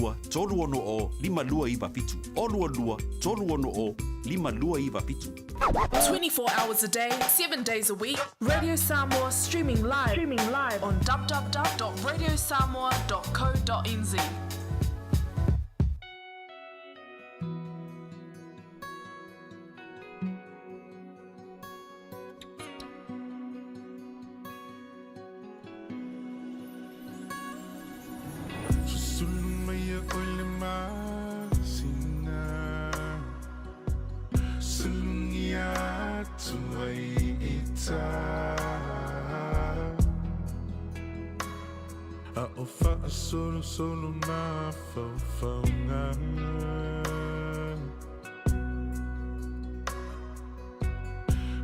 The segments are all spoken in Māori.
lua, tolu ono o, lima lua iwa pitu. Olua lua, tolu ono o, lima lua iwa pitu. 24 hours a day, 7 days a week. Radio Samoa streaming live on www.radiosamoa.co.nz. Solo na faufaunga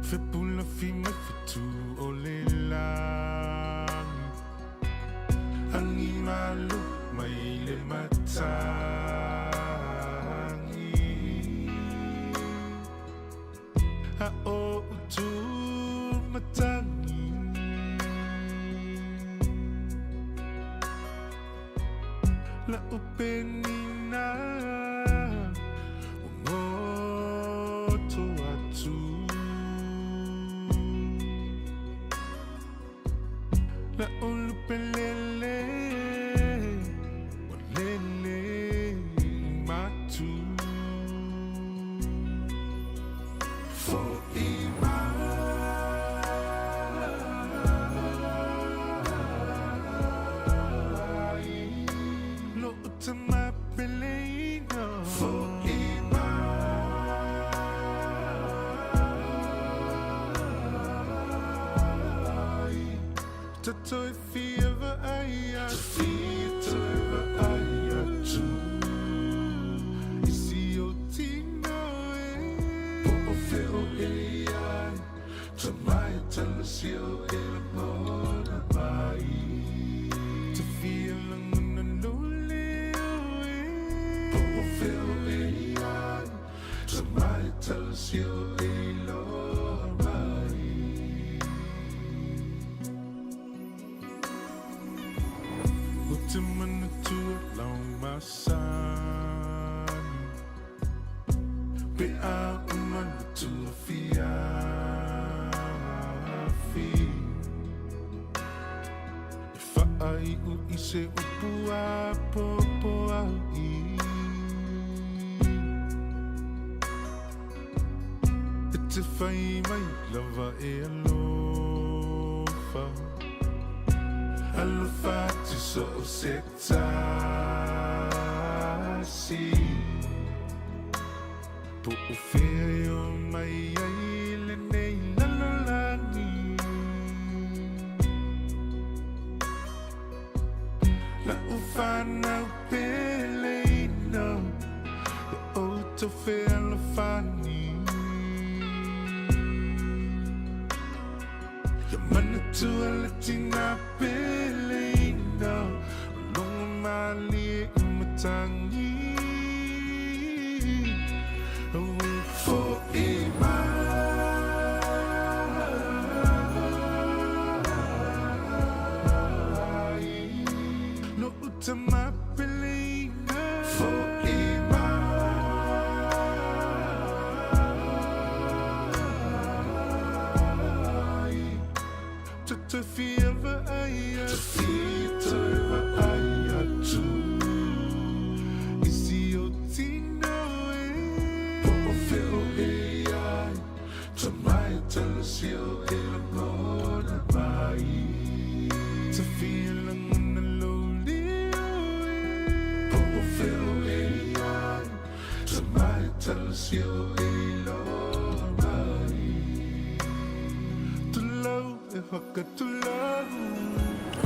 Fe pula fi mai fitu o le langi Angi malu mai le matangi A o utu matangi La upenina Ngoto atu La ulupelele Walele matu For ima to my Belina for Ima to toy fever aya to fever aya tu isi o tino po feo ai to my telesio el mona mai to feel tells you Lord Utimana to along my son Be out man to fiafi If I ise upua popo ai Te fai mai lava e alofa ti so sektasi Po ufeo mai aile nei lalolani La ufana upeleino La auto fe alofani To a Latina Belina, long Mali Matangi, for Ima. No Utama Belina, for Ima. To fever aya tu isi o tino po feo ai to my telesio el mona mai to feel on the lonely po feo ai to my telesio el mai to love if I got to love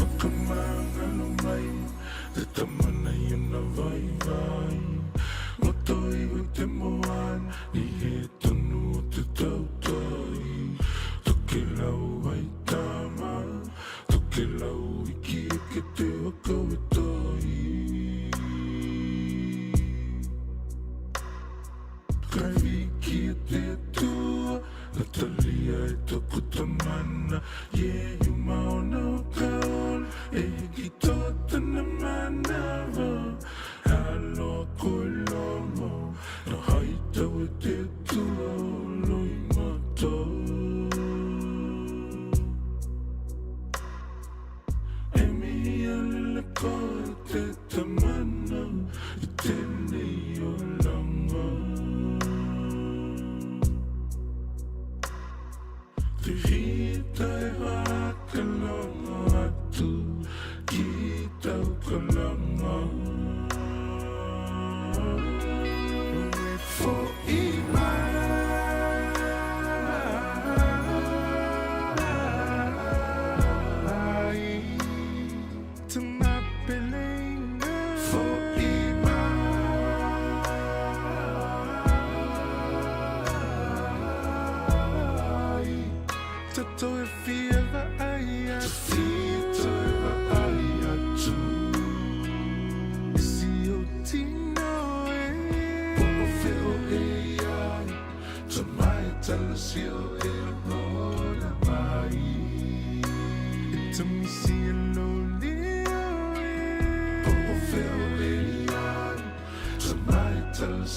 Akamanga no mai Te tamana yuna vai vai Motoi ui te moan Ni he tonu te tautoi Toke lau ai tama Toke lau i ki ke te wakau e toi Kai ki te tua La talia e toku tamana Yeah, you mauna kaon E ki tota na manava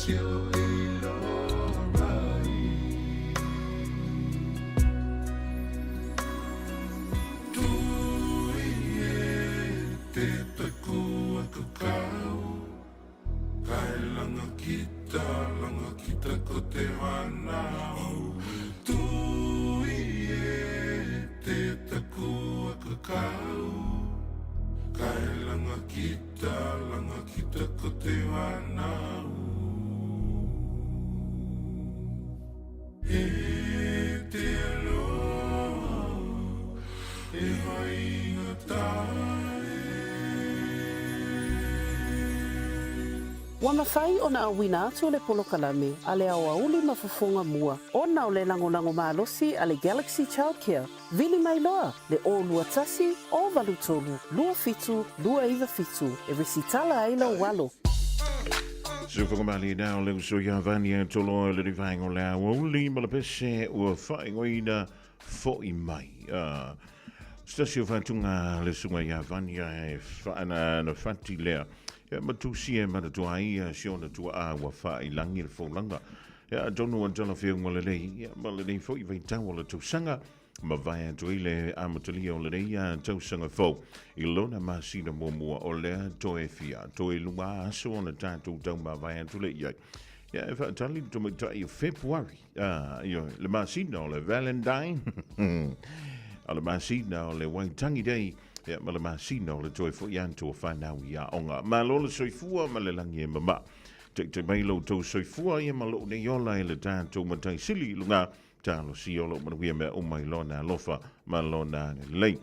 cielo y lo raí. Tu ie te takua kakau, kai langa kita ko te wanau. Tu ie te takua kakau, kai langa kita ko te wanau. E te aloha, e hainga tae. Wa mawhai o na awina atu o le polokalame a le au auli mafafonga mua. O na o le lango malosi a le Galaxy Childcare. Vili mai loa le o lua tasi o valutolu, lua fitu, lua iwa fitu. E resitala aila o walo. So whakamali nao leo so ia vania tolo le rivaingo le auli ma le pese ua whaingoina fo i mai. Stasio whatunga le sunga ia vania e whaana na whati lea. Matusi e matatua sio na tua a wa whai langi le whaulanga. Donu antala whiunga le lei, ma le nei fo i vai tau le tausanga. Ma vai atu ile amatali o le rei a tausanga fau. I lona masina mua o lea toe fia. Toe lunga aso o na tātou tau ma vai atu le iai. Ia e whaatali to mai tai o February. Le masina o le Valentine. O le masina o le Waitangi Day. Ia ma le masina o le toe fo i anto o whanau i a onga. Ma lo le soifua ma le langi e mama. Te mai lo tau soifua ia ma lo ne yola e le tātou matai sili lunga. Talo si olo manuia me o mai lona lofa ma lona lei.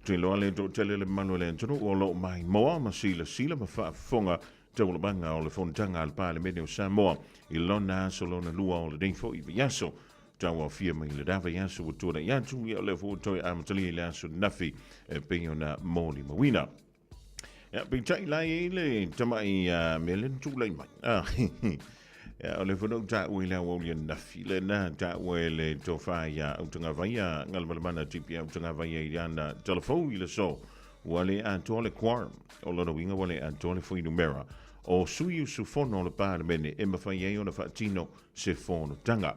Tui loa le to tele le manu le antonu o lo mai moa ma sila ma whaafonga tau le banga o le fontanga al pale mene o Samoa i lona aso lona lua o le deifo i viaso. Tau au fia mai le dawa yaso o tōna yatu i o le fōtoi amatali le aso nafi e peio na mōni mawina. Pei tai lai e le tamai me le tūlai mai. O le whanau tā ue la waulia nafi le na tā ue le tō whaia au tanga vaia ngalmalamana tipi au tanga vaia i ana telefou i le so wale a tōle quorum o lona winga wale a tōle fui numera o sui usu fono le pāre mene e mawhai e o na whaatino se fono tanga.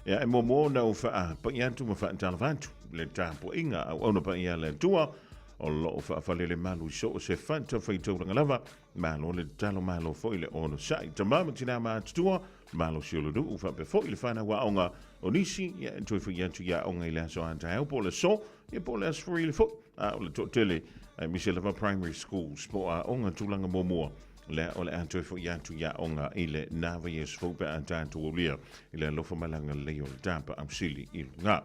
E mo na o wha pa i atu ma wha tala vantu le tāpo inga au ona pa i le tua o lo fa fale le malu so se fanta fai tau lava malo le talo malo foi le ono sai tamama tina ma tua malo siolo du fa pe foi le fana wa onga onisi ya toi foi ya tu ya onga ile so anta au po le so e po le asfri le fo a le totele Michelle Primary School spo a onga tulanga momo le o le antoi foi ya tu ya onga ile nava yes fo pe anta tu olia ile lo fa malanga le o tampa am sili il nga.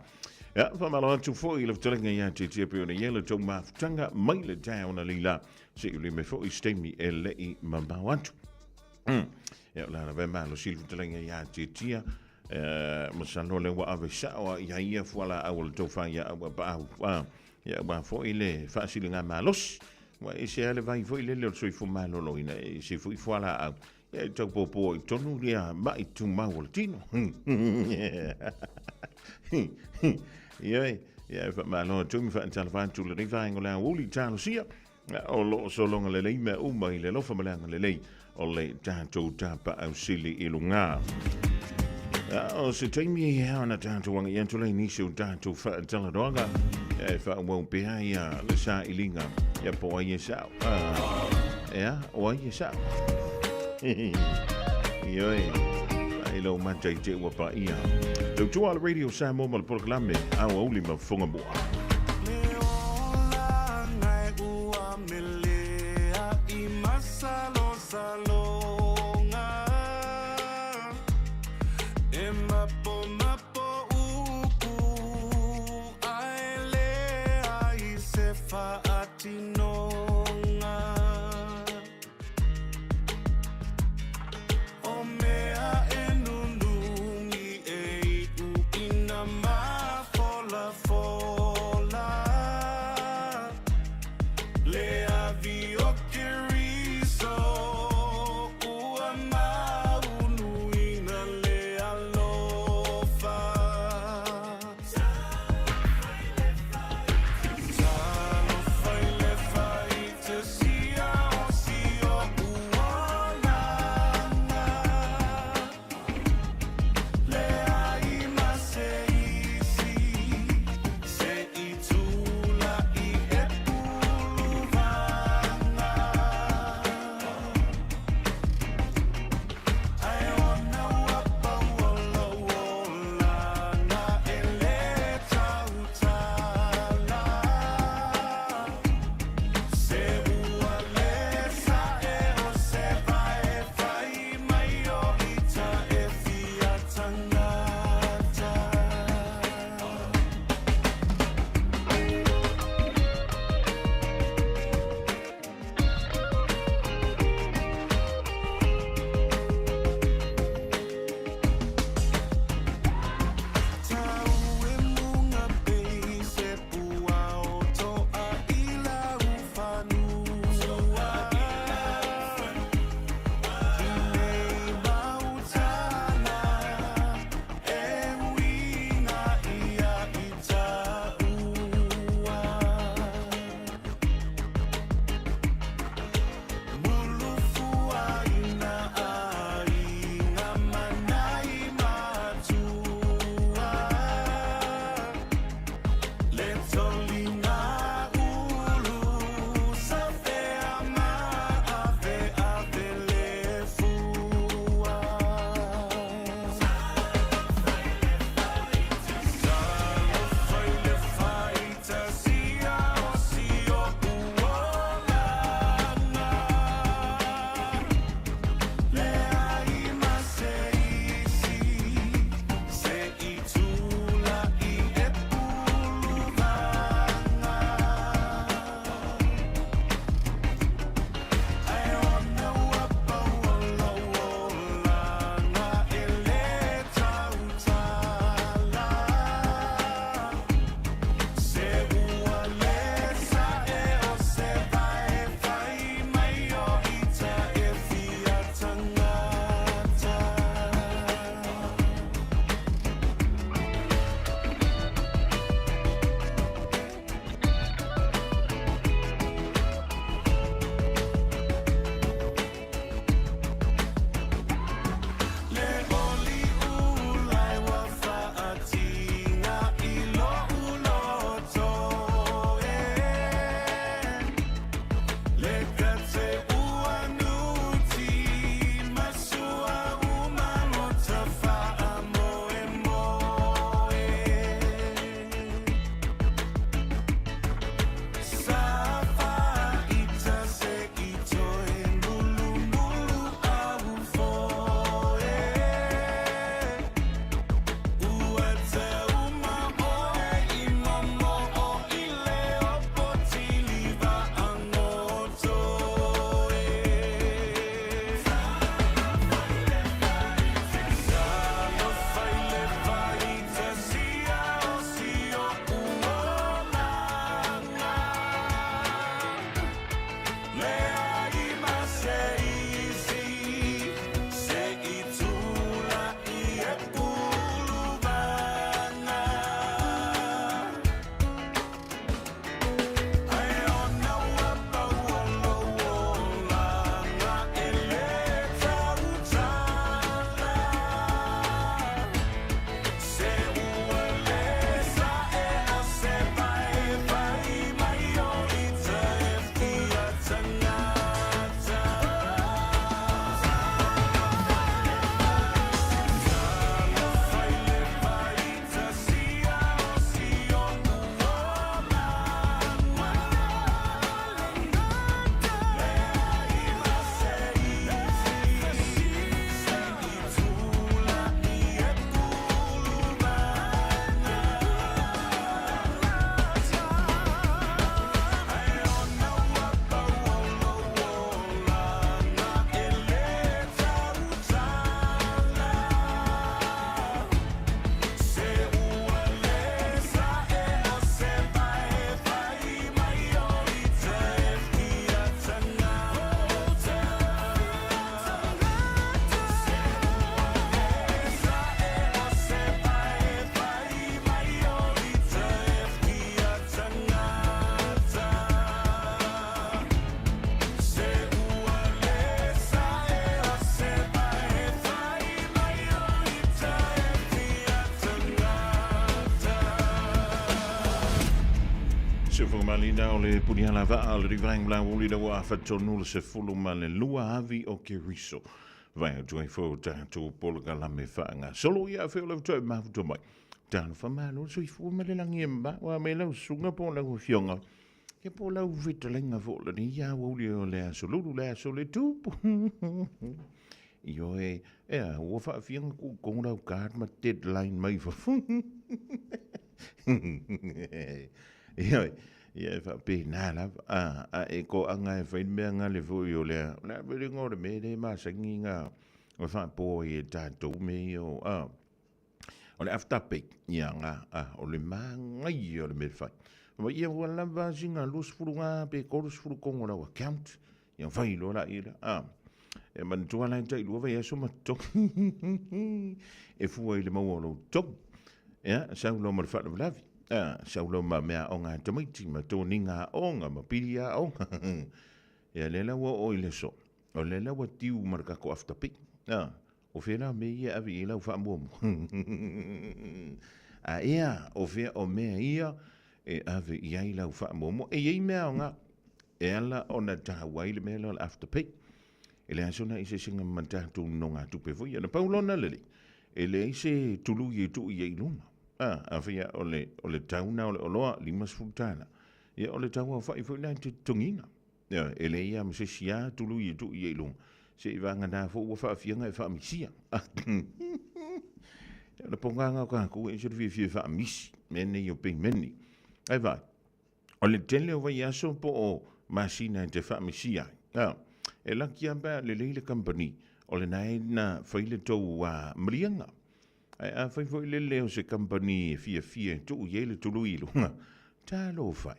Ja, van malo tu foi le telinga ya te pe ona yele to ma tanga mai le down na lila se uli me foi stemi e le i mambawatu. Ja, la na malo sil telinga ya te tia ma sano le wa ave sa o ya ia fola au to fa ya ba ya ba foi le fa silinga malos wa e se ale vai foi le so fu malo lo ina e se foi fola au e to popo tonu ria mai tu mawoltino. Ja, maar nou toen van telefoon toen le rivaingo la uli talo sia o lo so longa le lei me o mai le lo fa malanga le lei o le tanto tapa au sili ilunga. O se taimi ha na tanto wanga yanto le ni so tanto fa taladoga e fa won't be ya le sa ilinga ya po ai sa ja o ai sa ilo mantai te wa pa ia to tu al radio Samoa mal programe au oli ma fonga mo For malina o le puniala va le rivang la uli da wa fatonu le se fulu male lua avi o ke riso. Vai tu ai fo ta tu polga la me fanga. Solo ia fe le tu ma tu mai. Dan fa malo so i fu male la ngiemba wa me la sunga po la fionga. Ke po la vita lenga vo le ni ya uli o le so lulu le so le tu. Io wo fa fiang ku kong la card ma deadline mai fa. Ia fa pe na la e ko anga e fa me anga le vo yo le na be ngo de me de ma sanginga o fa po e ta to me yo o le after pe ia nga o le manga yo le me fa ma ia wala va singa lus furunga pe ko lus furu kongo la account ia fa ilo la ila e man tu ala tai lu va ia so ma to e fu ile ma wo to ia sa lo ma fa la vi saulo ma mea o ngā tamaiti ma tōni ngā o ngā mapiria o ngā. Ia lela wa o ile so. O lela wa tiu maraka ko aftapi. O whera me ia avi i lau wha muamu. Ia o whea o mea ia e avi i ai lau wha muamu. E iei mea o ngā. E ala o na taha waile mea lau aftapi. E le asona i se singa mantatu no ngā tupe fo. Ia na paulona lele. E le i se tulu i tu i ei luna. Afia ole tauna ole oloa limas fultana. Ia ole taua fai foi lan tungina. Ia ele ia me se sia tulu i tu i long. Se i vanga na fo wa fa fianga e fa misia. Le ponganga ka ku e se fi fa misi. Mene yo pe meni. Ai vai. Ole tele o vai aso po o masina te fa misia. E la kia ba le company. Ole na fai le tau wa mrianga. A fai foi le leo se company fia tu yele tulu i lunga. Talo fai.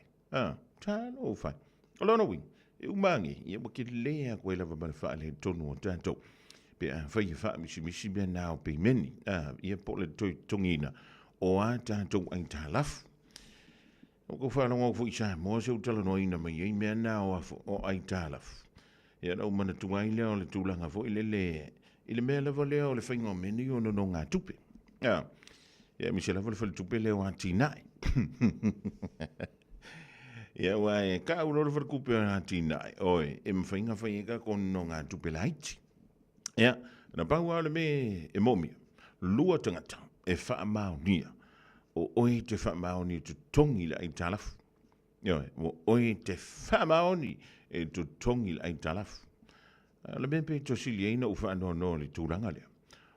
Talo fai. Olona wing. E umangi. Ia waki lea koe lava mana faa le tonu o tato. Pe a fai faa misi bea nao pe meni. Ia po le tongina. O a tato ai talafu. O ko whanonga o fui sa. Moa se utala no ina mai. Ei mea nao o ai talafu. Ia nau mana tuai leo le tūlanga fo i le. I le mea lava leo le whainga meni o no ngā tupe. Ia mi se lava le tupe leo a tinai. Ia wai ka uro le kupe a tinai. Oi, e mwhainga whainga kono ngā tupe laiti. Ia, na pau ale me e momia. Lua tangata e wha maonia. O oi te wha maoni tu tongi la i talafu. Ia, o oi te wha maoni e tu tongi la i talafu. Le mepe to sili eina u wha no le tūranga lea.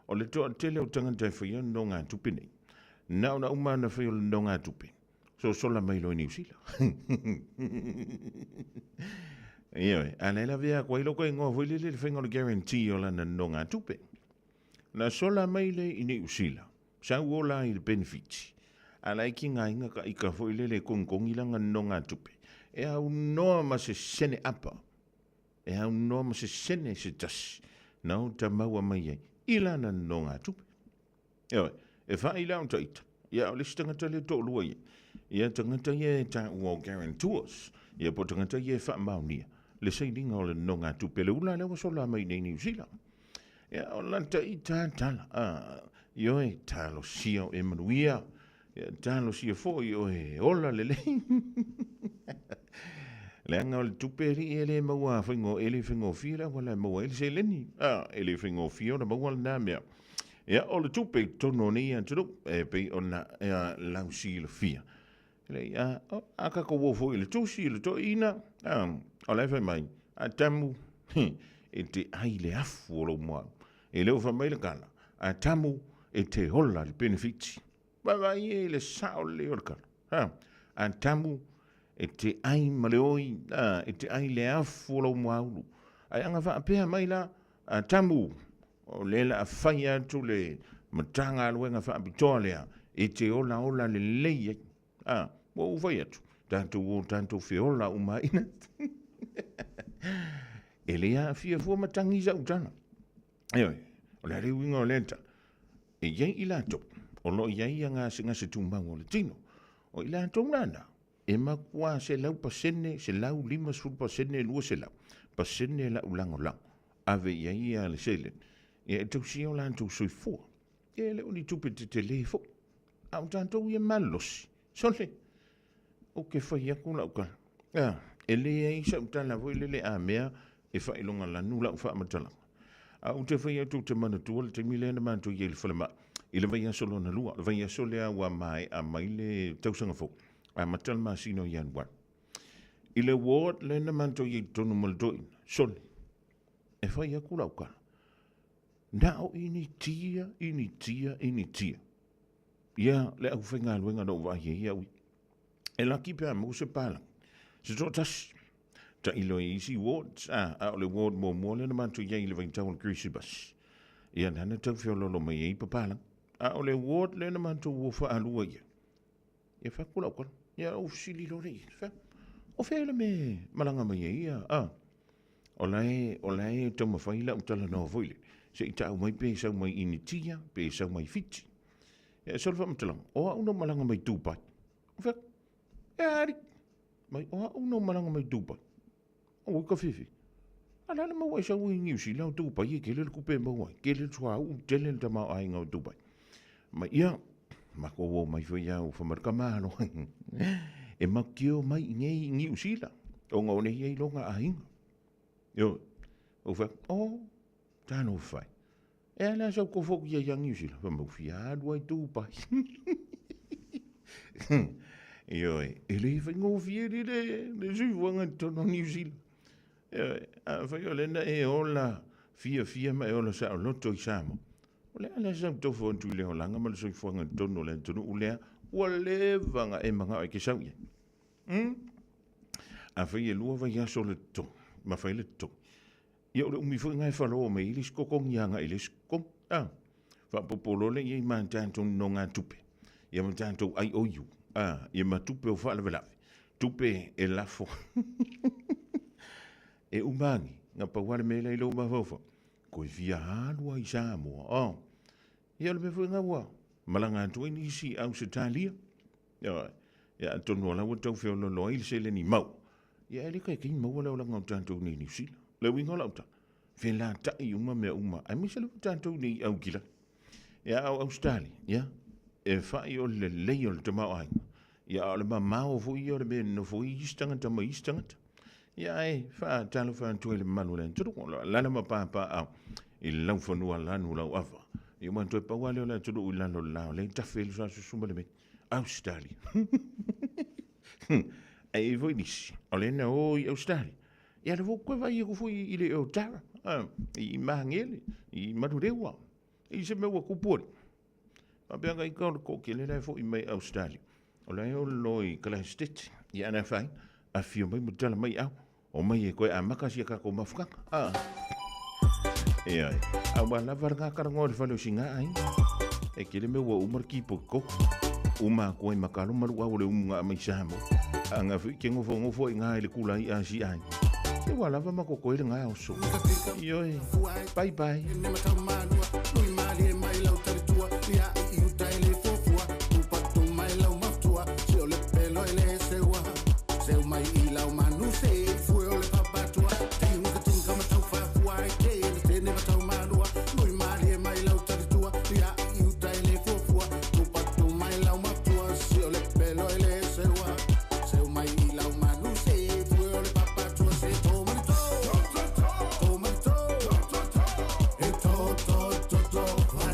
O le toa tele o tangata e whaia no ngā tupe nei. Nau na umana whaia no ngā tupe. So sola mailo i New Zealand. Ioe, anela vea kwa ilo koe ngoa whaile le whainga le guarantee o lana no ngā tupe. Na sola maile i New Zealand. Sau ola i le benefits. Ala iki ngā inga ka ika whaile le kongongi langa no ngā tupe. E au noa ma se sene apa. E au noa ma se sene se tasi. Nau ta maua mai ai. Ilana no ngā tupe. Ioe, e wha ila un taita. Ia o le tangata le tō lua ia. Ia tangata ia ta ua guarantors. Ia po tangata ia wha maunia. Le sailinga o le no ngā tupe. Le ula lewa sola mai nei New Zealand. Ia o lanta i tā tala. Ioe, talo sia o Emanuia. Ia talo sia fo ioe ola le le. Le anga o le tuperi e le maua whaingo ele whaingo whira wala maua ele se leni. Ele whaingo whira maua le nā mea. Ia o le tupe tono nei anturu e pei o na lausi le whia. Ele aka ko wofo ele tusi ele to ina. O le whai mai. A tamu e te aile afu o lo mua. E leo wha mai le kala. A tamu e te hola le benefits. Vai e le sao leo le kala. A tamu e te ai maleoi, e te ai le afu o lau maulu. Ai anga wha apea mai la, a tamu, o lela a whai atu le matanga aluenga wha apitoa lea, e te ola le leia. Wo whai atu, tanto whiola umaina. E lea fia fua matangi za utana. Eoi, o le reu inga o lenta. E iei ilato, o lo iei anga singa se tumbang o le tino. O ilato nana. E makua se lau pasene, se lau 5% lua se lau. Pasene lau lango lau. Ave ia le selen. E tau si o lan tau sui fua. E le uni tupe te le fo. Au tantou ia malosi. Sole. o ke whai aku lau ka. E le ai sa utala voi le a mea e whai longa la nula u wha amatala. A u te whai atu te mana tua le te mile na mantu i le whalema. I le vai aso lona lua, le vai aso lea ua mai a mai le tausanga fo. A matala maa sino i anu wan. I le ward le na mantu i tonu maldoin, soli. E whai aku lau ka. Nao ini tia. Ia, le au whenga luenga no wahi ia ui. E laki pia mo se pala. Se tō tas. Ta ilo i isi wards. A o le ward mo le na mantu i le vain tau le Crisibas. Ia nana tau whiololo mai e papala. A o le ward le na mantu o wha alua ia. Ia whakula kona. Ia o sili lo rei. O whele me malanga mai e ia. O lai tau mawhaila utala no voile. Se i tau mai pe sau mai ini tia, pe sau mai fiti. E solfa matalang, oa uno malanga mai tūpai. Whak, e ari. Mai oa uno malanga mai tūpai. O ka whiwhi. Alana mawai sau i ngiusi lau tūpai e kele kupe mawai. Kele tua u tele ta mau ai ngau tūpai. Mai ia, mako o mai whai au whamarka mahalo. E makio mai ngei ngiusi la. O ngau ne hiei longa a hinga. Yo, o whak, tāno whai. E ala sau ko foku ia yang New Zealand. Whamau whiadu ai tūpai. Ioi, e le whai ngō whieri le suiwanga tono New Zealand. A whai o lena e ola fia ma e ola sa o loto i Samo. O le ala sau tofu antu leo langa ma le suiwanga tono le tono ulea ua le vanga e manga o ke sau ia. A whai e lua whai aso le to. Ma whai le to. Ia ora umi fo ngai falo me ilis kokong yanga ilis kom. Fa popolo le ye man tanto no nga tupe. Ia man tanto ai o you. Ia ma tupe o fa la vela. Tupe e lafo. E umani nga pa wale me le lo ma fofo. Ko via halua i Samoa. Ia le me fo nga wa. Malanga tu ni si au Italia. Ia tono la wo tau fe lo il se le ni mau. Ia le kai ki mau la nga tanto ni ni si. Le wingo lauta. Vela tai uma me uma. Ai mi se le tanto ni au kila. Ia au Australia, ia. E fai o le lei o le tamau ai. Ia o le mamau fo i o le me no fo i istanga tama istanga. Ia e fa talo fa tu le manu le tudu lana ma pa au. I lau fanua lanu lau ava. Ia man tu pa wale o le tudu lanu lau le tafel sa sumba le me. Australia. Ai voi nisi. O le na o i Australia. Ia le vou vai ko foi ile o tara. I mangele, i madurewa. I se me wa kupori. A be ngai ka ko ke le foi mai Australia. O le o loi kala stit. Ia na fai. A fio mai mutala mai au. O mai e ko a makasi ka ko mafka. Ia. A wala varga ka ngol falo singa ai. E ke le me wa umar ki poko. Uma ko i makalo maru au le unga mai Samo. Anga fi ke ngofo ngai le kula i asi ai. E wala va makoko ile ngai oso. Ioi. Bye bye. Todo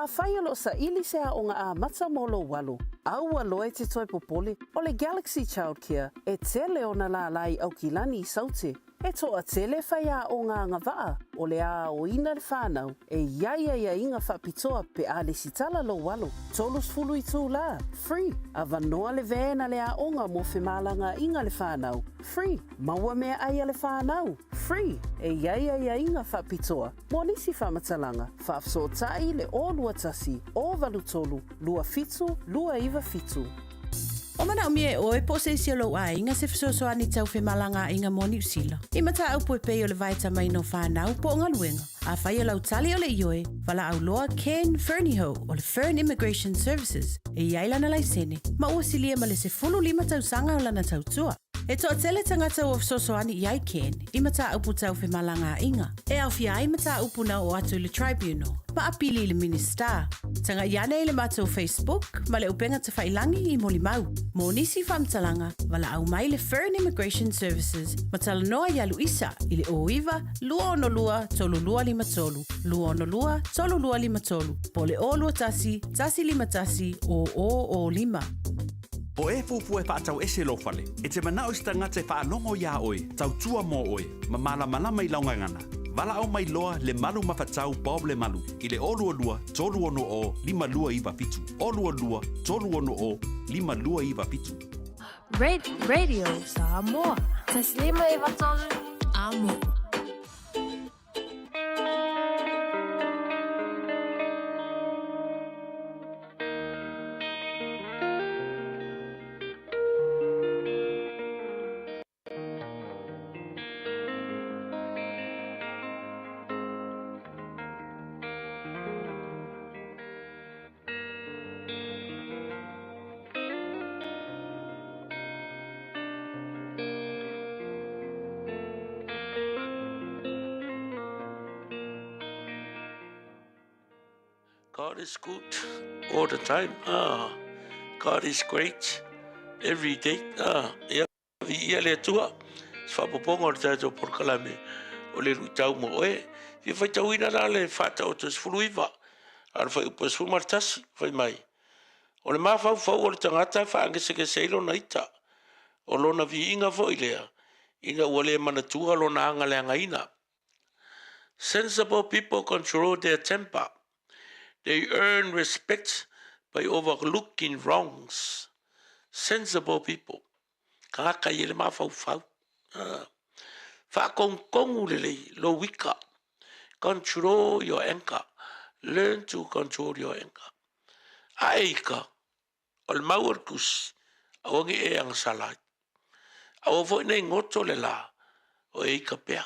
A whai alo sa ili se a onga a mata molo walo. Au aloe te toi popole o le Galaxy Childcare e tele ona la lai au kilani I saute. E toa tele whai a o ngā ngawaa o le a o ina le whānau e ia inga whapitoa pe a le sitala lo walo. Tolus fulu I tū la, free. A vanoa le vēna le a onga mo whemalanga inga le whānau, free. Maua mea aia le whānau, free. E ia inga whapitoa. Mo nisi whamatalanga, whaafso tai le o lua tasi, o valu tolu, lua fitu, lua iwa fitu. O mana o mie o e po se siolo a inga se fisoso ani tau whemalanga inga moni usila. I mata au poe pei o le vaita mai no whanau po ngā luenga. A whai o lau tali o le ioe, wala au loa Ken Fernieho o le Fern Immigration Services e iailana lai sene. Ma ua silia ma le se fulu 5 tau sanga o lana tau tua. E toa tele tangata o fisoso ani iai Ken, I mata au putau whemalanga inga. E au fia ai mata au puna o atu le tribunal. Ma apili le minister. Tanga iane I le mato Facebook, ma le upenga te whailangi I moli mau. Mo nisi whamtalanga, wala au mai le Fern Immigration Services, ma tala noa ia Luisa, I le oiwa, lua ono lua, tolu lua lima tolu, lua ono lua, tolu lua lima tolu, po le o lua tasi, tasi lima tasi, o lima. Po e fufu e whaatau ese lo fale, e te manao I tangata e whaanongo ia oe, tau tua mo oe, ma malama I launga ngana. Wala au mai loa le malu mawhatau Bob le malu, I le olua lua, tolu ono o, 5 lua iwa fitu. Olua lua, tolu ono o, 5 lua iwa fitu. Radio Samoa. Taslima iwa tolu. Amo. God is good all the time. God is great every day. Ia le tua. Whapoponga o te tātou porkalame o le rutau mo oe. Vi whai tauina la le whata o te sfuluiwa. Ar whai upa sfumartasi, whai mai. O le mawhau o le tangata whaangeseke seilo na ita. O lona vi inga fo I lea. Ina ua le manatua lona anga le angaina. Sensible people control their temper. They earn respect by overlooking wrongs. Sensible people. Kaka i le mawhau. Whakongkongu lelei, lo wika. Control your anger. Learn to control your anger. Aika, o le mauar kusi, awangi e ang salai. Awa voi nei ngoto le la, o e ika pea.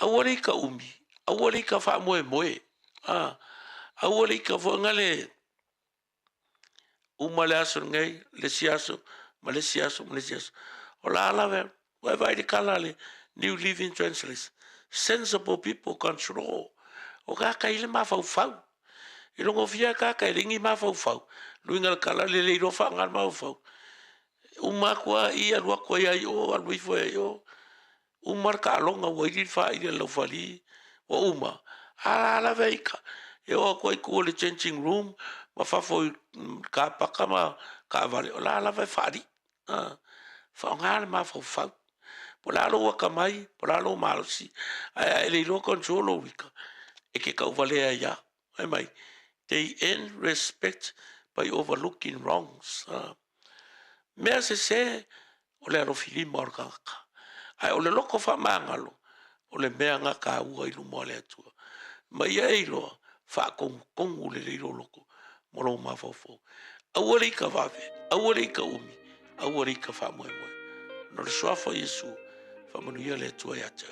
Awa le ika umi, awa le ika wha moe. Awa le ika vo ngale uma le aso ngai, le siaso. O la alawe, vai de kalale, New Living Translation. Sensible people control. O kaka ile mawhau. I rongo fia kaka I ringi mawhau. Luinga kalale le rofa ngal mawhau. Umakua I alua koe ai o, aluifo ai o. Umar ka alonga wairi wha I le laufali. O uma. Ala veika. E o koe kua le changing room. Ma whafo ka paka ma ka vale. O la ala ve whari. Whaongale mawhau. Po la lo waka mai. Po la lo malosi. Ai le ro control o wika. E ke kau vale ai ya. Ai mai. They earn respect by overlooking wrongs. Mea se o le arofili morgaka. Ai o le loko wha mangalo. O le mea nga ka ua ilu mo le atua. Mai ei loa wha kongu le reiro loko. Moro mawhau. Aua reika wawe. Aua reika umi. Aua reika wha moe. No le soafa Yesu. Wha manuia le atua i atua.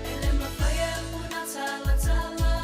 Ele mafaya muna tala tala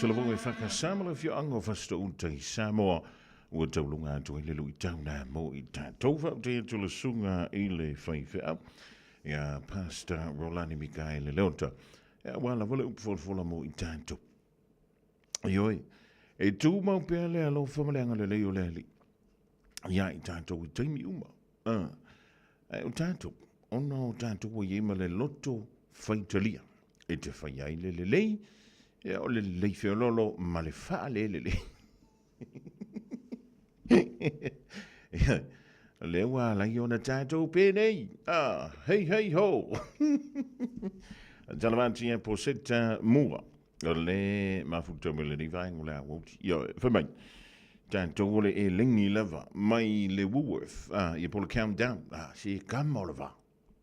telefon e whakasamala whio anga whasta untai Samoa ua taulunga atu i le lui tauna mo i tātou whau te tula sunga i le whaiwhea ia Pastor Rolani Mikaele Leota ia wala wale upfolfola mo i tātou ioi e tū mau pēr lea lo whamaleanga le leo lea li ia i tātou i taimi uma o tātou ona o tātou o iema le loto whaitalia e te whaiai le lei ia o le lei whiololo ma le wha le le wā lai ona tātou pēnei hei hei ho talavanti e po seta mua o le mafuta me le rivaingo le awoti ia whamai tātou ole e lengi lava mai le Woolworth ia po le countdown si kamolava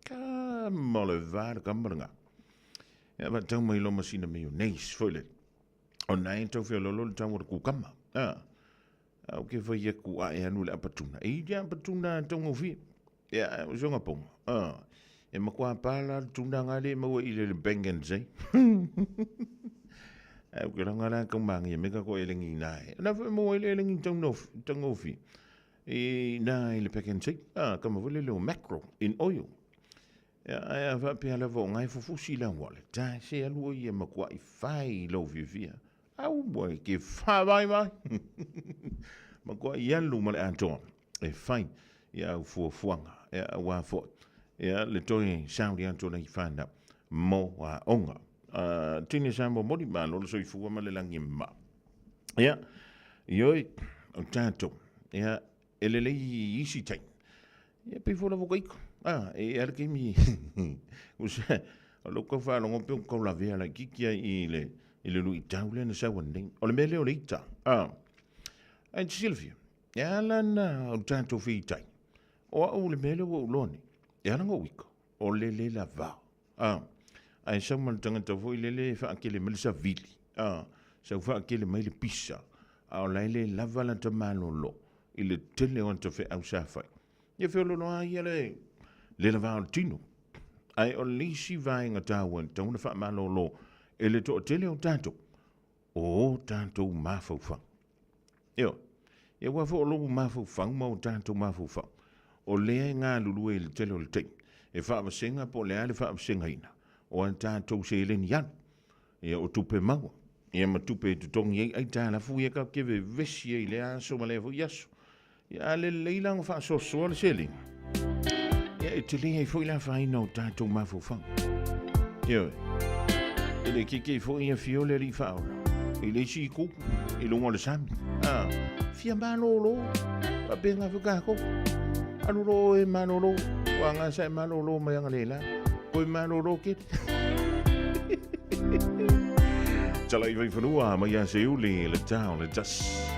le kamaranga ia va tau mai lo masina me neis foile o nai tau whiololo le tau o kukama au ke vai e ku ai anu le apatuna e ia apatuna tongo fi ia o zonga pong e makua pala tunda ngale mo i le bengen sei au ke rangala ka mangi me ka ko elengi nai na mo elengi tongo fi e nai le bengen sei ka mo le macro in oil ia va pe ala vo ngai fufusi la wale ta se alu ia makua i fai lo vivia au boy ke fa vai mai ma ko ia lu ma anton e fai ia fu fuanga ia wa fo ia le toi sound anton i fanda mo wa onga tini sambo modi ma lo so i fu ma le langi ma ia yoi o tanto ia ele le isi tai ia pe fo la vo ko e ar ke mi usa lo ko fa lo pe ko la via la kikia i le lu i taule na sa wanding o le mele o le ita and Silvia ya lana o tanto fitai o le mele o loni ya nga wiko o le la va ai sa man tanga to foi le fa ke le melsa vili sa fa ke le mai le pizza o le lava la tamalolo il tele on to fe au sa fa ye fe lo no ai le lava tino ai o lisi vai nga tawen tona fa malolo ele to tele o tanto mafufa yo e wa fo lo mafufa mo tanto mafufa o le nga lulu ele tele o te e fa senga po le ale fa senga ina o tanto se le nian e o tupe mau e ma tupe to tong ye ai tala fu ye ka ke vesi e le aso ma le fu yaso ya le leilang fa so le seli e te le foi la fa ina o tanto mafufa yo ele que foi a fiole ri fa ele si ku ele mo le sam fia malolo va benga fuka ko alulo e malolo wanga sa malolo ma yang lela ko malolo ke tala i vai fanua ma ya se uli le town le just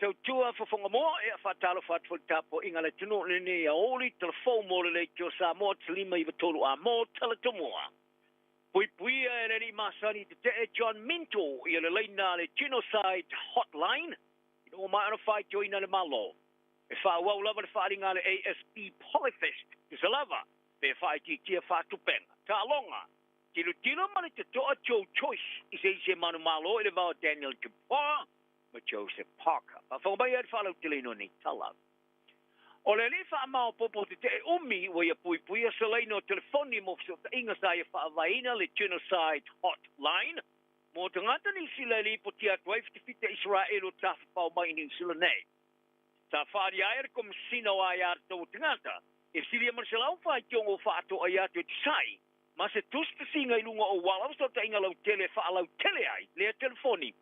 Tautua fafonga mo e fatalo fat fo tapo inga le tuno ni a oli telefon mo le tio sa mo tlima I vatolu a mo teletomoa. Pui pui e le masani te e John Minto I le leina le genocide hotline. Ino ma ana fai jo ina le malo. E fa wa lava le faringa le ASP Polyfest. Is a lava. Pe fai ti tia fa tupenga. Ta longa. Tilo ma le te toa Joe Choice. Is e se manu malo e le va Daniel Jabbar. ma Joseph Parker. Pa whangbai ar whalau te leino ni talau. O le li wha mao popo te umi wa ia pui pui a leino telefoni mo so ta inga sa ia wha vaina le genocide hotline. Mo te ngata ni sila li po tia tuaif te fita Israel o tafa pao mai ni sila nei. Ta whaari aer kom sino ai ar tau te ngata. E sili a marselau whai tiongo whaato ai atu te sai. Ma se tusta singa ilunga o walau so ta inga lau tele whaalau tele ai le telefoni.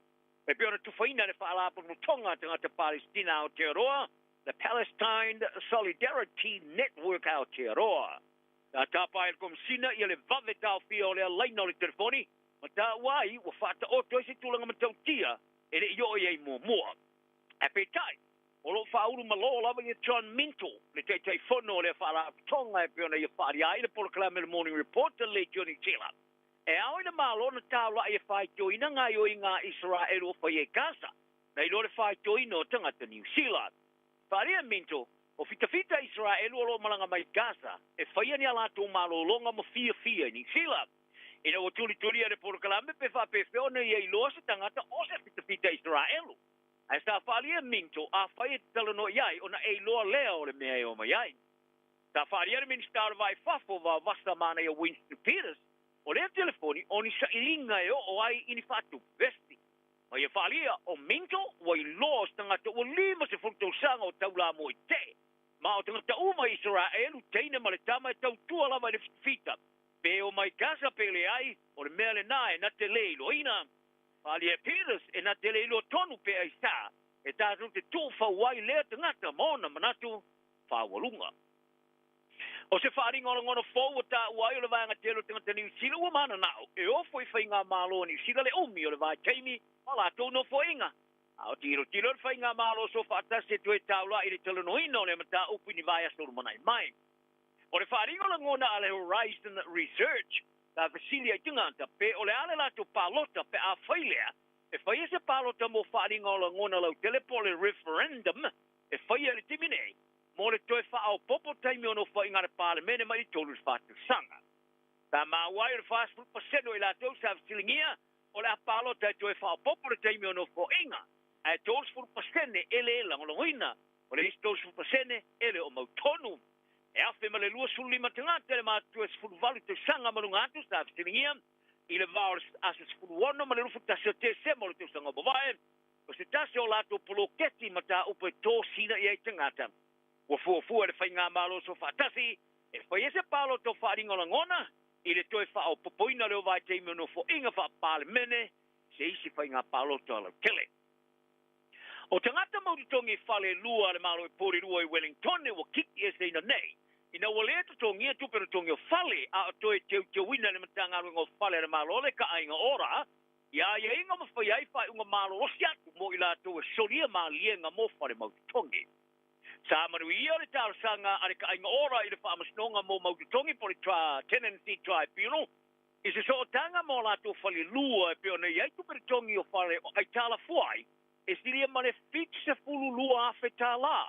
E peona tu whaina le whaalapo no tonga te ngata Palestina o te roa. The Palestine Solidarity Network Aotearoa. Ta tapa el kom sina ia le vave tau fia o le laina o le telefoni. Ma ta wai wa whata o toi se tulanga matau tia e le io e mua mua. E pe tai, o lo whauru malo lava ia John Minto le te tei whono le whaala tonga e peona ia whaari ai le Polokalame le Morning Report le Johnny Taylor. E au ina malo na taula ia whai tio ina ngai o inga Israel o whai e Gaza. Nei lo le whai tio ino tangata New Zealand. Faria Minto, o fita Israel o lo malanga mai Gaza, e whaia ni ala tō malolonga mo fia ni sila. Ina o tuli le Polokalame pe wha pe whiona i loa se tangata o se fita Israel. A sa faria Minto, a whaia talano iai, ona e loa lea o le mea e o mai ai. Sa faria ministar vai fafo va vasta mana ia Winston Peters, o lea telefoni, o ni sa ilinga e o ai ini fatu vesti. Ma ia whalia o Minto wa i loa tangata o lima se whukutau sanga o taula mo i te. Ma o tangata uma Israel u teina ma le tama e tau tua lava i le fita. Pe o mai Gaza pe le ai o le mea le nae na te leilo ina. Whalia Peters e na te leilo tonu pe ai sa. E tātou te tō whawai lea tangata maona manatu whawalunga. O se whaaringa o ngona fōu o tā uai o le vanga telo tangata New Zealand ua mana nao. E ofo i whainga malo New Zealand le umi o le vai teimi. Ala tō no fōinga. Ao tiro le whainga malo so whaatase tue taula i le talanoina o le mata upi ni vai asoro manai mai. O le whaaringa o ngona ale Horizon Research. Tā Vasilia i tunganta pe o le ale lato palota pe a whailea. E whaia se palota mo whaaringa o ngona lau telepole referendum. E whaia le timine. Mo le toe whaao popo taimi ono whainga le parlemene mai tolu whaatu sanga. Tā mawai le whaaspu paseno i lato sa Vasilingia. O le apalo te toe whao popo le taimi ono whainga. E tolu pasene ele langolongoina. O le istos pasene ele o mautonu. E awhi ma le lua sulu lima tangata le mātua sifuru valu te sanga marunga atu sa Vasilingia. I le vao asa sifuru wano ma le rufu tasa te sema o le te sanga bawae. O se tase o lato poloketi ma ta upe tō sina i ei tangata. Wa fuafua le whainga malo so whaatasi, e whaiese palo tō whaaringa la ngona, i le toi whao popoina leo vai teimi ono fo inga wha pāle mene, se isi whainga palo tō alau tele. O tangata maututongi whale lua le malo e pori rua i Wellington e wa kiki e seina nei, ina wa lea tutongi e tupero tongi o whale a o toi te wina le matanga runga o whale le malo le ka ainga ora, ia inga ma whaiai whai unga malo o siatu mo i la tō e solia ma lienga mo whale maututongi. Sa manuia le tārsanga are ka inga ora i le whaamasnonga mo maututongi po le tenancy tribunal. I se sootanga mo la tō whale lua e peona iai tuperitongi o whale o ai tāla fuai, e siria mane fixe fulu lua awhe tāla.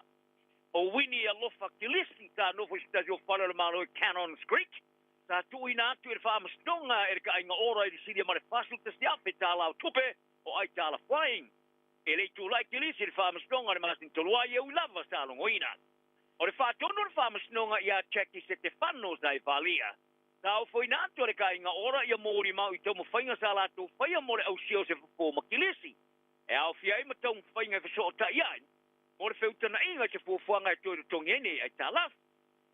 O wini a lofa kilisi tā nofo i stasi o whale le malo e Canons Creek, tā tui nā atu i le whaamasnonga e ka inga ora i le siria mane fasul tasi awhe tāla o tupe o ai tāla fuaing. E le tu lai kilisi le whaamasnonga le masin tolua i au lava sa longoina. O le whaatono le whaamasnonga i a Jackie Stefano sa i valia. Tā o fwoi nātua le ka inga ora i a mōri mau i tau mo whainga sa lātou whaia mo le au sio se whako ma kilisi. E au whiai ma tau mo whainga i whaso o ta ian. Mo le whiutana inga te fuafuanga i tōru tongi ene ai tā laf.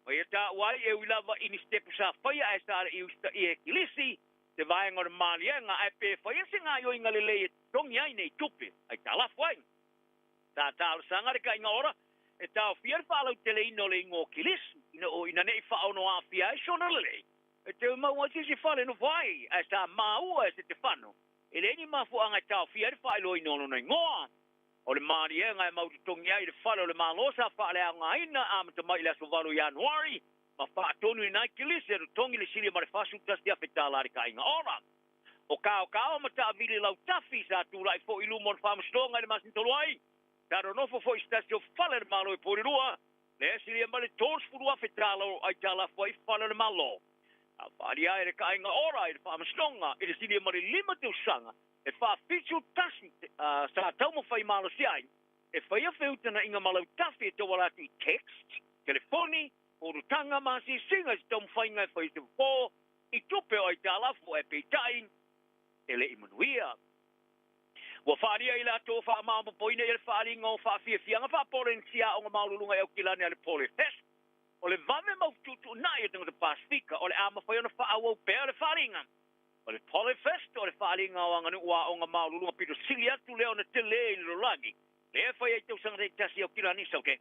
O ia tā uai e ui lava ini stepu sa whaia e sa i usta i e kilisi. Te vaenga o le mālianga ai pe whaia se ngā inga le lei e tongi ai nei tupe, ai tā lafu ai. Tā tāla sangare ka inga ora, e tā o whiar whaalau te le ino le ingo kilisi, ina nei whaau no a whia e shona le lei. E te mau a tisi whale no vai, e tā māua e se te whano. E le ni mafu anga tā o whiar whaelo ino no nei ngoa. O le mālianga e mautu tongi ai le whale o le mālosa whaale a ngā ina a mata mai le aso valu Januari, ma whaatonu i nai kilisi e tongi le sili mare whasu tasti a whetala ka inga ora. O kao ma ta vili lau tafi sa tūlai fo ilu mon whamastonga le masin toluai. Ta ronofo fo istasi o whale le malo e porirua. Le esili e male tōs furua whetala o ai tala fo i whale le malo. A wharia e re ka inga ora e le whamastonga e le sili e male lima te usanga. e whaafitu tasi sa tau mo whai malo si ai, e whai a whiutana inga malau tawhi e tau alatu i text, telefoni, o rutanga masi singa si tau mwhainga e whai te whō, i tupe o i te alafu e peitai, e le imanuia. Wa whaaria i la tō wha maambo poina i le whaaringa o whaafia fianga whaaporensia o ngā maululunga e au kilani a le pole fest. O le vame mau tutu nai e tangata Pasifika, o le ama whai ona whaawau pēr le whaaringa. O le pole fest o le whaaringa o anganu ua o ngā maululunga pito sili atu leo na te le i lo lagi. Le e whai e tau sanga rei tasi au kilani sauke.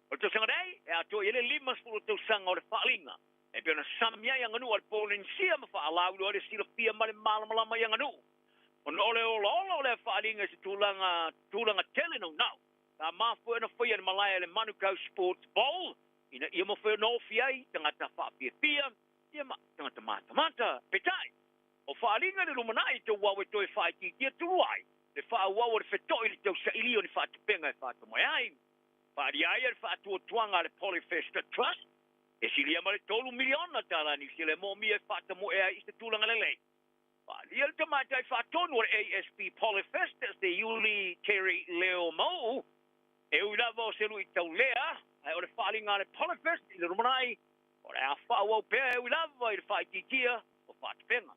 O le tau sanga rei, e ato i le limas pulu tau sanga o le whaaringa. E pia na samia i anganu o le polensia ma whaalau o le sila pia ma le malamalama i anganu. On ole o le whaaringa se tūlanga tele no nau. Tā mafu e na whaia na malaya le Manukau Sports Bowl. Ina ia mawhia no fiai, tangata whaapia pia, ia ma, tangata mata. Petai, o whaaringa le rumanai te wawe toi whaiti kia turuai. Le whaawawa le whetoi le tau sa ili o le whaatupenga e whaatumoe ai. Whaariai e le whaatuotuanga le Polyfest Trust. E silia ma le tolu miliona tālani si le momi e whaatamoe ai i se tūlanga le lei. Liel te matai whaatonu o ASP Polyfest as the Yuli Terry Leo Mo. E uilava o selu i tau lea, ai o le whaaringa le Polyfest i le rumanai, o le a whaawau pēr e uilava i le whaititia o whaatupenga.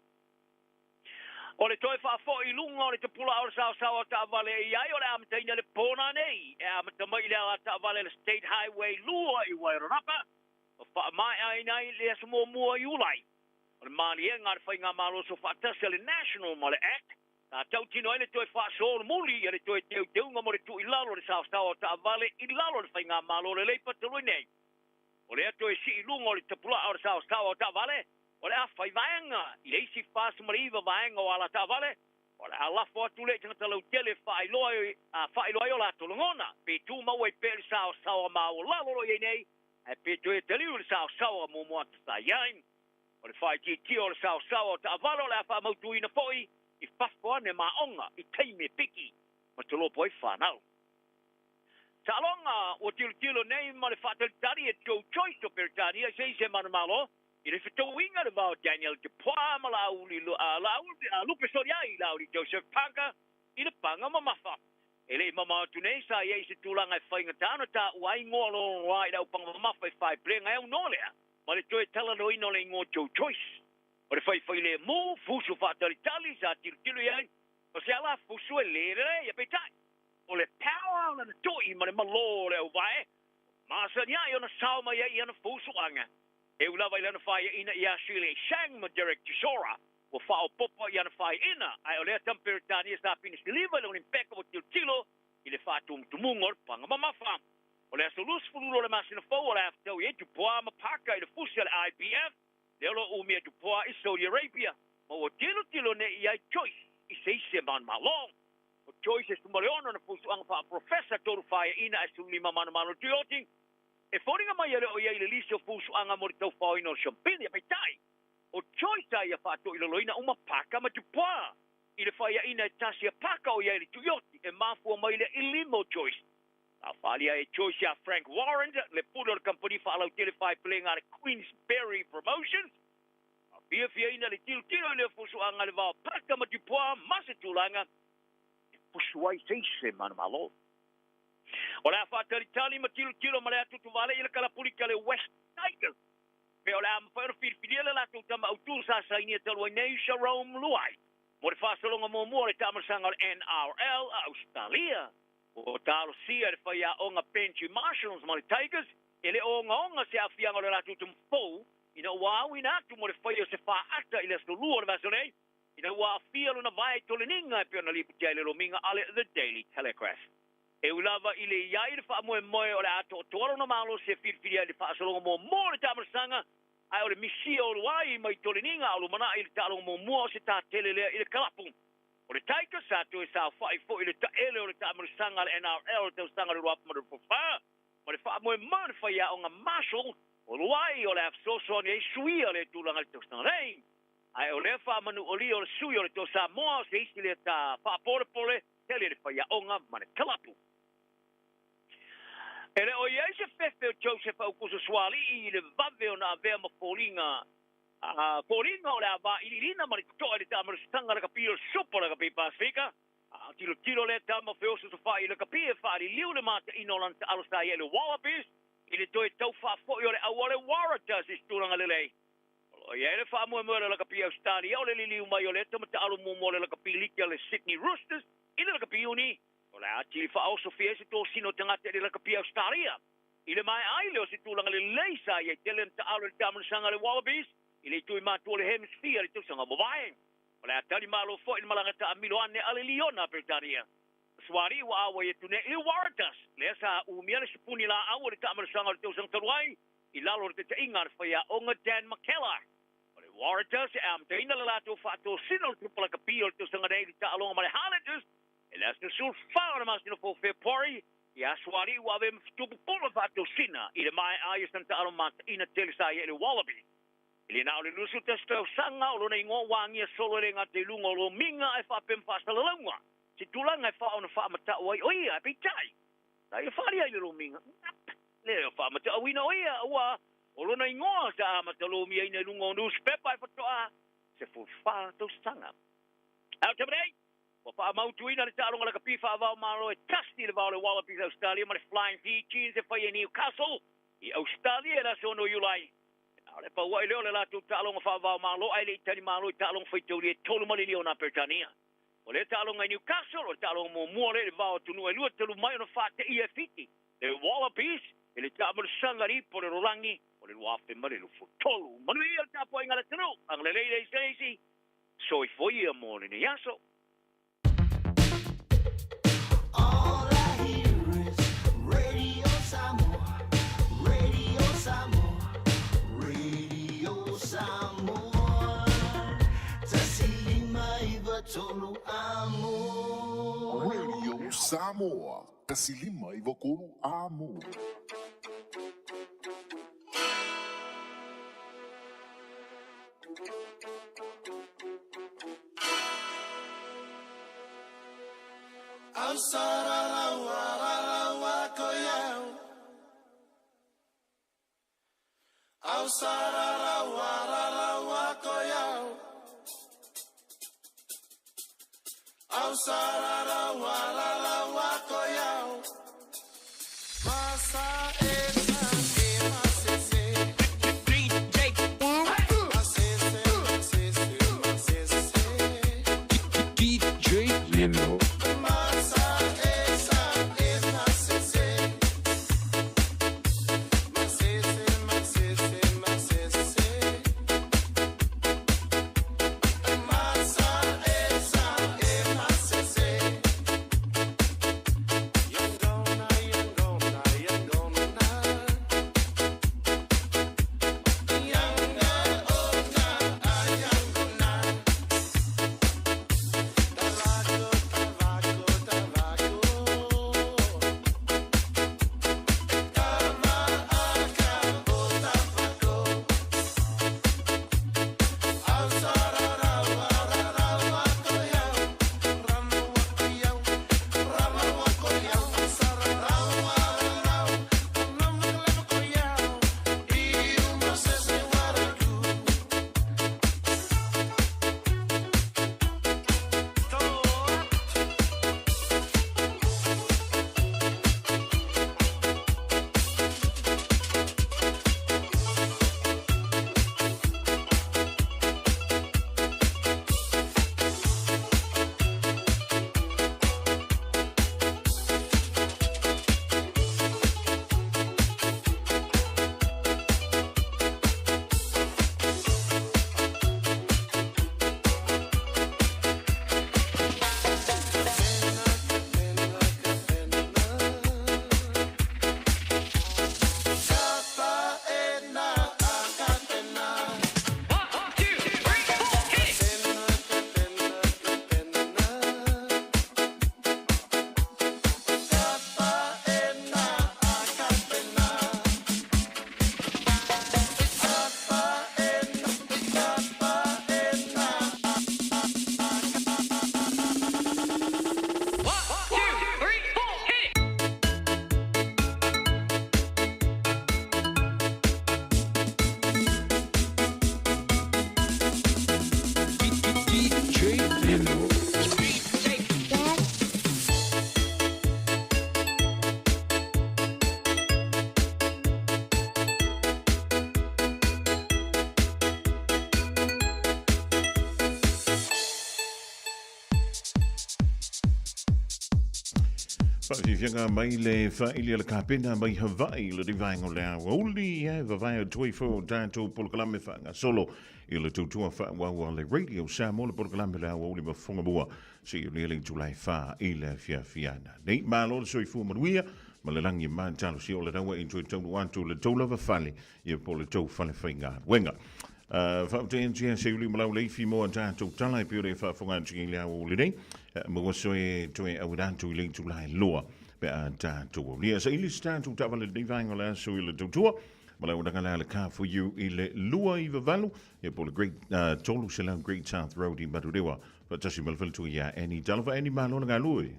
O le toi whaafo i lunga o le te pula o le sao ta vale i ai o le amataina le pōna nei, e amatamai le ala ta vale le State Highway lua i Wairarapa, o whaamai ai nei le asamo mua i ulai. O le mani e ngā whai ngā malo so whaatasa le National Mole Act. Nā tau tino ele toi whaasoro muli e le toi teu ngā more tu i lalo le sao ta vale i lalo le whai ngā malo le leipa talui nei. O le ato e si i lunga o le tapula o le sao ta vale, o le a whai vaenga i le isi whaasa mariva vaenga o ala ta vale, o le a lafo atu le tangata lau tele whailoi o la tolongona, pe tu mau e pe le sao mau lalo lo i nei, e pe tu e teliu le sao mo moa ta sa yain. O le whaiti o le sao o ta avalo le a wha mautu ina foi, i whafkoa ne maonga, i teime piki, ma te lopo i whanau. Ta alonga o tilo nei ma le whateltari e Joe Choice o Peritania, se mana malo, i le whitowinga le vau Daniel te poa ma lupe soriai lauri Joseph Panga, i le panga ma mafa. E le mama tu nei sa i se tūlanga e whainga tāna ta uai ngoa lo rai lau panga ma mafa e whai plenga e unolea. Ma le toi tala no ino le ngō Joe Choice. O le whai le mō, fusu whātalitali sa tilo iai. O se ala fusu e lere e peitai. O le power na toi ma le malo le au vae. Masa ni ai ona sauma ia i ana fusu anga. E ulawa i lana whai ina i Ashley Shang ma Derek Chisora. O whao popa i ana whai ina. Ai o lea tamperitani sa pini siliva le unin peka o tilo i le whātum tumungor panga mamafa. O le aso lus fululo le masina fau o le aftau i tu poa ma paka i le fusi le IBF. Le olo umia tu poa i Saudi Arabia. Ma o tilo ne i ai Choice i seise man malong. O Choice e sumaleona na fusu anga pa professor toru whaia ina e sulima mana mano tuyoting. E whoringa mai ale o iai le lisi o fusu anga mori tau whao ino champagne e peitai. O Choice ai a whātou i loina uma paka ma tu poa. I le whaia ina e tasi a paka o iai le tuyoti e mafua mai le ilimo Choice. A whalia e Choice a Frank Warren, le pulo le company whaalau tele whai pelenga le Queensberry Promotions. A fia ina le tilo le fusu anga le vau paka ma tu poa masa tūlanga. E fusu ai seise mana malo. O le a whātalitali ma tilo ma le atutu vale i le kalapulika le West Tigers. Pe o le a mawhaero whiriwhiria le latu tama autul sa saini e talua nei Sharon Luai. Mo le whaasalonga mua le tamarasanga o NRL a Australia. O talo sia le whaia onga Benji Marshals ma le Tigers. E le onga se a whianga le latu tum fou. Ina wau ina atu mo le whaia se whaata i le stolua le vasonei. Ina wau whialo na vai toleninga e pia na liputia le rominga ale The Daily Telegraph. E ulava i le iai le wha moe o le ato toro na malo se whiriwhiria le whaasalonga mo le tamarasanga. Ai o le misia o luai mai toleninga o lumana i le talonga mua o se tā telelea i le kalapung. O le taika sato e sa whai fo i le taele o le tamarasanga le NRL o te usanga le ruapa ma le pofa. Ma le wha moe le whaia o ngā Marshall o luai o le afsoso ni e suia le tūlanga le te usanga rei. Ai o le wha manu o li o le sui o le to Samoa o se isi le ta wha pole tele le whaia o ngā ma le kalapung. Ele o iai se fefe o Joseph au kusa swali i le vave o na avea mafolinga Poringa o le ava ilirina mari toa le tamar stanga le kapio super le kapi Pasifika. Tilo le tama feosu to fa ile kapi e fa liu le mata inolan alusta ye le Wallabies. Ile toi tau fa fo yo le awale Waratahs isturanga le lei. O ye le fa mo le kapi Australia o le liu mai o le tama alu mo le kapi likia le Sydney Roosters. Ile le kapi uni. O le ati fa also fiese to sino tangata le kapi Australia. Ile mai ai le o situlanga le leisa ye telen ta alu tamar sanga le Wallabies. Ile tui matua le hemisphere tu sanga mobile. Ole atali malo fo in malanga ta miloane ale liona Britania. Swari wa awa ye tune i Waratahs. Le sa umia le sipuni la awa le ta sanga tu sanga tuai. Ilalo le te ingar fa ya onga Dan McKellar. Ole Waratahs am te ina la to fa to sinol tripla kapio tu sanga dei ta alonga male Highlanders. Ele as sul fa na mas no fo fe pori. Ya swari wa vem tupu pola fa to sina. Ile mai ai santa alonga ina telisa ye le Wallaby. Ile na ole lusu testo sanga o nei ngo wangi solo le ngate lungo lo minga e fa pem fa salalanga. Si tulanga e fa ona fa mata oi oi a pitai. Dai fa ria lo minga. Le fa mata oi no ia wa o lo nei ngo sa mata lo mi ina lungo no spepa fa to a se fu fa to sanga. Out today. Wa pa mau tuina le talo ngala kapi fa va malo e tasti le va le Wallabies Australia ma le Flying V-Cheese e fa i Newcastle. I Australia la sono yulai. Ale pa wai leo le la tu talong fa va malo ai le tani malo talong fa tu le tolu mali leo na Britania. O le talong ai Newcastle o talong mo mo le va tu no e lu telu mai no fa te ia fiti. Le Wallabies ele tamar sangari por le rolangi o le wafe mali lu fu tolu. Manu ia ta po ingala tenu ang le le seisi. So I foi ia mo le yaso. All I hear is Radio Samoa, Radio Samoa. Samoa, tasilima iwa tolu amo. Radio Samoa, tasilima iwa tolu amo. Say Whakawhiwhianga mai le whaili ala kapena mai Hawaii le rivaingo lea wauli vavai o tui fo tātou polokalame whanga solo i le tautua whawawa le radio Samoa le polokalame lea wauli ma whongamua si i le July wha i le whiawhiana. Nei mālo le soi fu maruia ma le langi maa talo si o le rawa i tui taunu antu le taulava whale i po le tau whale whainga wenga. Whaotentia se uli malau leifi moa tātou tala i pio whafonga antingi lea wauli nei. Mga soe toe au rantu i le July loa pe a tātou. Nia sa ili tātou tawale di vainga lea so i le tautua. Malau danga le ka for you i le lua i vavalu. Ia po le great tolu se lau Great South Road i Marurewa. Tasi malwhalitu ia eni talava eni malona ngā lui.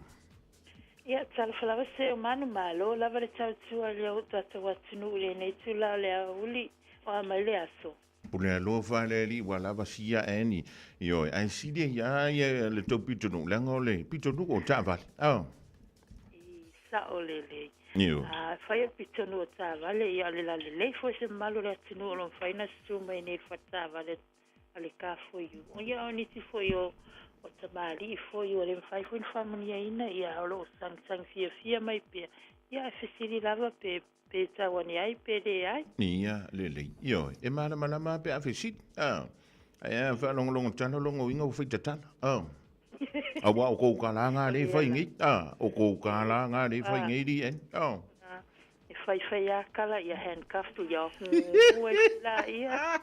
Ia talava lava se o manu malo. Lava le tautua lea o tātou atunu le nei tula lea uli o amai le aso. Pule lo fale li wala vasia eni yo ai sidi ya le to pitonu lango le pitonu o tavale sa olele yo fai pitonu o tavale ya le fo se malo le tinu lo fai na suma nei fa tavale ale ka fo yu o ya oni ti fo yo o tamali fo yo le fai fo family ina ya lo sang fia mai pe ya fesili lava pe Peta wani ai pede ai. Nia lele. Yo, e mana pe afisit. Ai fa long tano long winga u fita tana. Awa o ko kala nga le fa ngi. O ko kala nga le fa ngi di en. E fai ya kala ya handcuff tu ya. La ia.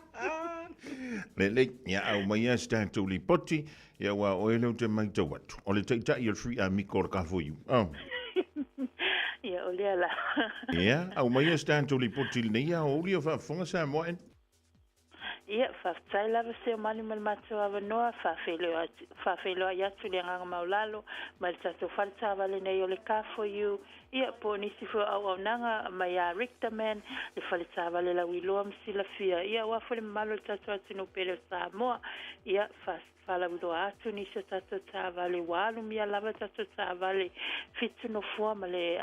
Lele, ya au mai stand to li poti. Ya wa o ele te mai to wat. O le te ta free a mi kor ka for you. Ia o lea la. Ia, au mai stand to li potil nei a oli o whafonga sa moen. Ia, whaftai lava se o mani mal mato awa noa, whawhelua iatu le nganga maulalo, mai tato whalta wale nei o le ka for you. Ia, po nisi fo au nanga mai a Richterman, le whalta wale la wiloa msila fia. Ia, wafole malo tato atino pere sa moa. Ia, fala wido atu nisi tato ta wale walu mia lava tato ta wale fitu no fua male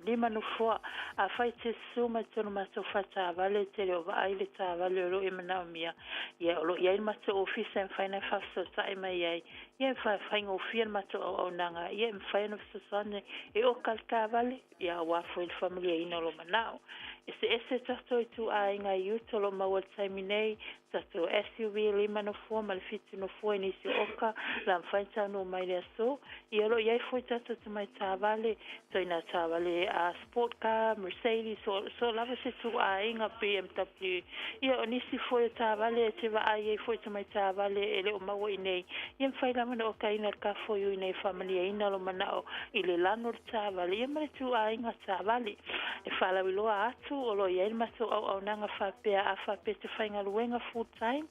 lima no fua a fai te suma tono mato fata wale te leo wa aile ta wale ro imana mia ia olo ia mato ofisa en faina fafso ta ima iai ia fai ngofia mato au nanga ia faina fsosane e o kalka wale ia wafo il familia ina lo manao ese tato tu a inga yuto lo mawa taiminei tato SUV lima no fua mal fitu no fua nisi oka la mfaita no mai le so ielo iai foi tato tu mai tavale to ina tavale a sport car Mercedes so lava se tu a inga BMW ia nisi foi tavale te va ai foi tu mai tavale ele o mawa inei ia mfaila mana oka ina ka foi inei familia ina lo manao ile lano tavale ia mai tu a inga tavale e fala wiloa atu o lo iai mato au nanga whapea a whapea te whainga luenga full time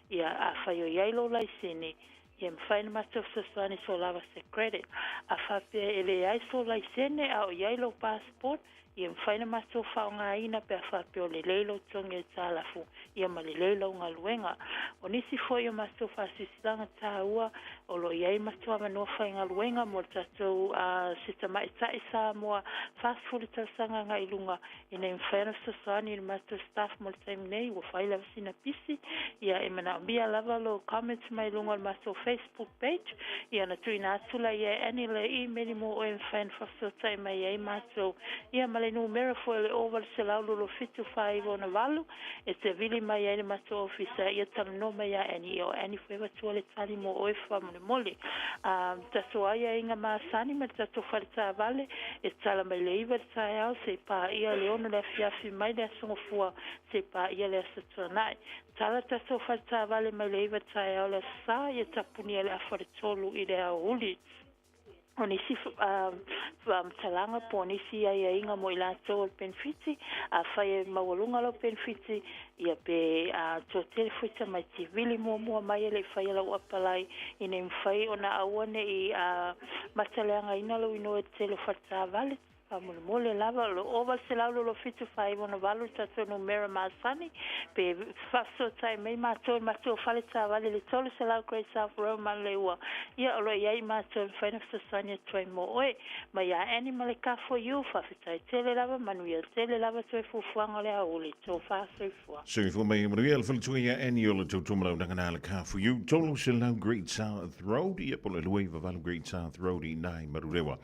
ia a whaio iai lo lai sene ia mwhaina mato saswani so lava se credit a whapea ele ai so lai sene a o iai lo passport ia mwhaina mato whaonga ina pe a whapea o le leilo tonge tālafu ia ma le leilo ngā luenga o nisi foi o mato whasisilanga tāua o lo iai mato ama no whainga luenga mo tatou sita mai tai sa moa fast food tasanga ngā ilunga ina mwhaina saswani ina mato staff mo le time nei o whaila wasina pisi ia e mana mbia lava lo comments mai lunga mato Facebook page ia na tuina atula ia ani le email mo o mwhaina whasota mai ia mato ia male numero foi le over se laulo lo fitu 5 ona valu e te vili mai ia mato ofisa ia tano mai ia ani o ani foi watu le tani mo o fa mole tato ia inga masani ma tato falta vale e tala mai le iva tsa se pa ia le ono le fiafi mai le songo fua se pa ia le satonai tala tato falta vale mai le iva tsa le sa ia tapuni le afaritolu i le auli o nisi talanga po nisi ia inga mo ilato o penfiti a fai mawalunga lo penfiti ia pe totel fuita mai tivili mo mai le fai la wapalai ina mfai ona awane i matalanga ina lo ino tele fata vale mole lava lo over se laulo lo fitu 5 ona valu tato no mera masani pe faso tai mai mato faleta vale le tolo se lau Great South Road man lewa ia lo ia mato fina sasanya toi mo oi mai a animal ka for you fa fitai tele lava manuia tele lava toi fuanga le auli to fa so for mai manuia fitu ia annual to tumalo ngana ka for you tolo se lau Great South Road ia pole lueva valu Great South Road i nai marurewa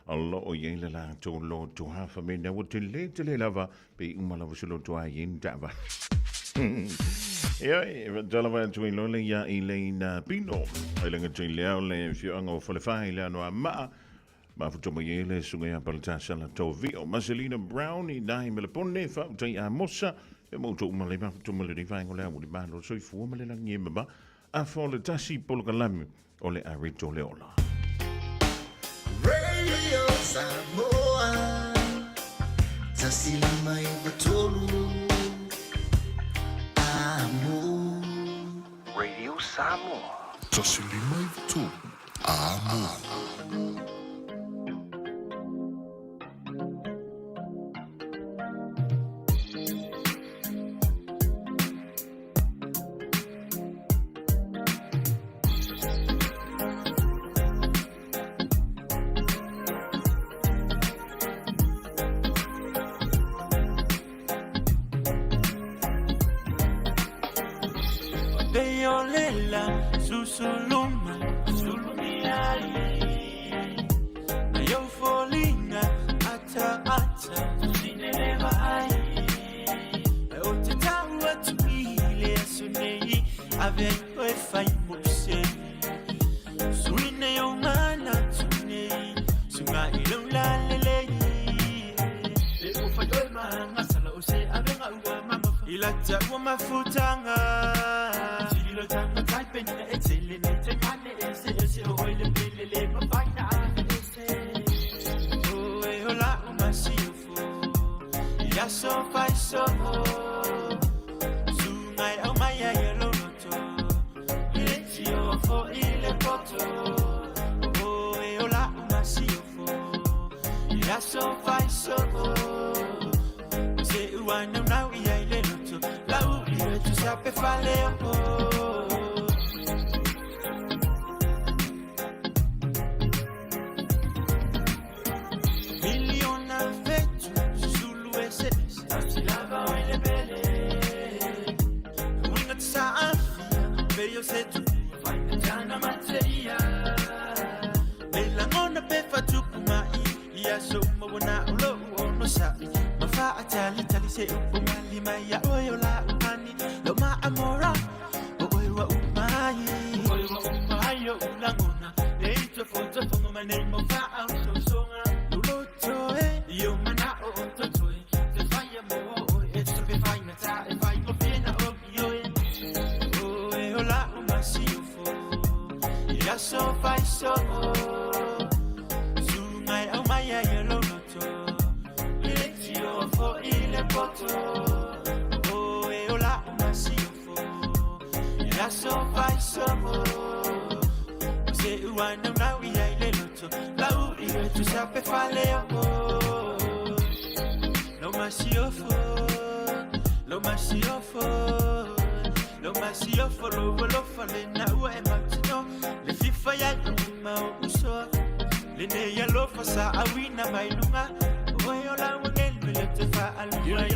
Alo o ye le la to lo to hafa me na wo te le lava pe umala wo silo to ayin dava. Ja, vertellen we twin lo le ja Elena Pino. Elena twin le fio ango fo le fai le no ma. Ma fu tomo yele sunga ya palta sala to vio. Marcelina Brown i dai me le ponne fa tai a mossa. E mo to umale ma fu tomo le fai ngo le mo di ba lo so fu ma le la ngema ba. A fo le tasi polo kalami o le arito le ola. Radio Samoa, tasi mai batolu. Radio Samoa. Tasilima i tu. Amo. Susuluma, sulumiai. Ayo folinga, ata, sineleva ai. O te taua tuile sunei, ave o e fai muse. Suine o mana tunei, sunga ilo la lelei. E o fai o e manga sala o se avenga ua mama. Ilata ua mafutanga. Tilo tanga taipena e tele ne te mane ese o oile pele le mafaina ese. O e o la umasiofo, ya so fai so. Sungai au mai ai lo noto, ile tio fo ile poto. O e o la umasiofo, ya so fai so. Se uana nau ia ile noto, la uri tu sape fale o. Setu faina jana materia Bela ngona pefa tukuma Ia soma wana ulo uono sabi Mafa atali tali se upungali maya Oyo la umani Lo ma amora Oyo wa umai Oyo wa umai yo ulangona Leito foto fongo mane mofa au songa Luloto yo mana o ontotoe Te faya mo Eto be faina ta e fai mo fiena o yo la umasiofo ya so fai so sungai au mai ai lo noto ile tio fo ile poto o e la umasiofo ya so fai so se uana na wi ai le noto la u ile tu sape fale o lo masiofo Lo masio follow fale na ua e matino Le fifa ya ma uso Le ne ya lo fasa awina mailunga Oyo la wangel le te fa alua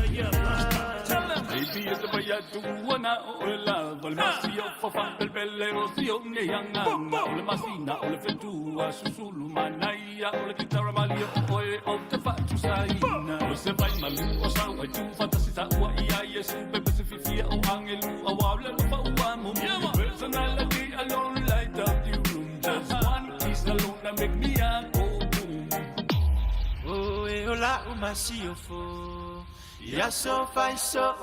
Baby es vaya tu wana ola Val masio fa bel belero sio ne yanga Ole masina ole fetua susulu manaya Ole guitarra malio oe o te fa tu saina Ole se vai malu o sa wai tu fantasita ua ia yesu bebe se fifia o angelu awable lo fa uamu Personality alone light up the room Just one kiss alone that make me go boom Oe ola umasiofo Ya so fai so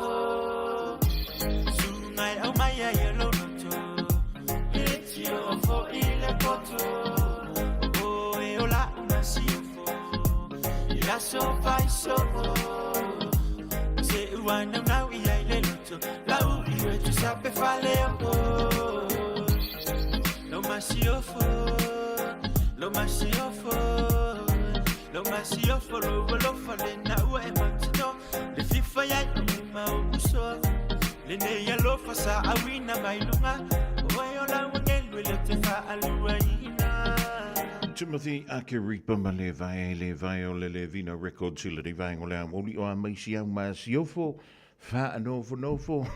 Sungai au mai ai lo noto Ile tio fo ile poto Oe ola umasiofo Ya so fai so Se uana nau ia ile noto La uri tu sape fale o Lo masiofo Lo masiofo lo fale na ua e matino Le fifa ya ma uso Le ne ya lo fasa awina mailunga Oe la wangelu le te fa alua ina Timothy Akiripa ma le vai o le Vino Records sila di vai o le amoli o a maisi au masiofo fa nofo.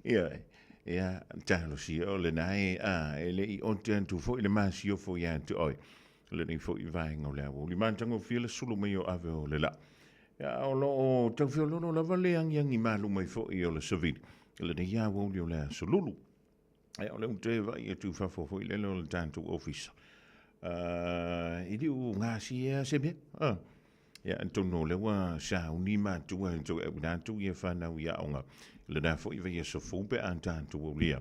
Yeah. ia talo si o le nai e le I on te tu fo le masi o fo ia tu oi le ni fo I vai ngo le o li mantango file sulu mai o ave o le la ia o lo tau fio lo la vale ang yang I malu mai fo I o le savili le ni ia o li o le solulu ai o le te vai tu fa fo fo le lo tanto office I di u ngasi ia se be ia tono le wa sa uni ma tu e na tu ia fa na ia onga le na fo I ve so fo be an tanto o lia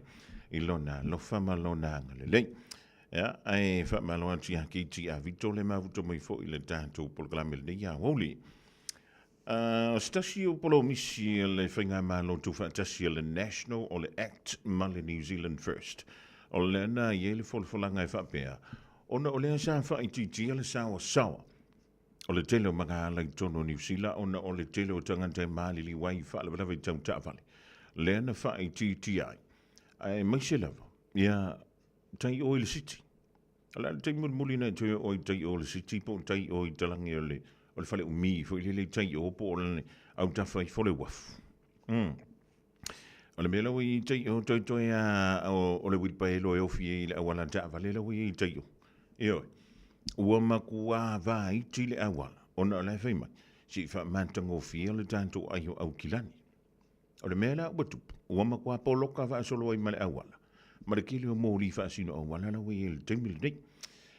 I lona lo fa malona le ia ai fa malona ti ki ti a vito le ma vuto mai fo I le tanto programma le ia oli stasio polo misi le whainga malo tu whaatasi le National o le Act Mali New Zealand First. O le na ye le folfolanga e whapea. Ona o le sa whaititi le sawa sawa. O le tele o mga ala I tono New Zealand. Ona o le tele o tangante mali li wai whaalawa i tau ta'whale. Le na whaititi ai. Ai maise lava. Ia tai o le city. Ala tai muli na te o tai o le city. Po tai o talangi o le o le fale umi fo le tai o po le au ta fai fo le waf o le mela wi tai o to ya o le wi pa lo o fi le awala ta vale le wi tai o io o ma kuwa vai ti le awala ona le fai mai si fa mantango fi le tanto ai au kilani o le mela o tu o ma kuwa po loka va solo ai male awala ma le kili o mo li fa sino awala le wi le temil dei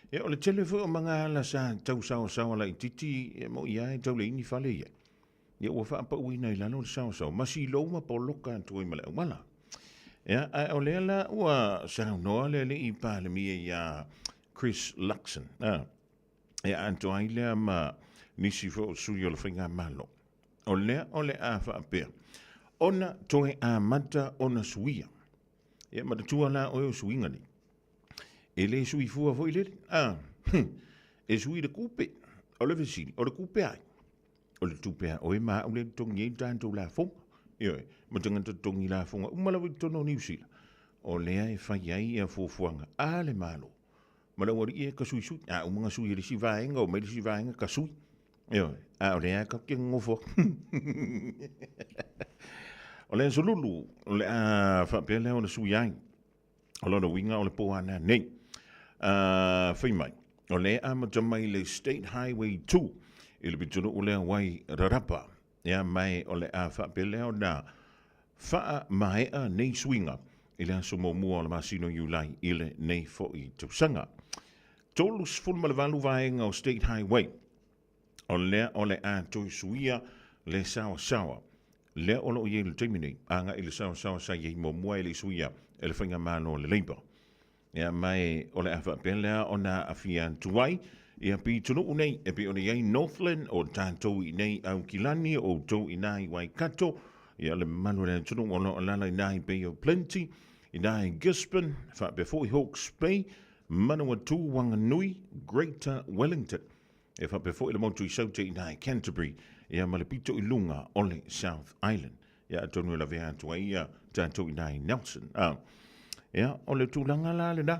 e o le telefo o mga la sa tau sao la titi e mo ia e tau le ini fale ia. Ia ua wha apa uina I lano le sao. Masi louma po loka tu I male umala. Ia o le la ua sao noa le I pa le mia ia Chris Luxon. Ia anto ai lea ma nisi fo sui o le whainga malo. O le a wha apea. Ona toe a mata ona suia. Ia matatua la o suinga ni. E le sui fua foi le e sui de coupe o le vesili o le coupe ai o le tupe o e ma o le tongi tanto la fo io mo tanga tongi la fo o mala tono New Zealand o le ai fai ai e fuanga a le malo ma le wori e ka sui sui a o mga sui le si vaenga o me le si vaenga ka sui io a o le ai ka ke ngofo o le solulu o le a fa pele o le sui ai o lo winga o le po ana nei fai mai. O le mai le State Highway 2 ili bitono o le wai rarapa. Ia mai o le a whapele o na wha maea nei swinga ili aso mo mua o le masino iulai ile nei fo I tausanga. Tolus fulma le valu vaenga o State Highway. O le a toi suia le sawa. Le o lo ielu temine anga ili sawa sa yei mo mua ili suia ele whainga mano le leipa. Ia mai o le afa pelea o na afian tuai ia pi tunu unei e pi o nei Northland o tātou I nei au kilani o tau I nai Waikato ia le manu le tunu o no lala I nai Bay of Plenty I nai Gisborne fa before Hawke's Bay Manawatu Wanganui Greater Wellington e fa before le motu I saute I nai Canterbury ia malapito I lunga o le South Island ia tonu la vea tuai ia tātou I nai Nelson ia o le tūlanga la le na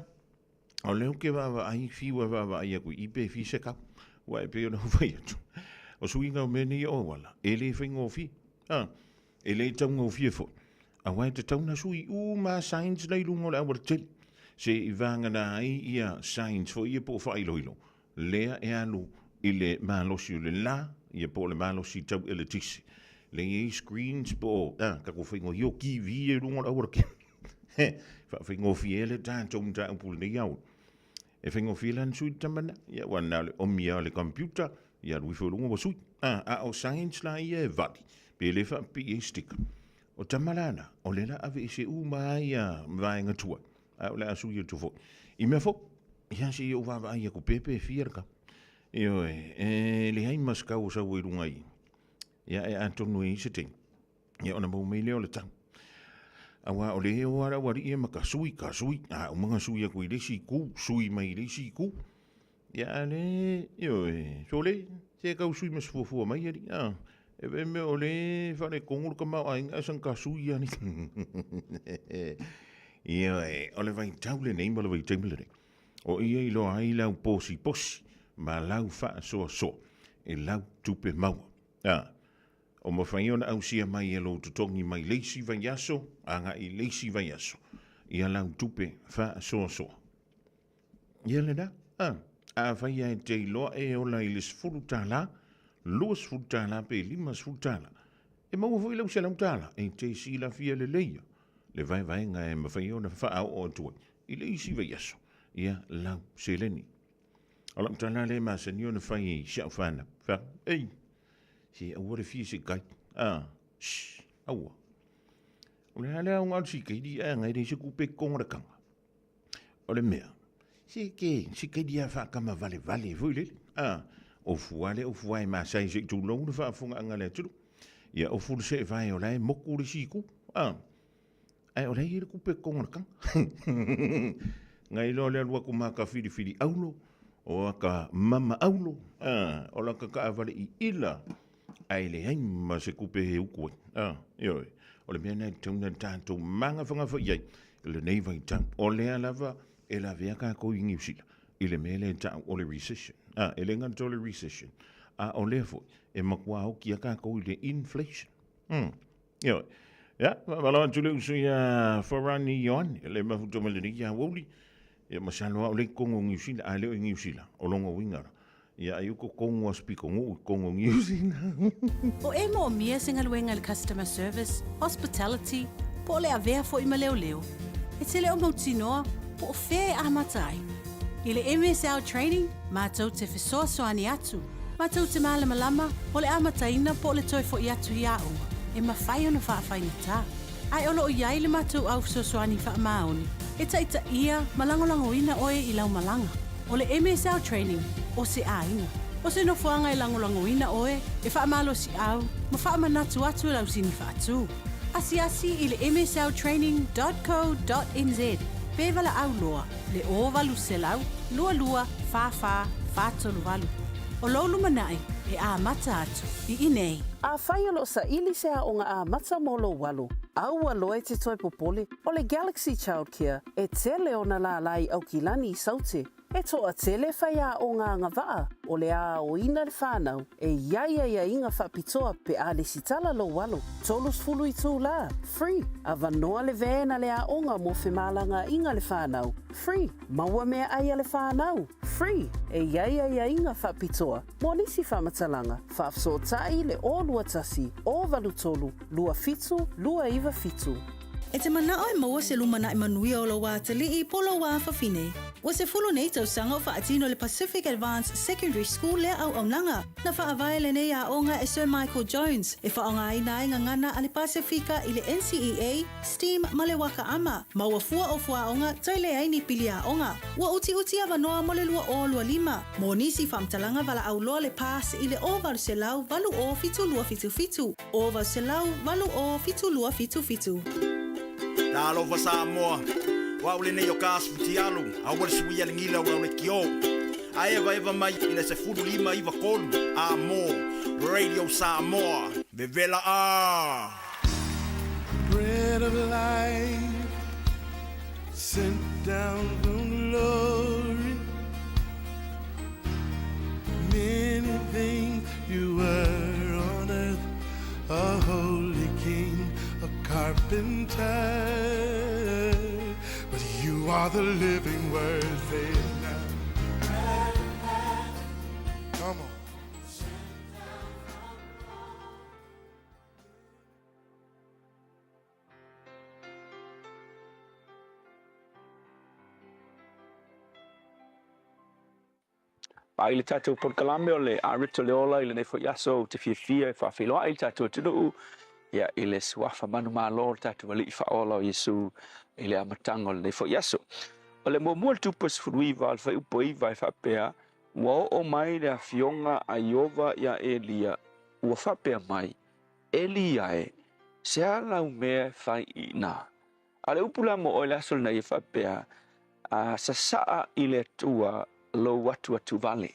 o leo ke wawa ai fiwa wawa ai aku ipe fi seka wa e peo na whai atu o suinga o meni o wala e le whaingo fi e le taunga o fie fo a wai te tauna sui ma science nei lungo le awar tele se I vanga na ai ia science fo ia po whai loilo lea e alu I le malosi o le la ia po le malosi tau e le tisi le e screens po ka ko whaingo yo ki vi e lungo le awar ke fa fingo fiele tanto un ta pul ne yau e fingo filan sui tamana ya wana le omia le computer ya lui fo lungo sui o science la ia vadi pe le fa pi stick o tamalana o le la ave se u mai ya vainga tua o le asu tu fo I me fo ya si o va ia ku pepe fierka io le hai maska o sa we lungai ya e antonu I siting ya ona mo me le o le tang awa o le o ara wari e maka sui o mga sui a kui lesi ku sui mai lesi ku ya le yo so le se ka sui mas fu mai ri e be me o le fa le kongur ka ma ai asan ka sui ani yo o le vai taule nei mo le vai temple o ia I lo ai lau posi ma lau fa so e lau tupe mau O mawhaiona au sia mai e lo tutongi mai leisi vai aso, anga I leisi vai aso. Ia lau tupe wha soa soa. Ia le da? A vai ai te loa e ola I les furu tala, luas furu tala pe limas furu tala. E maua fo I lau se lau tala, e te si la fia le leia. Le vai vai nga e mawhaiona wha au o tuai. I leisi vai aso. Ia lau se leni. O lau tala le ma se niona whai siau whana. Wha, ei. Si aua le fia se kai. Shhh, aua. O le hale au ngau si kei di ngai re se kupe kongarakanga. O le mea. Si kei di a whakama vale vui le. O fuale ma sai se tu long fa funga anga le tulu. Ia o fulu se vai o lai moku le siku. Ai o lai le kupe kongarakanga. Ngai lo le alua kumaka fili aulo. O ka mama aulo. O la ka avale I ila. Ai le hain ma se kupe he ukoi. Ioi. O le mea nei tauna tātou manga whangawha iai. Le nei vai tau. O lea lava e la vea ka kou ingi usila. I le mea le tau o le recession. E le ngana tau le recession. O lea fo. E makua au kia ka kou I le inflation. Ioi. Ia, wala tule usui a wharani ioan. E le mafuto malini ia woli. Ia masaloa o le kongo ingi usila. A leo ingi usila. O longa wingara. Ia ayuko kongo spiko ngu kongo usila. O e mo mia singa luenga le customer service, hospitality, po le avea fo I maleo. E te leo mautinoa, po o fea a matai. I le MSL training, mātou te whesoa soani atu. Mātou te malama o le amataina po le toi fo I atu I aonga. E mawhai ona whaafai ta. Ai olo o iai le mātou au soani wha maoni. E taita ia malangolango ina oe I lau malanga. O le MSL training, o se ainga. O se nofuanga I langolango ina oe, e wha malo si au, ma wha manatu atu lau sini wha atu. Asi I le msltraining.co.nz. Pevala au loa, le o valu se lau, lua, fa, tolu valu. O lolu manai, e a mata atu, I inei. A whaialo sa ili se a onga a mata molo walu. Au aloe te toi popole, o le Galaxy Childcare, e tele ona la lai au kilani I saute. E toa tele whai a o ngā ngawaa, o le a o ina le whānau, e ia inga whapitoa pe a le sitala lo walo. Tolus fulu I tū la, free. A vanoa le vēna le a onga mo whemalanga inga le whānau, free. Maua mea aia le whānau, free. E ia inga whapitoa, mo nisi whamatalanga, whafsotai le o lua tasi, o valu tolu, lua fitu, lua iwa fitu. E te mana o maua se lumana I manuia o lo wā te li I polo wā whawhine. O se fulu nei tau sanga o whaatino le Pacific Advanced Secondary School lea au aunanga. Na whaawai le nei a onga e Sir Michael Jones. E whaonga ina inga ngana a le Pasifika I le NCEA, STEAM ma le waka ama. Maua fua o fua onga tai le aini pili a onga. Ua uti a wanoa mo le lua o lua lima. Mo nisi whamtalanga wala au loa le pas I le o valu se lau valu o fitu lua fitu. O valu se lau valu o fitu lua fitu. Talofa Samoa, wa ule nei o kaasuti alu, awal suia le ngila wa ule kio. A eva mai ina se fudu lima iwa kolu, a mo, Radio Samoa, vevela a. Bread of life, sent down from glory. Many things you were on earth, a holy king, a carpenter, but you are the living word. Say it now. Come on. Pa ile tatou por kalame o le arito le ola ile nei fo yaso te fia fa filoa ile tatou tunu ia ile swafa manu malo tatou ali fa ola o Yesu ile amatango le nei fo yaso o le momol tupas fuiva al fa upoiva fa pea wa o mai le afionga a Iova ia Elia ua fa pea mai Elia e se ala ume fa ina ale upula mo o le asol na fa pea a sasa ile tua lo watu vale.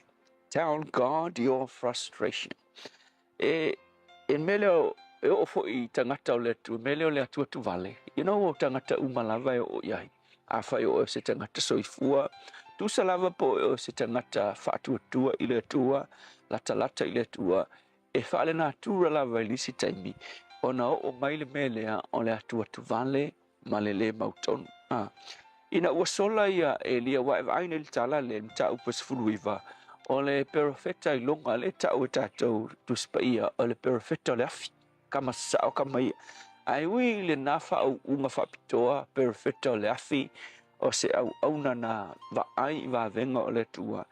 Tell God your frustration. In meleo e ofo I tangata o le tu meleo le atu vale. You know o tangata umalava o iai. A fai o se tangata soifua. Tu salava po o se tangata fatu tua ile tua, lata ile tua. e whaale nā tūra la vai lisi taimi, ona o mai le melea o le atua tu vale, ma le mautonu. Ina ua sola ia Elia wa e aina le tala le mta upa sifuluiva, o le perfecta I longa le tau e tātou tu spaia, o le perfecta le afi, kama sao kama ia. Ai ui le nafa au unga whapitoa, perfecta le afi, o se au na va ai va venga o le tua.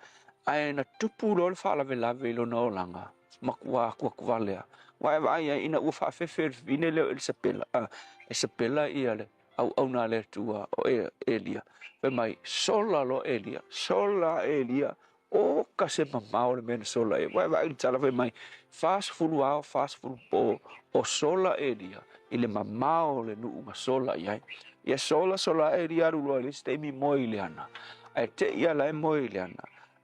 Ai na tupu lo le whaalawe lawe lo na olanga, makua kua kuvalea. Wa e ai ina ua whaafefe vine leo Isabella, Isabella ia le. Au na le tua o Elia. Pe mai sola lo Elia. Sola Elia. O ka se mamao le mena sola e. Vai tala pe mai fast fulu ao, fast fulu po. O sola Elia. Ile mamao le nuunga sola iai. Ia sola Elia rulo ele ste mi moi le ana. Ai te ia la moi le ana.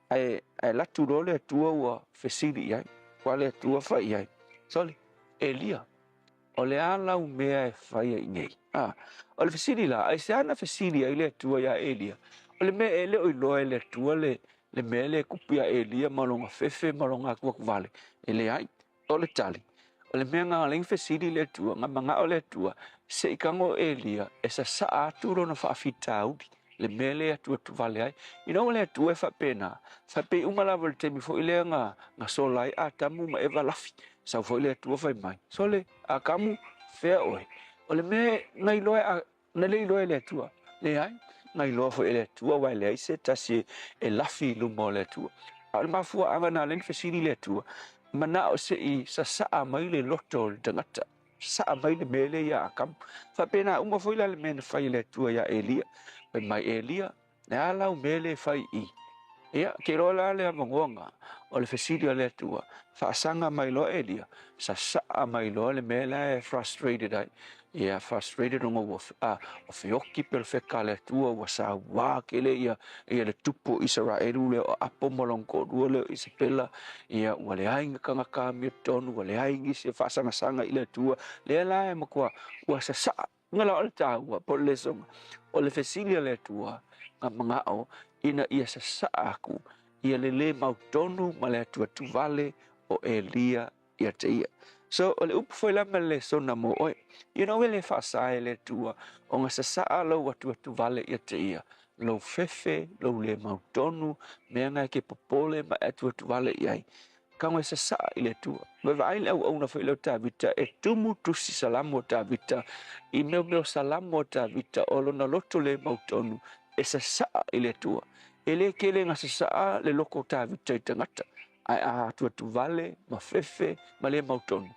Ai la tu lo le tua ua fesili iai. Quale tua fa iai. Soli Elia. O le ala u mea e whaia I ngei. O le fesili la, ai se ana fesili ai le tua ia Elia. O le mea ele o iloa le tua le mea le kupia Elia malonga fefe malonga kuak vale. Ele ai, o le tali. O le mea ngā ling fesili le tua, ngā manga o le tua, se ikango Elia, e sa saa turo na whaafita audi. Le mea le atua tu vale ai. Ino le atua e whapena. Whape umalawa le temi fo ilea ngā solai a tamu ma eva lafi. Sau fo ilea tua whai mai. So le a kamu fea oe. O le mea ngai loe na le loe le tua. Le ai, ngai loe fo le tua wai le aise tasi e lafi lumo le tua. A le mafua anga na len fesiri le tua. Mana o se I sa saa mai le loto le tangata. Saa mai le mele ia a kamu. Whapena uma fo ilea le mea na whai le tua ia Elia. Pe mai Elia, ne alau mele whai I. Ia, ke rola le amangonga, o le fesiri le tua, whaasanga mai lo Elia, sa saa mai lo le mele frustrated ai. Ia, frustrated o whioki pe le wheka le tua, wa sa wā ke le ia le tupo Israelu le o apo molongo rua le Isabella, ia, wa le ainga kangaka mi tonu, wa le aingi se whaasanga sanga I le tua, le la e makua, wa sa saa, ngala o le tāua, po le songa, o le fesiri le tua, ngā mga o, ina ia sa saa aku, ia le mautonu ma le atua tu vale o Elia ia te ia. So, o le upu foi lama le sona mo oe, ia no le whaasae le tua, o ngā sa saa lau atua tu vale ia te ia, lau fefe, lau le mautonu, mea ngai ke popole ma atua tu vale iai. Kango sa saa I le tua. Wewa aile au na foi lau tā vita, e tumu tusi salamo tā vita, I meo salamo tā vita, o lona loto le mautonu, e sa saa I le tua. E le kele ngā sa saa le loko tā vita I tangata. Ai a atua tu vale, ma fefe, ma le mautonu.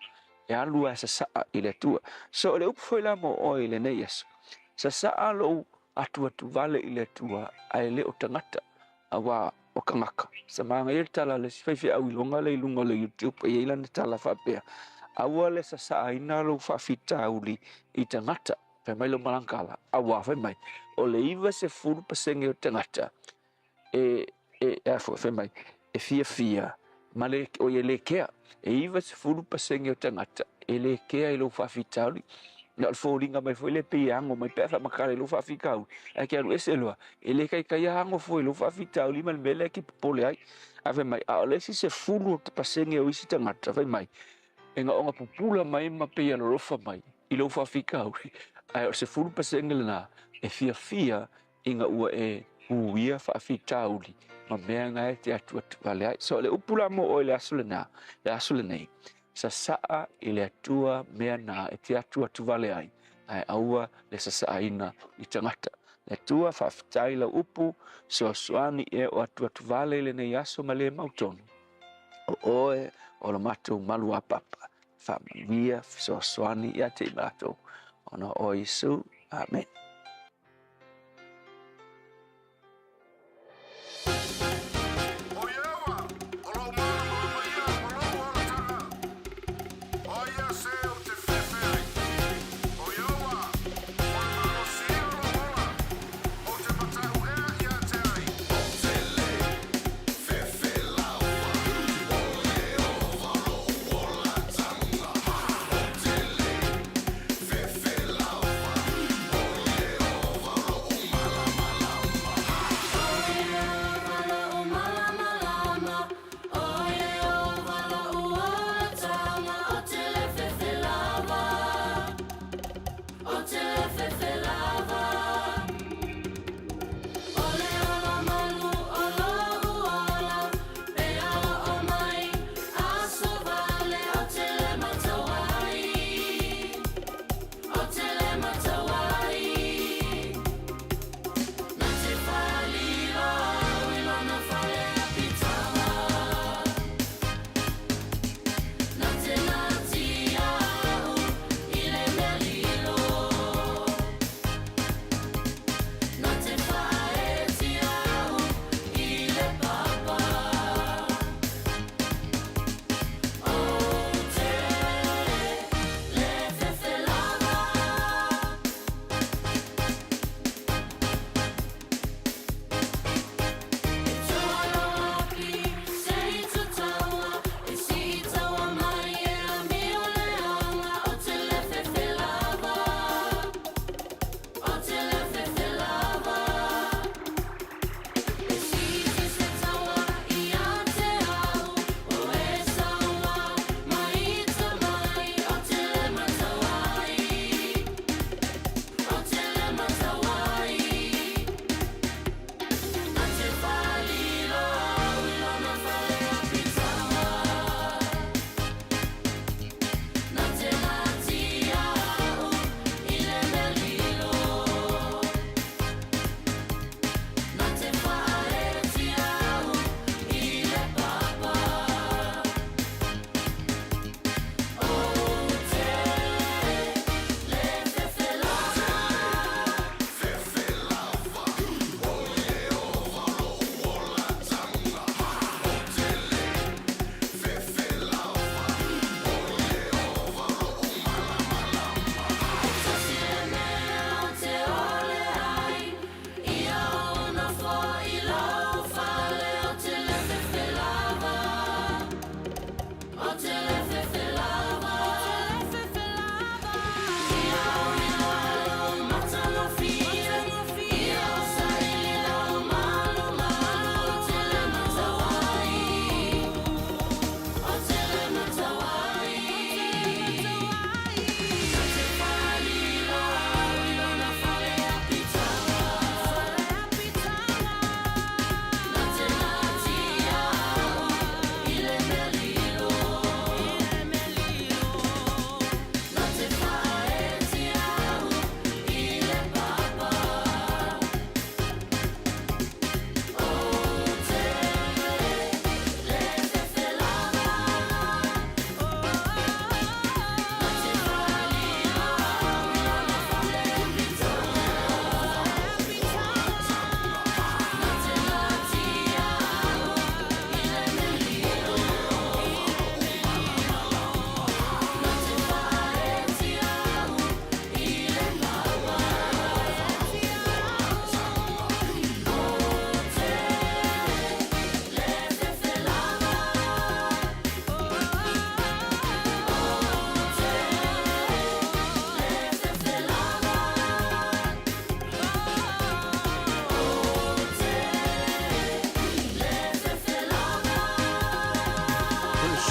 E alua sa saa I le tua. So le upu foi la mo oi le nei aso. Sa saa lo atua tu vale I le tua, ai le o tangata, awa o kangaka. Sa maanga I tala le sifaifi au ilonga le ilunga le YouTube, e ilana tala whapea. Awa le sa saa ina lo whawhita auli I tangata, pe mai lo malangkala, awa whai mai. O le iwa se furu pasenge o tangata, whai mai, e fia, ma le o ye le kea, e iwa se furu pasenge o tangata, e le kea I lo whawhita auli, na fōringa mai foi le piango mai pefa makare lo fa fikau e ke alu eselwa e le kai hango foi lo fa fitau li mal mele ki pole ai ave mai a le si se fulu te pasenge o isi tangata vai mai e nga onga pupula mai ma pe lo fa mai I lo fa fikau ai se fulu pasenge na e fia inga ua e uia fa fitau li ma mea nga e te atu vale ai so le upula mo o le asule nei sa saa I le atua mea na e te atua tu vale ai. Ai aua le sa saa ina I tangata. Le atua whawhitai la upu so soani e o atua tu vale le nei aso ma le mautonu. O oe o la matou malu a papa. Whamia so soani I a te matou. Ona o Isu. Amen.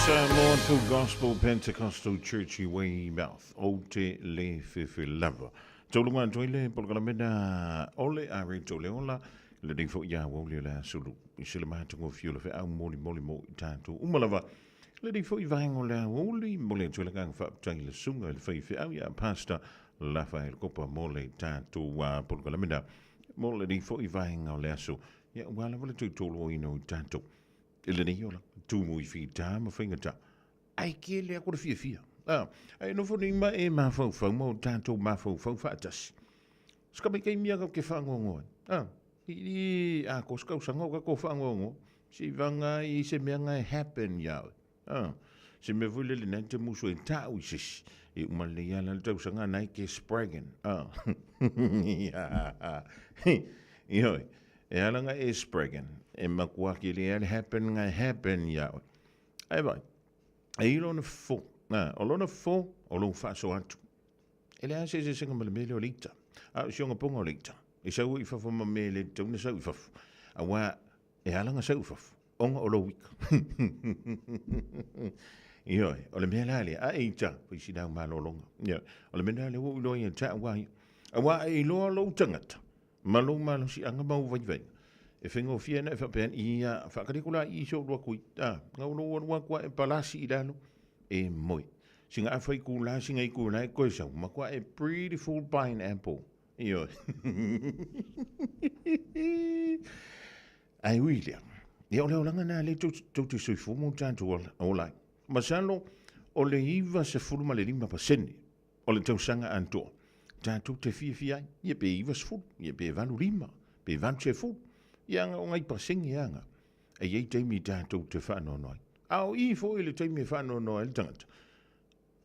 Samoa Full Gospel Pentecostal Church i Weymouth o te le whiwhilava. Tolunga toile polkalamena ole a re tole ola le dei fo ia wole la sulu. I sile mahatungo fiula fe au moli mo i tātou umalava. Le dei fo i vahengo la wole mole toile gang whaptai le sunga le whaiwhi au ia pasta lafa el kopa mole tātou polkalamena. Mole dei fo i vahengo le aso. Ia wala wale tui tolo ino i tātou. Ele nei ola tu mui fi ta ma finga ta ai ke le ko fia ai no fo ni ma e ma fo mo tanto ma fo fa tas ska me ke mia ke fa ngo i a ko ska sango ko fa ngo si vanga i se me nga happen ya se me vule le nante muso en ta u sis e uma le ya la tau sanga nai ke spragen yo e alanga e spragen e makua ki le happen ya ai vai e lona fo o lona fo o lona fa so atu ele a se singa mele o lita a shonga pongo lita e sa ui fa ma mele tone sa ui fa a wa e alanga sa ui fa onga o lo wik yo o le mele ale a ita pi si da malo longa yo o le mele ale wo lo ye ta wa a wa e lo tangata malo si anga mau vai e whengo whiana e whapen i whakarikula i so rua kui. Ngau no rua kua e palasi i dano e moi. Singa a whai kula, singa i kula e koe sau. Ma kua e beautiful pineapple. Io. Ai William. Ia o leo langa nā le tau te sui fumo tātou o lai. Ma salo o le iwa se fuluma le 5%. O le tau sanga antoa. Tātou te fia. Ia pe iwa se fulu. Ia pe valu 5. Pe valu se fulu. Ianga o ngai pasengi anga. E iei teimi tātou te whanau noi. Ao I fo ile teimi whanau noi le tangata.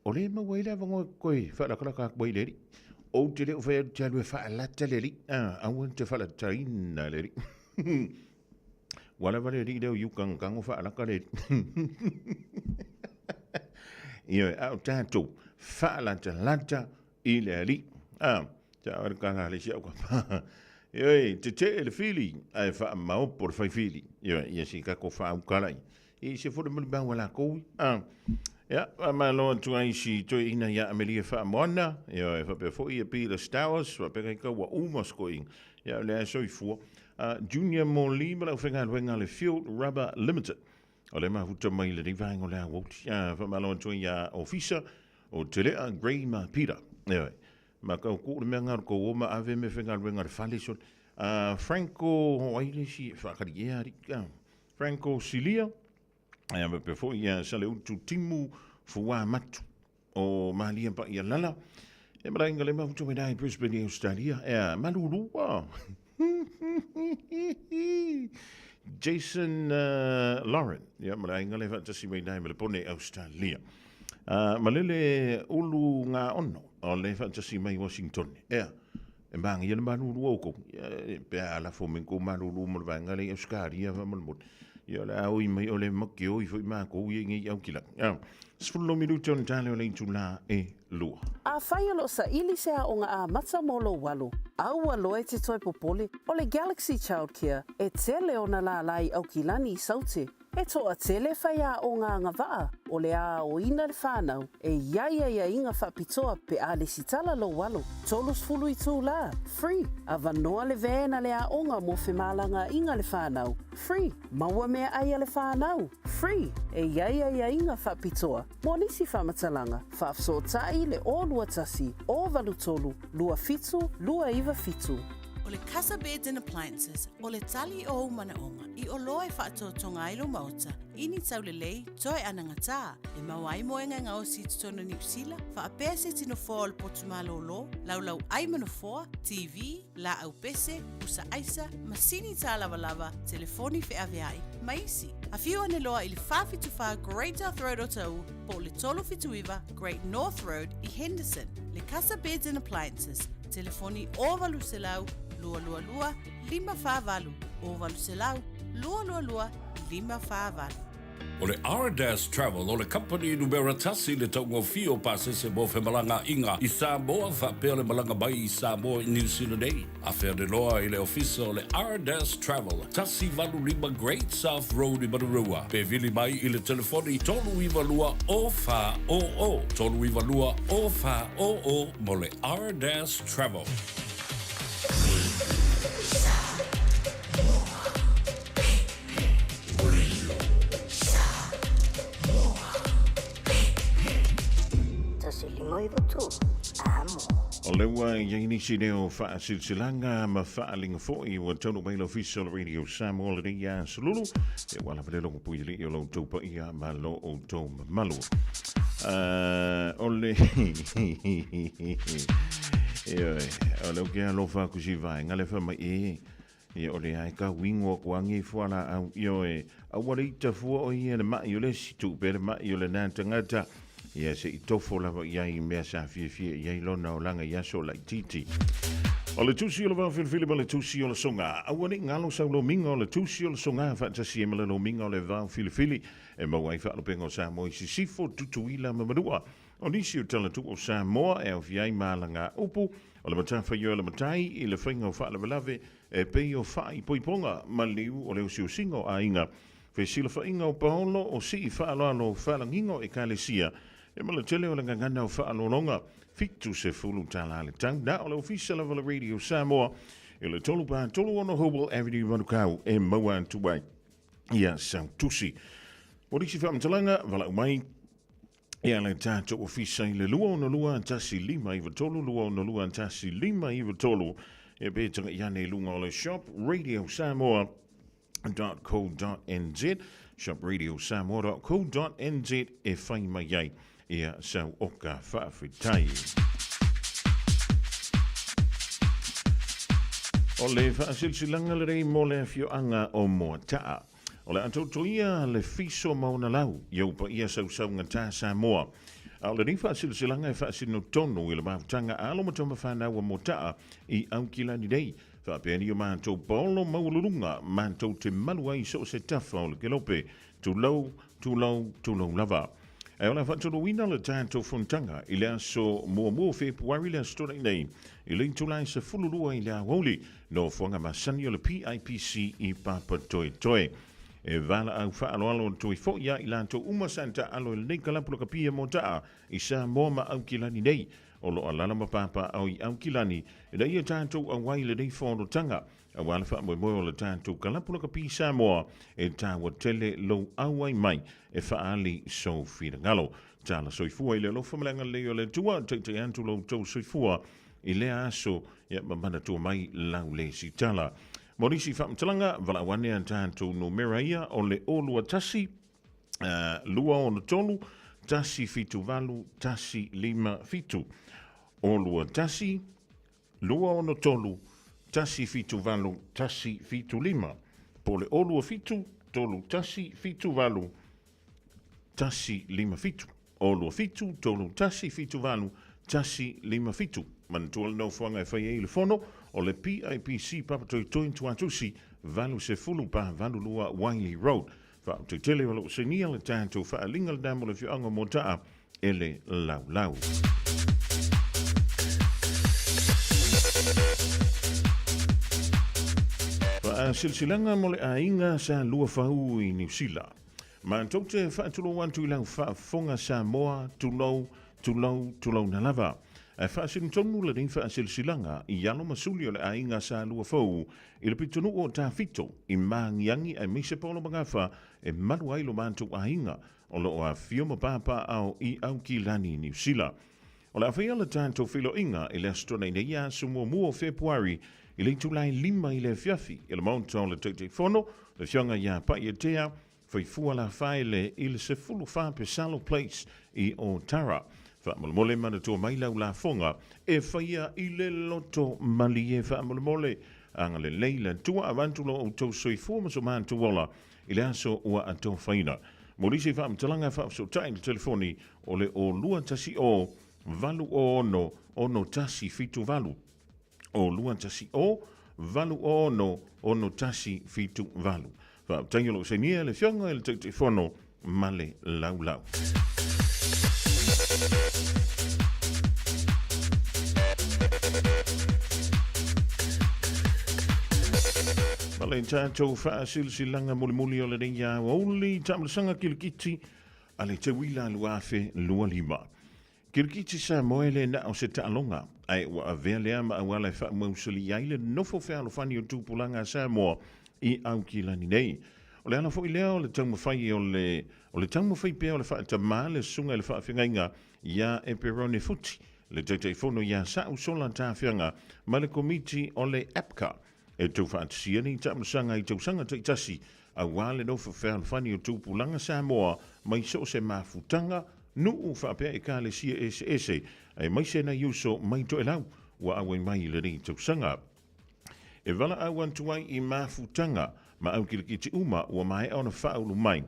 O le maua ila vango koe whalakalaka koe leri. O te leo whai te alue whaalata leri. Awan te whalataina leri. Wala wale ri leo yukang kango whaalaka leri. Iyo au tātou whaalata lata I leri. Ta arakana le siau ka Yoi, te le fili, ai fa mau por fai fili. Ia si ka ko fa au kalai. I se fo de mali bang wala ko. Ja, ma lo tu ai si to ina ya Amelia fa mona. Ia fa pe fo ia Peter Stowers, wa pe ka wa umos ko in. Ja, le so I fu. Junior Molly, ma lo fenga wenga le Field Rubber Limited. Ole ma fu to mai le divang ola wo. Ja, fa ma lo tu ya officer o tele Gray ma Peter. Ia ma ka ko le menga ko o ma ave me fenga wenga fali so Franco oile si fa kariera Franco Silia ai ma pe fo ia sale tu timu fuwa matu o malia pa ia lala e ma inga le ma tu me dai Brisbane Australia e malulu Jason Lauren ia ma inga le fa tasi me dai me pone Australia malele ulu nga ono o le fa tasi mai Washington e bang ia malulu oko pe ala fo men ko malulu mo vanga le Australia va mo ia la o mai o le makio I fo ma ko i ngi au kila sfulo minuto ntale o le tula e lua a whaialo sa ili sea o ngā matsa molo walu aua loe te toi popoli o le Galaxy Childcare e tele o na la lai au kilani I saute e toa tele whaia o ngā ngawaa o le a o ina le whanau e ia inga whapitoa pe a le sitala lo walu tolus fulu I tū la free a vanoa le vena le a onga mo whemalanga inga le whanau free maua mea aia le whanau free e ia inga whapitoa mo nisi whamatalanga whaafsotai le o lua tasi o valu tolu lua fitu lua iwa fitu O le Casa Beds and Appliances, o le tali o manaonga, I o loe whaatotonga ilo mauta, ini tau le lei, toi ananga tā, e mawai moenga ngā o si tutono New Zealand, wha apea se tino fōa le potumalo lo, laulau aimano fōa, TV, la au pese, usa aisa, masini tā lava, telefoni fe aveai, maisi. A whiu ane loa I le whawhituwha Great North Road o tau, po le tolo fituiva Great North Road I Henderson, le Casa Beds and Appliances, telefoni o valu se lau, lua 5 valu, o valu se lau, lua 5 valu. O le R-Dash Travel, o le company numero tasi le tau ngofio pasese mo fe malanga inga i Samoa fa pea le malanga mai i Samoa i New Zealand nei. A fea de loa i le ofisa o le R-Dash Travel, tasi valu lima Great South Road i Marurua. Pe vili mai i le telefoni tolu iwa lua o fa o o. Tolu iwa lua o fa o o mo le R-Dash Travel. O leua i nisi leo wha silsilanga ma wha linga fōi wa tonu mai lo official radio Samoa le ia salulu e wala pere longo pui li o lo taupa ia ma lo o tau malu. O le o leo kia lo wha kusi vai ngale wha mai e o le ai ka wingo ko angi fuana au io e a wale ita fua o ia le mai o le situ pere mai o le nantangata ia se i tofo lava iai mea sa fia iai lona o langa iaso lai titi. O le tusi o le wawhilifili ma le tusi o le songa. Awane ngalo sau lo minga o le tusi o le songa whaatasi e mele lo minga o le wawhilifili e mawai whaalopenga o Samoa i sisifo tutuila mamadua. O nisi o tala tu o Samoa e o fiai malanga upu o le matafa i o le matai i le whainga o whaalawelave e pei o whai poiponga ma liu o le usio singo a inga. Fe sila whainga o paolo o si i whaaloalo whaalangingo e kalesia e mala tele o langa ngana o whaalonga fitu se fulu tala le tau na o le ofisa la radio Samoa e le tolu pa tolu ono Hobel Avenue Manukau e maua tuai ia Sao Tusi. Polisi whaamtalanga wala umai e ale tātou ofisa i le lua ono lua tasi lima iwa tolu lua ono lua tasi lima iwa tolu e betanga iane lunga o le shop radio Samoa.co.nz shopradio.samoa.co.nz e whai mai iai ia sau oka whaafetai. O le whaasilsilanga le rei mo le fioanga o moa taa. O le atautoia le fiso mauna lau, iaupa ia sau ngata Samoa. A le ni whaasilsilanga e whaasino tonu i le maafutanga alo matoma whanau o moa taa i aukilani nei. Whaapeni o mātou paolo maulurunga, mātou te maluai so se tafa o le kelope, tūlau lava. E o la whatoro wina le tātou whuntanga, i le aso mua Februari le astora nei, i le intulai sa fulurua i le awoli, no whanga masani o le PIPC i Papa Toe. E vala au whaaloalo tui foia i lanto umasanta alo il nei kalapula kapia mo taa, i sa moa ma au kilani nei, o lo alala ma papa au i au kilani, e da ia tātou a waile nei whono tanga, a wala wha moe o le tātou kalapula kapi Samoa, e tāua tele lo awai mai, e whaali so whirangalo. Tāla soifua i le lo whamalanga leo le tua, te antu lo tau soifua, i le aso, ia mamana tua mai lau le si tala. Morisi whaamtalanga, wala wane an tātou no meraia, o le olua tasi, lua o na tolu, tasi fitu valu, tasi lima fitu. Olua tasi, lua ono tolu, tasi fitu valu, tasi fitu lima. Pole olua fitu, tolu tasi fitu valu, tasi lima fitu. Olua fitu, tolu tasi fitu valu, tasi lima fitu. Mantua no fuanga e whai le fono, o le PIPC papatoi tointu atusi, valu se fulu pa valu lua Wiley Road. Fa te tele wala se nia le tātou wha alinga le damo le whianga motaa ele lau. Fa silsilanga mo le ainga sa lua whau i New Zealand. Ma tau te whaatulo wantu i lau whaafonga Samoa tulau na lava. E whaasin tonu le rin whaasilsilanga i alo masuli o le ainga sa lua whau i le pitonu o tā fito i maangiangi e mise polo mangafa e malu ailo mantu ainga o lo a fioma papa au i au ki lani New Zealand. O le awhia le tātou filo inga i le astona i neia sumo mua Februari i le tulai lima i le fiafi i le maunta o le teite fono le fionga ia pa i tea fai fua la faile i le se fulu whape Salo Place i o Tara. Whaamole mana tō mai lau la fonga e whaia i le loto mali e whaamole anga le leila tua avantulo o tau soi fuma so mantu wala i le aso ua a tō whaina. Morisi whaamtalanga whaapso tai le telefoni o le o lua tasi o valu o ono tasi fitu valu. O lua tasi o valu o ono tasi fitu valu. Whaamtangelo se nia le fionga e le telefoni male laulau. Male tātou whaasilsilanga muli o le reia wauli tamlasanga kilikiti ale te wila luafe lua lima. Kilikiti sa moele na o se ta'alonga ai wa avea lea ma awala e whaamausali aile nofo whaalofani o tūpulanga sa moa I au ki lani nei. O le ana fo I lea o le taumawhai o le taumawhai pia o le whaatamā le sunga le whaawhingainga ia e perone futi. Le teiteifono ia sa usola tāwhianga ma le komiti o le APCA. E tau whaatisia ni tamasanga I tausanga teitasi a wale no whaalofani o tūpulanga sa moa mai so se mafutanga nuu whaapea e ka le sia ese ai mai se na yuso mai to e lau wa awe mai le ni tausanga. E wala awan tuai I mafutanga ma au kilikiti uma wa mai ona whaulu mai.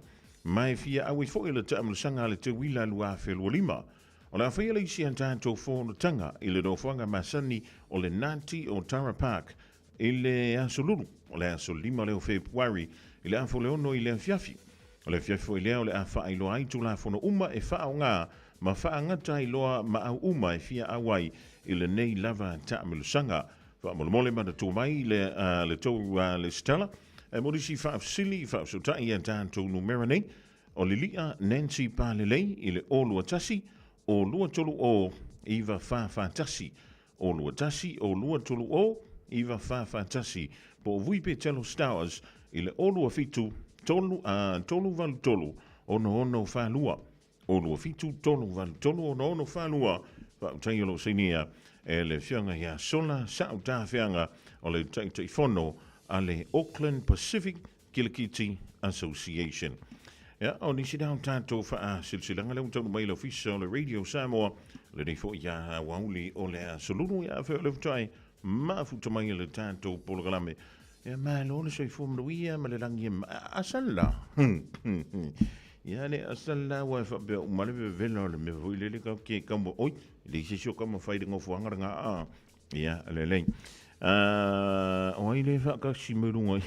Mai fia awe fo ele te amlusanga le te wila lua whelua lima. O la whaia le isi an tātou whono tanga I le rofanga masani o le Nanti o Tara Park I le asolulu. O le asolima leo Februari I le afo leono I le fiafi. O le fiafi I leo le afa I loa aitu la fono uma e wha o ngā ma wha angata I loa ma au uma e fia awai I le nei lava ta amlusanga. Mole ma to mai le to le Stella e morisi fa sili fa so ta ia tanto numero nei o le lia Nancy Palelei I le olu atasi o lua tolu o Iva fa fantasi o lua tasi o lua tolu o Iva fa fantasi po vuipe telo stars I le olu afitu tolu val tolu ono fa lua o lua fitu tolu val tolu ono fa lua fa tayolo sinia e le fianga ia sola sao ta fianga o le teifono a le Auckland Pacific Kilikiti Association. Ia, o nisi dao tātou wha silsilanga leo tau mai le ofisa o le Radio Samoa le nei fo ia wauli o le solunu ia wheo le futai mafuta mai le tātou pologalame. Ia mai lo le soi fomruia ma le rangi asala. Ia le asala wa fa be umale be velo le me voi le ka ke kambo oi le se sio kama fai de ngofuanga nga a ia le le o ile fa ka simuru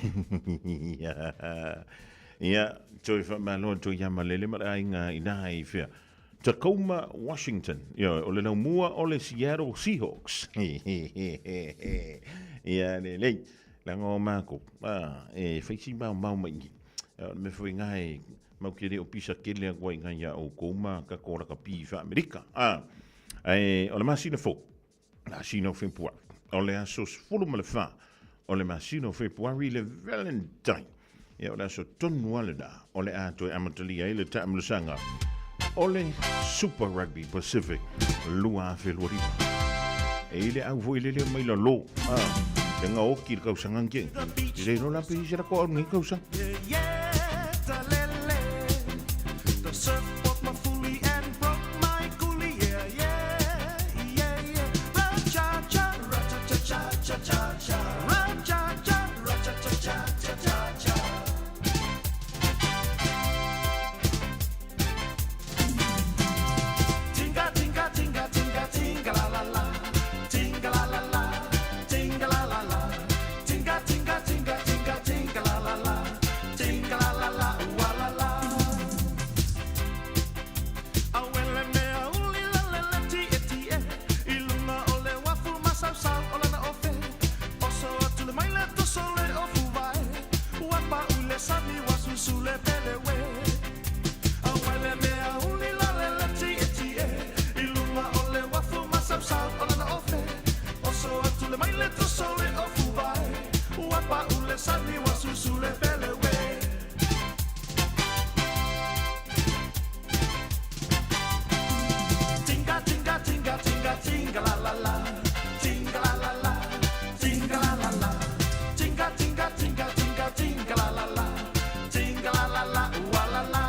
ia toi fa malo to ya malele ma inga ina ia Tacoma Washington ia o le mua o le Seattle Seahawks ia le lango mako e fai si mau mai me foi ngai mau kere o pisa kele agua inga ia o kouma ka kora ka pifa Amerika. Ai o le masina fo. La sino Februari. O le asos fulu ma le fa. O le masino Februari le Valentine. Ia o le aso tonu ale da. O le ato e amatalia le ta amlusanga. O le Super Rugby Pacific. Lua Felori. E ile au voi le mai la lo. Le nga oki le kausangan ke. Ile no la pisi la ko ni kausang. The surfboard my fully and broke my coolie, yeah. Ra-cha-cha, ra-cha-cha-cha-cha-cha, ra-cha-cha, ra-cha-cha-cha-cha-cha. Tinga, tinga, tinga, tinga, tinga, la la la, tinga la la la, tinga la la la, tinga, tinga, tinga, tinga, tinga la la la, tinga la la la, wa la la. Sani wasu sule pelewe awele mea uli la le le ti iluma ole wafu masam sa ola na ofe oso atule mai le sole ofu vai wapa ule sani wasu sule pelewe tinga tinga tinga tinga tinga la la la tinga la la la tinga la la la tinga tinga tinga tinga tinga la la la tinga la la la wa la la.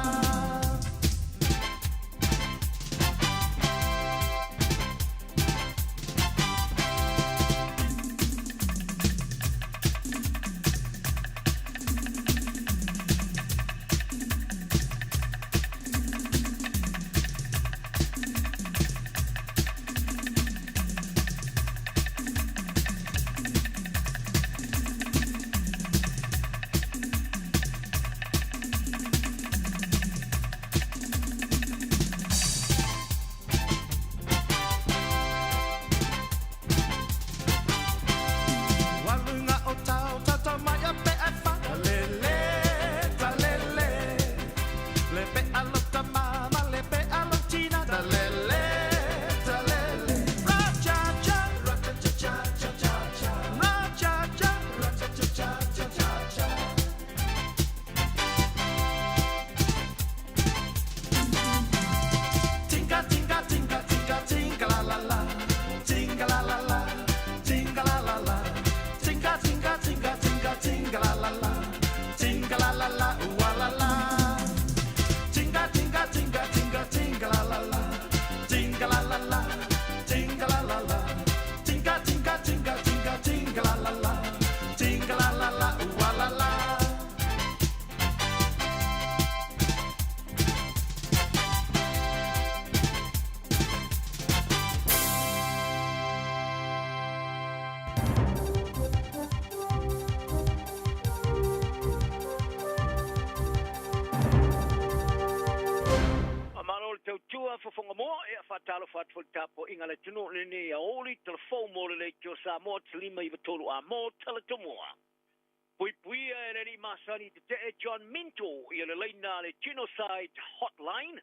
le pe alo tamama le pe alo tina talele talele ra cha cha ra cha cha cha cha cha ra cha cha ra cha cha cha cha cha tinga tinga tinga tinga tinga la la la tinga la la la tinga la la la tinga tinga tinga tinga tinga la la la tinga la la la wa la la tinga tinga tinga tinga tinga la la la tinga la la la tinga la la la tinga tinga tinga tinga tinga la la la tinga la la la wa la la Tua fofonga mo e fatalo fat fol tapo ingala tuno ni a oli telefon mo le kio sa mo tlima i tolu a mo teletomoa. Pui pui e ni masani te John Minto i le leina le genocide hotline.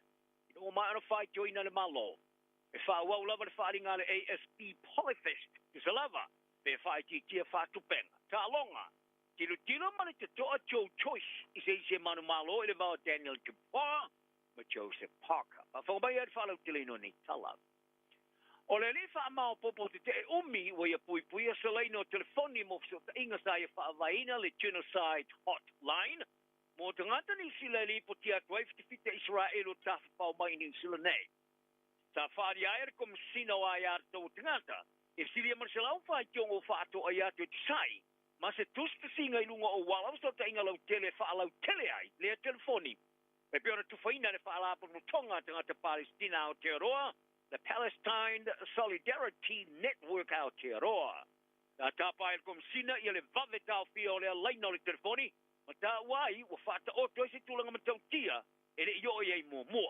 No ma ana fai joina le malo. E fa wa lava le fa ringa le ASP Polyfest. Is a lava. Be fa ti fa tupenga. Ta longa. Tilo ma le te toa Joe Choice. Is e se manu malo e le va Daniel Jabbar. Ma Joseph Parker. Ma fa mai ad follow Tilino ni tala. O le lifa ma popo te umi wa ia pui pui so leino telefoni mo so inga sa ia fa vaina le genocide hotline. Mo tangata ni sila li po tia twaif te fita Israel o tafa pa mai ni sila nei. Sa fa dia air kom sino ayar to tangata. E sili marselau fa tiongo fa to ayat te sai. Ma se tusta singa ilunga o wala so ta inga lau tele fa lau tele ai le telefoni. E pe ona tu faina le fa ala po tonga tangata Palestina o te roa. The Palestine Solidarity Network out here. Na tapa el kom sina ia le vave tau fio le laina le telefoni. Ma ta wai wa fata o to se tulanga matau tia ele yo ye mo mo.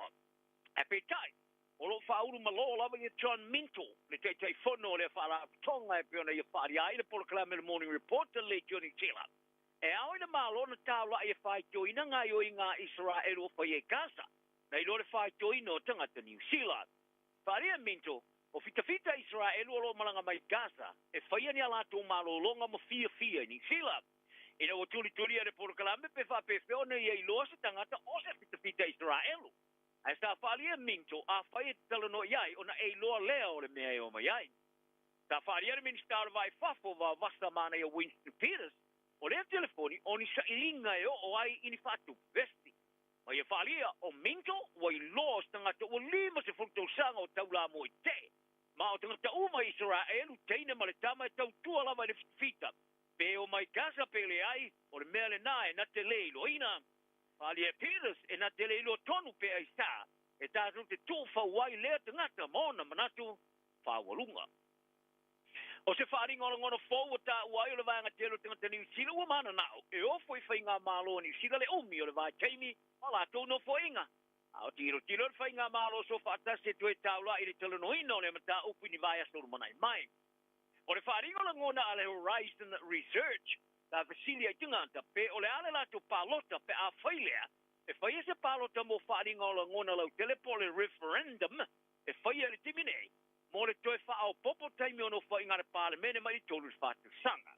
A pe tai. O lo fa uru malo lava ye John Minto. Le te te fono le fa la tonga e pe ona ye fa ia ile por clame le morning report le Johnny Chila. E au ina malo na tau la ye fa jo ina nga yo inga Israel o fa ye Gaza. Na ilo le fa jo ino tanga te New Zealand. Faria Minto, o fita Israel o lo malanga mai Gaza, e faia ni ala tu malolonga mo fia ni sila. Ina o tuli le por kalame pe fa pe feona ye lo se tangata o se fita Israel. Ai sta faria Minto a faia talano yai ona e lo leo le me o mai. Ta faria minister vai fafo va vasta mana ya Winston Peters. O le telefoni oni sa ilinga o ai ini fatu vesti. Ma ia whalia o Minto wa i loa tangata o lima se whaktausanga o taula mo i te. Ma o tangata uma Israel u teina ma le tama e tau tua lava le fita. Pe o mai Gaza pe le ai o le mea le nae na te leilo ina. Whalia Peters e na te leilo tonu pe ai sa. E tātou te tōwha wai lea tangata maona manatu whawalunga. O se wharinga o ngona fōu o tā uai o le vanga telo tangata New Zealand wa mana nao. E ofo i whainga malo ni sila le umi o le vai teimi. Ala tau no whainga. Ao tiro le whainga malo so whata se tue taula i le talano ino le mata upi ni vai asoro manai mai. O le wharinga o ngona ale Horizon Research. Ta vasilia i tunganta pe o le ale lato palota pe a whailea. E whaia se palota mo wharinga o ngona lau telepole referendum. E whaia le timinei. Mo le toe wha au popo taimi ono whainga le pāle mene mai tolu whatu sanga.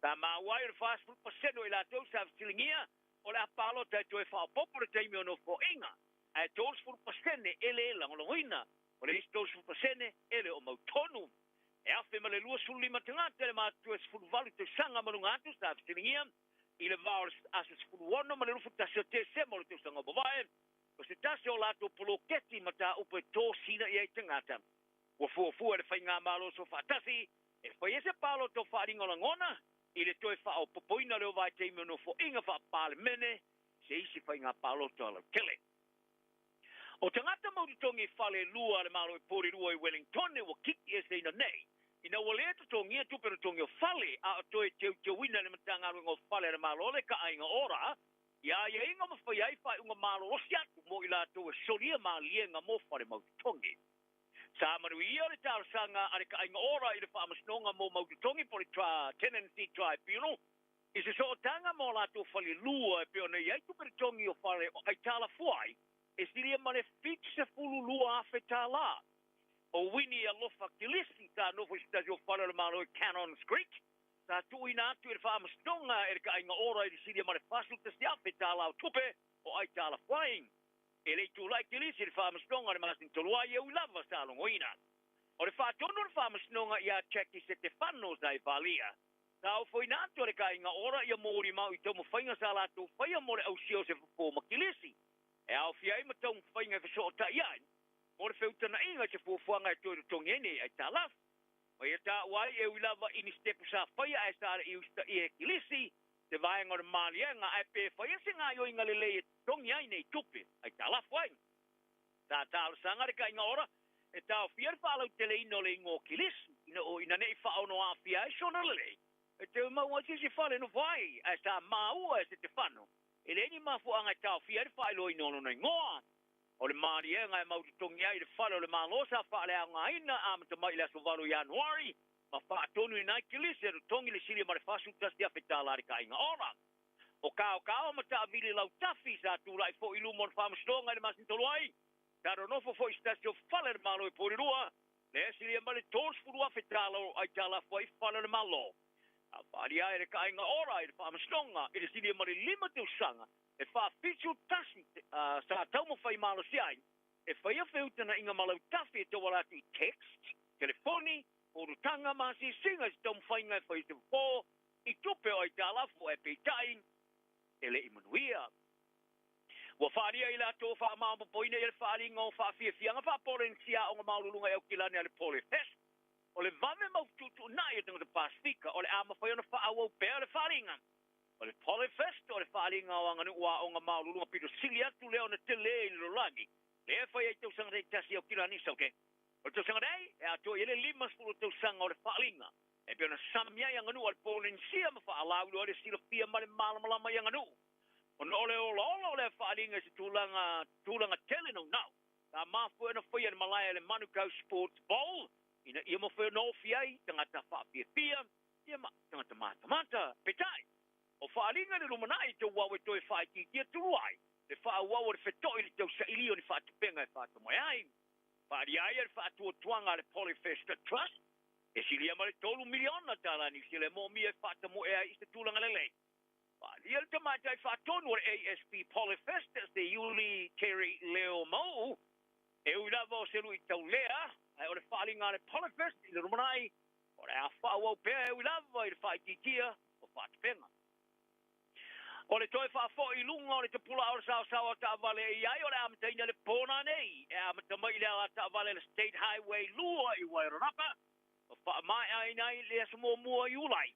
Ta mawai le fast food paseno i la tau sa vasilingia, o le apalo te toe wha au popo le taimi ono whainga. A tolu food pasene ele e langoloina, o le tolu food pasene ele o mautonu. E awhi ma le lua sulu lima tangata le maa tue food vali te sanga manunga atu sa vasilingia, i le vau asas food wano ma le lufu tasio te se mo le tau sanga bawae, o se tasio lato poloketi ma ta upe tō sina i ai tangata. Wa fu le fainga malo so fatasi e foi ese palo to faringa ngona i le toe fa o popoina le vai te no fo inga fa pale mene se isi fainga palo to la tele o tangata mo tongi fale lua le malo e pori lua i Wellington e wa kiki e se na nei ina wale to tongi tu pero tongi fale a to e te wina le matanga ngo fale le malo le ka inga ora ya inga mo fa ia fa unga malo o sia mo ila to solia ma lienga mo fale mo tongi. Sa manuia le tau sanga ale ka inga ora i le whaamasnonga mo maututongi poli tenancy tribunal. I se so tanga mo la tu fali lua pe ona ia tu per tongi o fale o ai tala fuai. E siria mane fixe fulu lua a fetala. O wini a lofa kilisi ta no fo stasi o fale le malo Cannons Creek. Ta tu ina tu e fama stonga e ka inga ora i siria mane fasul te sia fetala o tupe o ai tala fuai. E le tu lai kilisi e fama stonga le masin tolua e u lava sa longoina. O le fa tono le fama stonga ia cheki se te fanno sai valia. Tau foi nato le kai nga ora ia mori mau I tomo whainga sa lato whaia more au sio se fufo makilisi. E au fiai ma tau whainga fiso o ta iai. More whiutana inga se fufuanga e tōru tongene ai ta laf. O ia ta wai e uilava ini stepu sa whaia e sa I usta I e kilisi. Te vaenga o malianga ai pe whaia se ngā yo inga lele e tongi ai nei tupe. Ai ta laf wai. Ta tau sanga le kai nga ora. E tau fiar whalau tele ino le ingo kilisi. Ina nei whao no a fiai shona lele. E te mau a sisi whale no vai, a sa maua e se te whano. E le ni mafu anga tau fia re whaelo I nono nei ngoa. O le maari e ngai mau tongi ai le whale o le malosa whale a ngā ina a mta mai le asovaru Januari. Ma wha tonu I nai kilisi e tongi le sili ma le whasu tasti a whetala re ka inga ora. O kao ma ta vili lau tafi sa tu lai fo ilu mon whamastonga le masin tolu ai. Taro nofo fo istasi o whale le malo e pori rua. Le sili ma le tors furu a whetala o ai tala fo I whale le malo. A wharia e ka inga ora e whamastonga e sili ma le lima te usanga. E wha fitu tasi sa taumo whai malo siai. E whaia whiutana inga malau tafi e tawa ratu I text, telefoni, o rutanga masi singa si taumo whainga e whai te who, I tupe o ai tālafo e peitain, e le imanuia. Wa wharia I lato wha mambo poina e le whaari ngā wha whiawhianga wha porensia o ngā maulunga e au kilani a le pole fest. O le vame mau tutu nai e tanga te Pasifika, o le ama whai ona wha awau pēr le wharinga. O le pole fest, o le wharinga o anganu ua o ngā maulunga pito sili atu leo na te le I lorangi. Le e whai e tau sanga rei tasi au kilani sauke. O le tau sanga rei, e ato e le limas pulu tau sanga o le wharinga. E pio na samia i anganu o le porensia ma wha alau o le sila pia ma le malamalama I anganu. O le o le wharinga se tūlanga teleno nau. Tā mafu e na whai e malaya le Manukau Sports Bowl. Ina ia mo whai no fiai, tangata whaapia, ia ma tangata mata, petai. O whaaringa le rumanai te wawe toi whai ki kia turuai. Le wha wawa le whetoi le tau sa ili o ni whaatupenga e whaatumoe ai. Whaariai e le whaatuotuanga le Polyfest Trust. E silia ma le tolu miliona tālani si le momi e whaatamoe ai iste tūlanga le lei. Whaaria le tamatai whaatonu le ASP Polyfest as the Yuli Terry Leo Mo. E uilava o selu I tau lea. O le whaaringa le Polyfest I le rumanai, o le a whaawau pēr e uilava I le whaititia o whaatupenga. O le toi whaafo I lunga o le te pula o le sao ta vale I ai, o le amataina le pōna nei, e amatamai le a ta vale le State Highway lua I Wairarapa, o whaamai ai nei le asamo mua I ulai.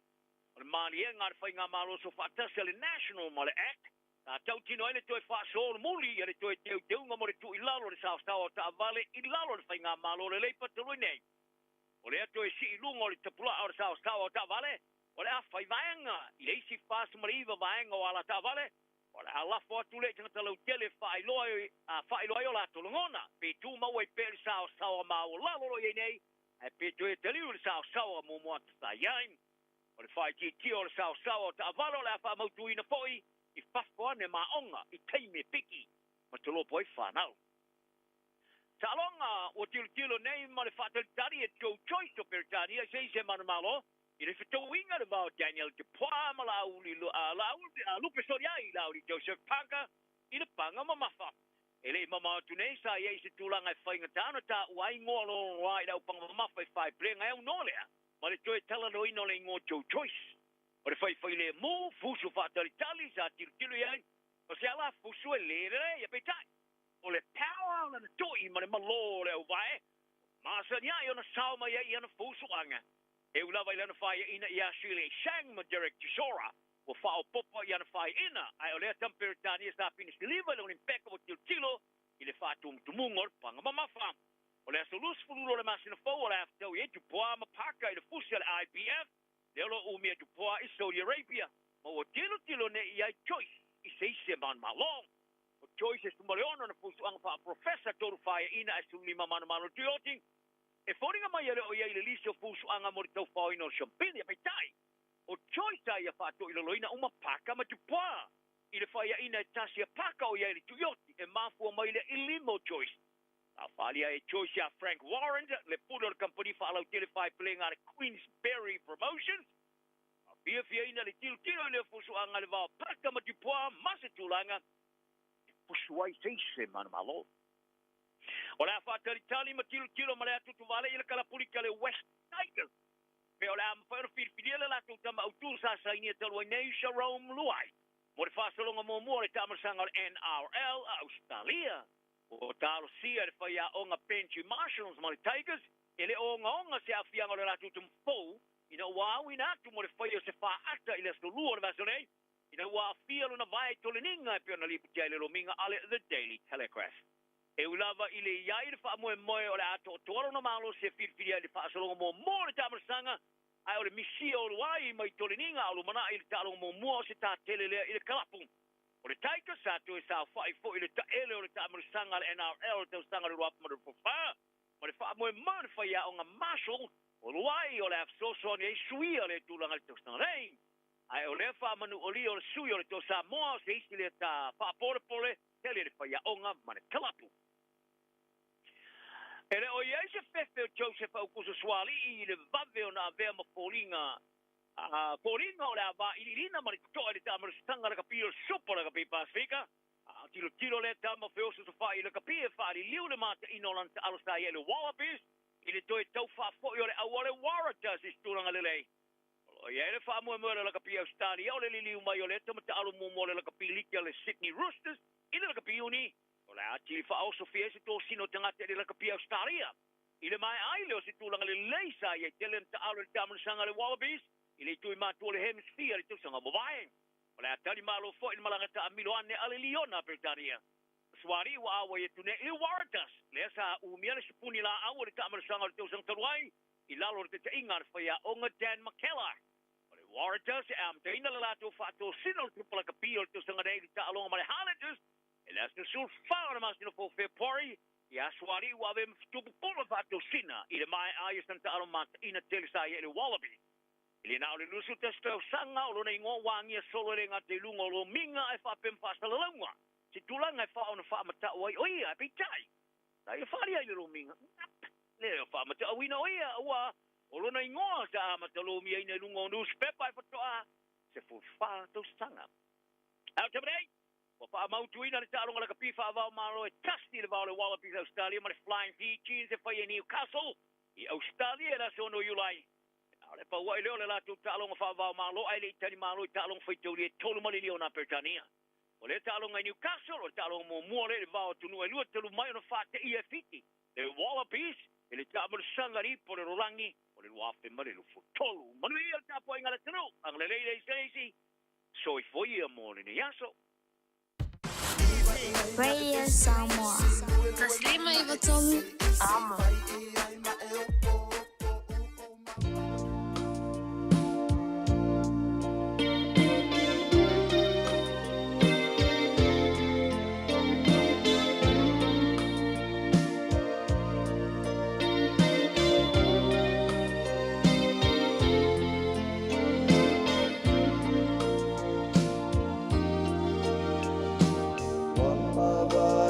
O le maani e ngā le whainga malo so whaatasa le National Mole Act, a tau tino ele toi whaasoro muli, ele toi teu ngā more tu I lalo le sao ta vale I lalo le whainga malo le leipa talui nei. O le ato e si I lunga o le tapula o le sao ta vale, o le a whai vaenga, I eisi whaasa mariva vaenga o ala ta vale, o le a lafo atu le tangata lau tele whailoi o la tolongona, pe tu mau e pe le sao mau lalo lo nei, e pe tu e taliu le sao mo moa ta yain. O le whai ti o le sao ta vale o le a wha mautu ina foi, I whafkoa ne maonga, I teime piki, ma te lopo I whanau. Ta alonga, o tilo nei ma le whateltari e tau choice o Peritania, se manamalo, I le whitowinga le mau Daniel Depois, ma lauli, lupe soriai, lauli Joseph Parker, I le panga mamafa. E le mama tunei sa ye se tulanga e whainga tāna tā uai ngolo rai rau panga mamafa I whai prenga e unolea, ma le toi tala no ino le ngō Joe Choice. O le whai le mō, fusu whātaritali sa tilo iai, o se ala fusu e lere e peitai. O le power na toi ma le malo le au vai, masa nia I ona sauma ia I ana fusu anga. E ulawa I lana whai ina I Shirley Shang ma Derek Chisora, o whao popa I ana whai ina, ai o lea tamperitani e sa pinis deliver le un impeccable tilo, I le whātum tumungor panga mamafa. O lea solus fuluro le masina fau, o lea aftau I Dupois ma paka I le fusu le IBF, Lelo umia Dupois I Saudi Arabia. Ma o tilo ne I ai choice I seise man malong. O choice e sumaleona na fusu anga wha professor toru whaia ina e sumima mana mano tuyoting. E whoringa mai ele o iai le lisi o fusu anga mori tau whao ino champagne e peitai. o choice ia whātou ila loina uma paka matupua. I le whaia ina e tasi a paka o ia ili tuyoti e mafua mai le ilimo choice. A whalia e choice a Frank Warren, le puno le company whaalau telefai pelenga le Queensberry Promotions. A fia ina le tilo le fusuanga le vau paka matupua masa tulanga. Pusuai seise mana malo. O la whātaritali ma tilo ma le atutu vale ila kalapulika le West Tigers. Me o le ama whaero whirwhiria le latu tama autur sa saini e talua nei Sharon Luai. Mo le whasalonga mua le tamarasanga o NRL a Australia. O talo sia le whaia onga Benji Marshals ma le Tigers. E le onga se awhianga o le latu tumfou. Ina wau ina atu mo le whaia se whaata i le stolua le vasonei. Ina wau whialo na vai toleninga e pio na liputia le rominga ale The Daily Telegraph. E ulava i le iai le wha moe o le ato toro na malo se whirwhiria le whaasalonga mua le tamarasanga. Ai o le misia o luai mai toleninga o lumana i le talonga mua se tā tele lea i le kalapu. O le taika sato e sa whai fo i le taele o le tamarasanga le NRL o te usanga le ruapa ma le pofa. Ma le wha moe le whaia o ngā Marshall o luai o le afsoso ni e suia le tūlanga le te usanga rei. Ai o le wha manu o li o le sui o le to Samoa se isi le ta wha tele le whaia o ngā ma le kalapu. Ele o iai se fefe o Joseph au kusa swali i le vave o na avea ma fōringa. Fōringa o le ava i lina ma le kutoa le tamarasanga le kapi o sopa le kapi Pasifika. Tilo le tama feosa sa wha i le kapi e wha li liu le mata ino lanta alasa i le Wallabies. I le toi tau wha fo i o le awale Waratahs i stūranga le lei. O iai le wha mua le kapi Australia o le liu mai o le tamata alo mua le kapi likia le Sydney Roosters. I le kapi uni. O le ati wha o Sofia se tō sino tangata e le kapi Australia. I le mai ai leo se tūlanga le leisa i e tele ta alo le tamarasanga le Wallabies. I le tui mātua le hemisphere i tūsanga mawai. O le atari malo fo i le malangata a Miloane ale Liona Britania. Swari wa awa i tune i Waratahs. Le sa umia le sepuni la awa le tamarasanga le tūsanga taruai. I lalo le te inga le whaia onga Dan McKellar. O le Waratahs e am te ina le lato whaato sino le tupala kapi o le tūsanga nei ta alonga ma le Highlanders. E le asna sul whaara masino fo February. I aswari wa ave mfitupu pola vato sina. I le mai ai santa alo mata ina telesa i le Wallaby. I le nao le lusu testau sanga o lona ingo wangia solo le ngā te lunga o lo minga e whapem whasalaunga. Si tulanga e whaona whamata oi oia e pitai. Tai e whari ai le lo minga. Le e whamata awina oia awa. O lona ingoa sa amata lo mia ina lunga o newspaper e whatoa. Se fulwhato sanga. Au te mrei. O pa mautuina le tāronga la kapi whaavao malo e tasti le vao le Wallabies Australia ma le Flying Fijians e whai e Newcastle i Australia e la sono iulai. Le pa wai leo le latu tāronga whaavao malo ai le itani malo i tāronga whaitauri e tolu mali leo na Pertania. O le tāronga i Newcastle o le tāronga mo muore le vao tunu e lua telu mai o na whate i e fiti. Le Wallabies e le tāmara sangari po le rorangi o le luafe ma le lufu tolu. Manu i al tāpua inga le tanu ang le leile i seisi. So i foi i amore ni yaso. Radio Samoa. Taslima Ivatolu. Amo. Bye.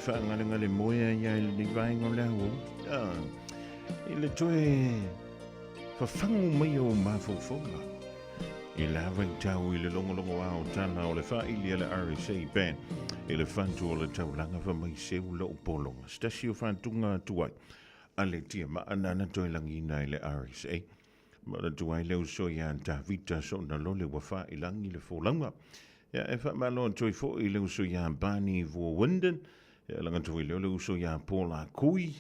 whaanganga le moia ia le vainga le hau. I le toe whawhangu mai o mawhawhonga. I la wai tau i le longolongo ao tana o le whaili le RSA band. I le whantu o le taulanga wha mai seu lo polonga. Stasi o whantunga tuai. A le tia maanana toi langina i le RSA. Ma le tuai leo so ia ta vita so na lo le wafa i langi le fōlanga. Ia e wha malo toi fo i leo so ia bani vo winden. Ia langa toi leo so ia Paula Kui.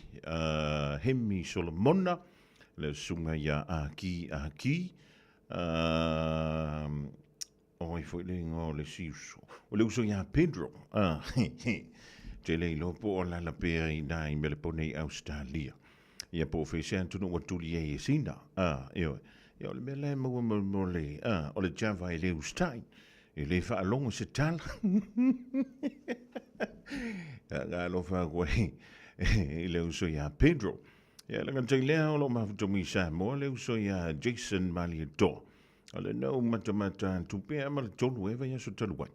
Hemi Solomona. Le sunga ia Aki Aki. Oi foi le ngo le siuso. O le uso ia Pedro. Te le lopo o la pera i nai me le pone Australia. Ia po fe se antunu wa tuli e sina. Io. Ia o le mea lai maua mo le, o le Java i le ustai. I le whaalongo se tala. Ngā lo whaakoi i le uso ia Pedro. Ia langa tai lea o lo mawhatomi Samoa le uso ia Jason Maliato. O le nau matamata tupea ma le tolu ewa ia so taluai.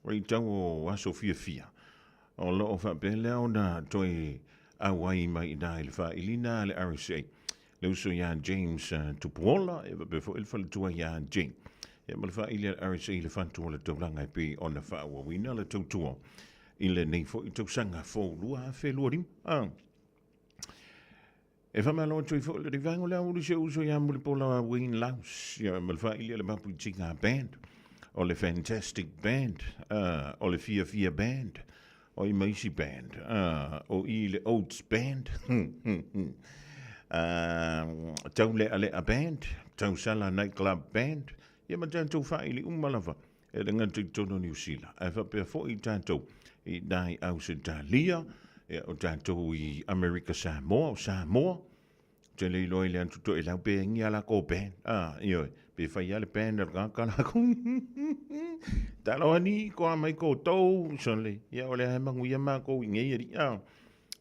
Rei tau o aso fia. O lo o whapelea o na toi awai mai na i le whailina le RSA. Le uso ia James Tupuola e befo il faletua ia Jane. Ia ma le whaile RSA le whantua le taulanga pe o na whaawawina le tautua. I le nei fo i tausanga fo lua a whelua rim. E whamalo tui fo le rivango lea uri se uso ia mulipola Wayne Laus. Ia ma le whaile le mapu tinga band. O le Fantastic Band. O le Fia Band. O i Macy Band. O i le Oats Band. Tau le ale a band. Tau sala nightclub band. Ia ma tātou whaile umalawa. E le ngā tono New Zealand. E whapea fo i tātou. I nai au se Dalia. E o tātou i America Samoa. Samoa. Te le loi le antuto e lau pe ngi ala ko band. Ioi. Pe whai ale band ar kākala ko. Talo ani ko a mai ko tau. Sonle. Ia ole hai mangu ia mā ko i ngei ari.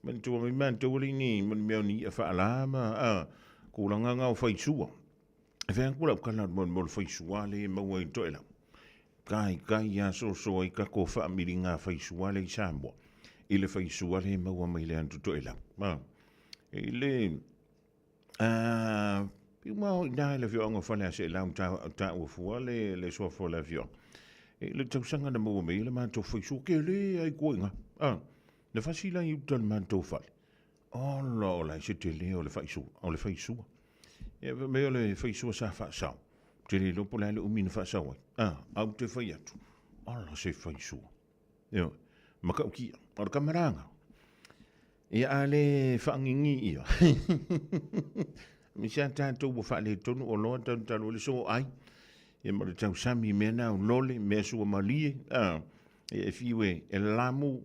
Man tua mi man tua li ni. Man mea ni a whaalama. Kūranga ngau whaisua. E whang kura ukana mo whaisua le maua i toi lau. Kai ia so i kako whaamiri ngā whaisua le i Samoa. I le whaisua le maua mai le antu toi lau. I le... Piu mau i nai le whionga whanea se lau ta ua fua le soa fua le whionga. I le tausanga na maua mai le mātou whaisua ke le ai koinga. Le whasila i uta le mātou whale. O lai se te leo le whaisua. O le whaisua. E mea le whaisua sa whaasau. Te le lopo le umina whaasau ai. Au te whai atu. Ala se whaisua. Eo, maka ukia. O le kamaranga. E a le whaangingi ia. Misa tātou wa whaale tonu o loa tanu le so ai. E ma le tau sami mea nao lole mea sua malie. E fiwe e lamu.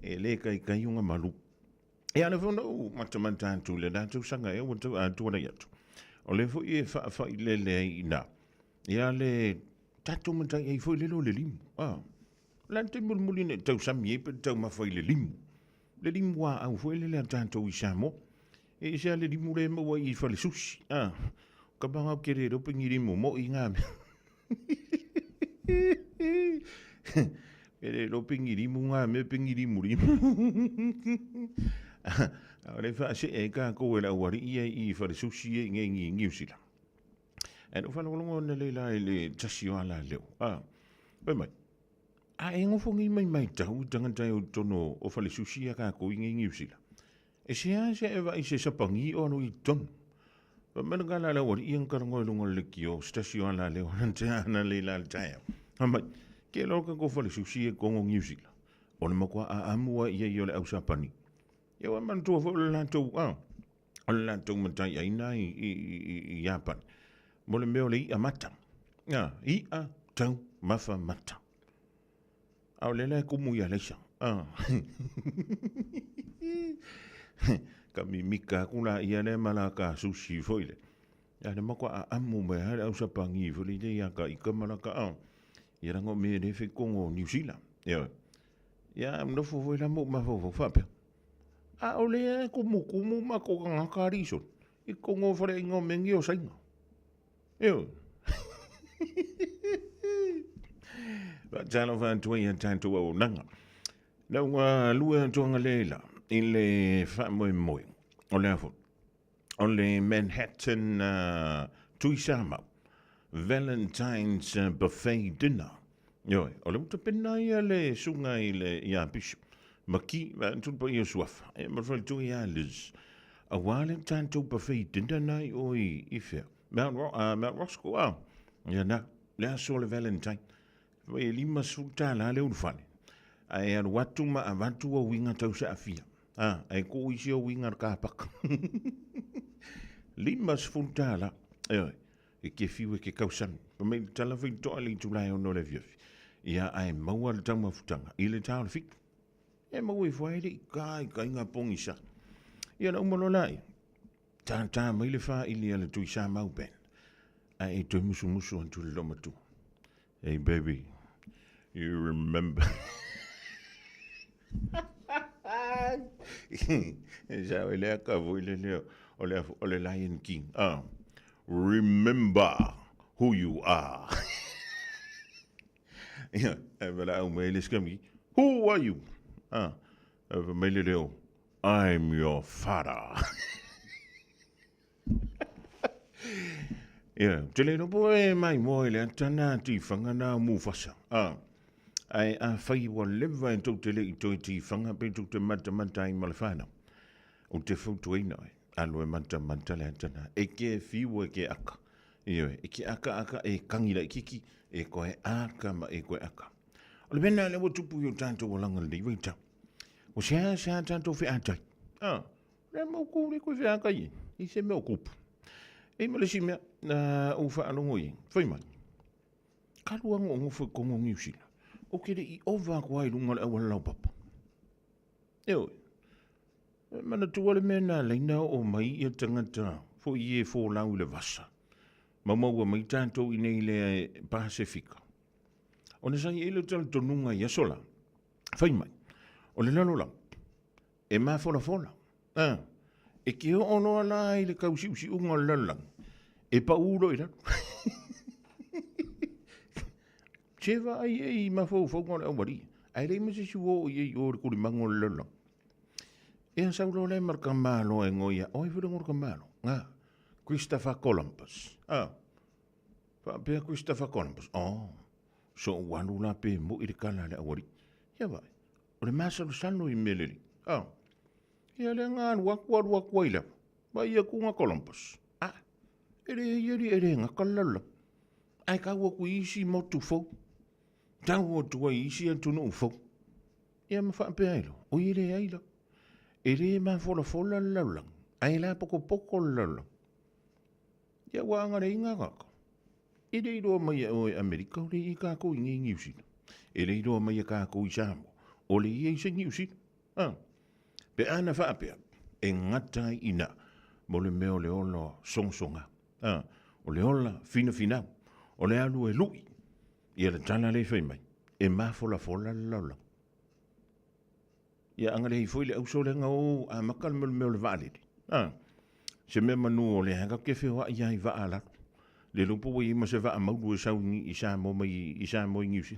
E le kai unga malu. E ana whanau matamanta atu le nātou sanga e wantau atuana iatu. O le fo i e whaafai le i nā. E a le tātou matai e fo i lelo le limu. Lante mulmuli ne tau sami e pe tau mawhai le limu. Le limu wa au fo i le tātou i Samoa. E se a le limu le maua i whale sushi. Ka banga kere ropingi limu mo i ngā mea. Kere ropingi limu ngā mea pingi limu limu. Le whaase e ka koe la wari ia i whare sushi e ngengi ngiusila. E no whanolongo na leila e le tasi o ala leo. Pai mai. E ngofongi mai tau tangatai o tono o whale sushi a ka koe ngengi ngiusila. E se e wa i se sapangi o anu i tonu. Mana ka la wari i karango e lunga le kio stasi o ala leo nante ana leila le taia. Mai. Ke loka ko whale sushi e kongo ngiusila. O le makua a amua ia i ole au sapani. Ia wa mantua fo le lantou o le lantou matai aina i Japan. Mo le meo le i a mata. I a tau mafa mata. Au le le kumu ia leisa. Ka mi mika kuna ia le malaka sushi foile. Ia le makwa a amu me hale au sapangi foile ia ka i ka malaka ia rango me le fe kongo New Zealand. Ia mnofo foile mo mafo fapea. O le kumu ma ko ngaka riso. I kongo fare ingo mengi o sainga. Eo. Ba tano van tui en tanto o nanga. Nau lua tonga leila. I le whamoe moe. O le afo. O le Manhattan tuisama. Valentine's buffet dinner. Eo. O le utapena ia le sunga i le ia bisho. Maki, tupa ia suafa. E marwhal tu ia liz. A wale tanto buffet dinner nai o i whea. Mount Roscoe, ia na. Lea so le Valentine. Wai lima sulta la le unwhane. Ai an watu ma a watu o winga tau sa afia. Ai ko isi o winga ka paka. Lima sulta la. E ke fiwe ke kausami. Me tala whi toa li tulai o no le viafi. Ia ai maua le tau mafutanga. I le tau le fik. E mau e whai li kai ngā pongi sa. Ia na umalo lai. Tā mai le wha ili ala tui sa mau ben. A e tui musu antu le loma tu. Hey baby, you remember. Sa o lea ka vui le leo. O le Lion King. Remember who you are. Yeah, wala au mai le skami. Who are you? Mai le leo. I'm your father. Yeah, tele no boy mai moi le tana ti fanga na mu fasa. Ai a fai wa leva en to tele i to ti fanga pe to te mata mata i malfana. O te foto ina alo mata le tana. E ke fiwa ke aka. Iyo, e ke aka e kangila kiki e ko e aka ma e ko aka. O le bena le wo tupu yo tanto walanga le waita. O sia tanto fi atai. Le mo ku le ko fi aka yi. I se me okupu. E malesi mea na ufa alongo i. Fai mai. Kalua ngongo fai kongo ngiusila. O kere i ova kwa i lunga le awala lau papa. Eo. Mana tuwale mea na leina o mai i tangata. Fo i e fo lau le vasa. Mamaua mai tanto i nei le Pasifika. O ne sai ele tala tonunga i asola. Fai mai. O le lalo lau. E maa fola. E ke o ono ala i le kausi unga lalang. E pa uro i lalo. Cheva ai mafou ngā le awari. Ai rei mese si wo i o re kuri mango lalang. E an saulo le marka malo e ngoia. Oi fure ngorka malo. Ngā. Christopher Columbus. Pea Christopher Columbus. So wanu la pe mo i kala le awari. Ia vai. O le masalo sano i meleli. Ia le ngan wakwa ila. Vai ia kunga Columbus. Ere nga kalala. Ai ka waku isi mo tu fo. Tau o tua isi an tunu fo. Ia ma wha pe ailo. O ere aila. Ere ma fola laulang. Ai la poko laulang. Ia wanga re inga kaka. Ere iroa mai o Amerika o le i kako i ngi ngiusina. Ere iroa mai a kako i Samoa. O le i se ngiusina. Pe ana wha apea. E ngatai ina. Mo le meo le olo songsonga. O le ola fina. O le alu e lui. Ia le tana le whai mai. E ma fola laulang. Ia anga le i foi le au so le nga o a makal meo le vaaliri. Se me manu o le hanga ke whiwa i ai wa ala. Le lupo wa i ma se wa mauru e sau i sa mo i ngiusi.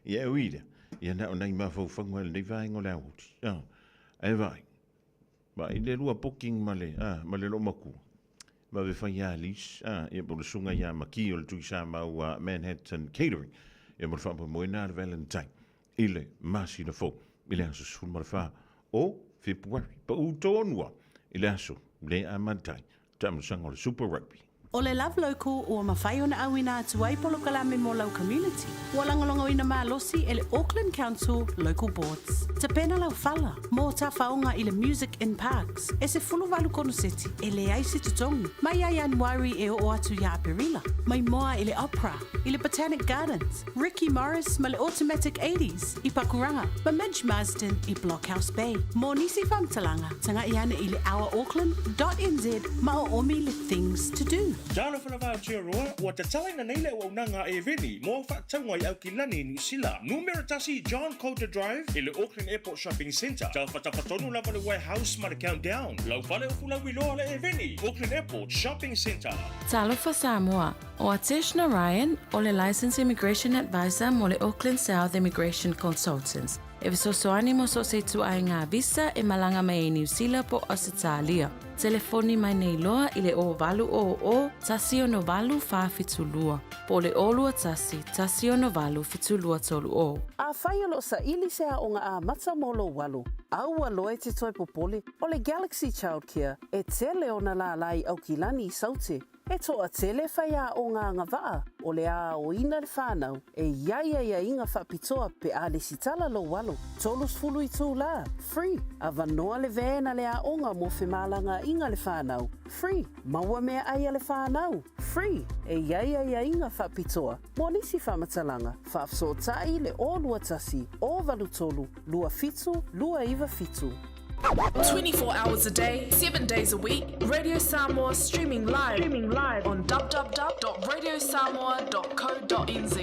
Ia e uida. Ia na o nai ma fau whangwa le vai ngo le ahuti. Ai vai. Ma i le lua poking ma le lo maku. Ma ve whai a lis. Ia po le sunga ia maki o le tui sa mau Manhattan Catering. Ia mo le whampa moina le Valentine. Ile masi na fo. Ile ansa sulma le wha. O February. Pa utonua. Ile aso. Le amantai. Tamasanga o le Super Rugby. O le Love Local ua mawhai ona awina atu ai polo kalame mo lau community. Ua langolongo ina maa losi ele Auckland Council Local Boards. Te pena lau fala. Mō ta whaonga i le Music in Parks. E se fulu walu kono seti. E le aisi tutongi. Mai ai Januari e o atu ya Aperila. Mai moa i le Opera. I le Botanic Gardens. Ricky Morris ma le Automatic 80s. I Pakuranga. Ma Midge Marsden i Blockhouse Bay. Mō nisi whamtalanga. Tanga i ana i le ourauckland.nz ma o omi le things to do. Dala whanawha tia roa, ua te talaina neile ua unanga e veni, mō whaatangwa i au ki lani New Zealand. Numeratasi John Coulter Drive, i le Auckland Airport Shopping Centre. Tau whatapatonu lava le warehouse ma le countdown. Lau whale ufu lau iloa le e veni, Auckland Airport Shopping Centre. Talofa Samoa, o Ateshna Ryan, o le Licensed Immigration Advisor mo le Auckland South Immigration Consultants. E visosoani mo so se tu ai ngā visa e malanga mai e New Zealand po Australia. Telefoni mai nei loa i le o valu o tasio no valu fa fitulua. Po le olua tasio no valu fitulua tolu o. A whai alo sa ili sea o ngā a matsa molo walu. Au aloe te toi popole o le Galaxy Childcare e tele ona la lai au ki lani i saute. E toa tele whaia o ngā ngawaa, o le a o ina le whānau, e ia inga whapitoa pe a le sitala lo walo. Tolus fulu i tū la, free. A vanoa le vēna le a onga mo whemalanga inga le whānau, free. Maua mea aia le whānau, free. E ia inga whapitoa. Mo nisi whamatalanga, whaafsotai le o lua tasi, o valu tolu, lua fitu, lua iwa fitu. 24 hours a day, 7 days a week. Radio Samoa streaming live on www.radiosamoa.co.nz.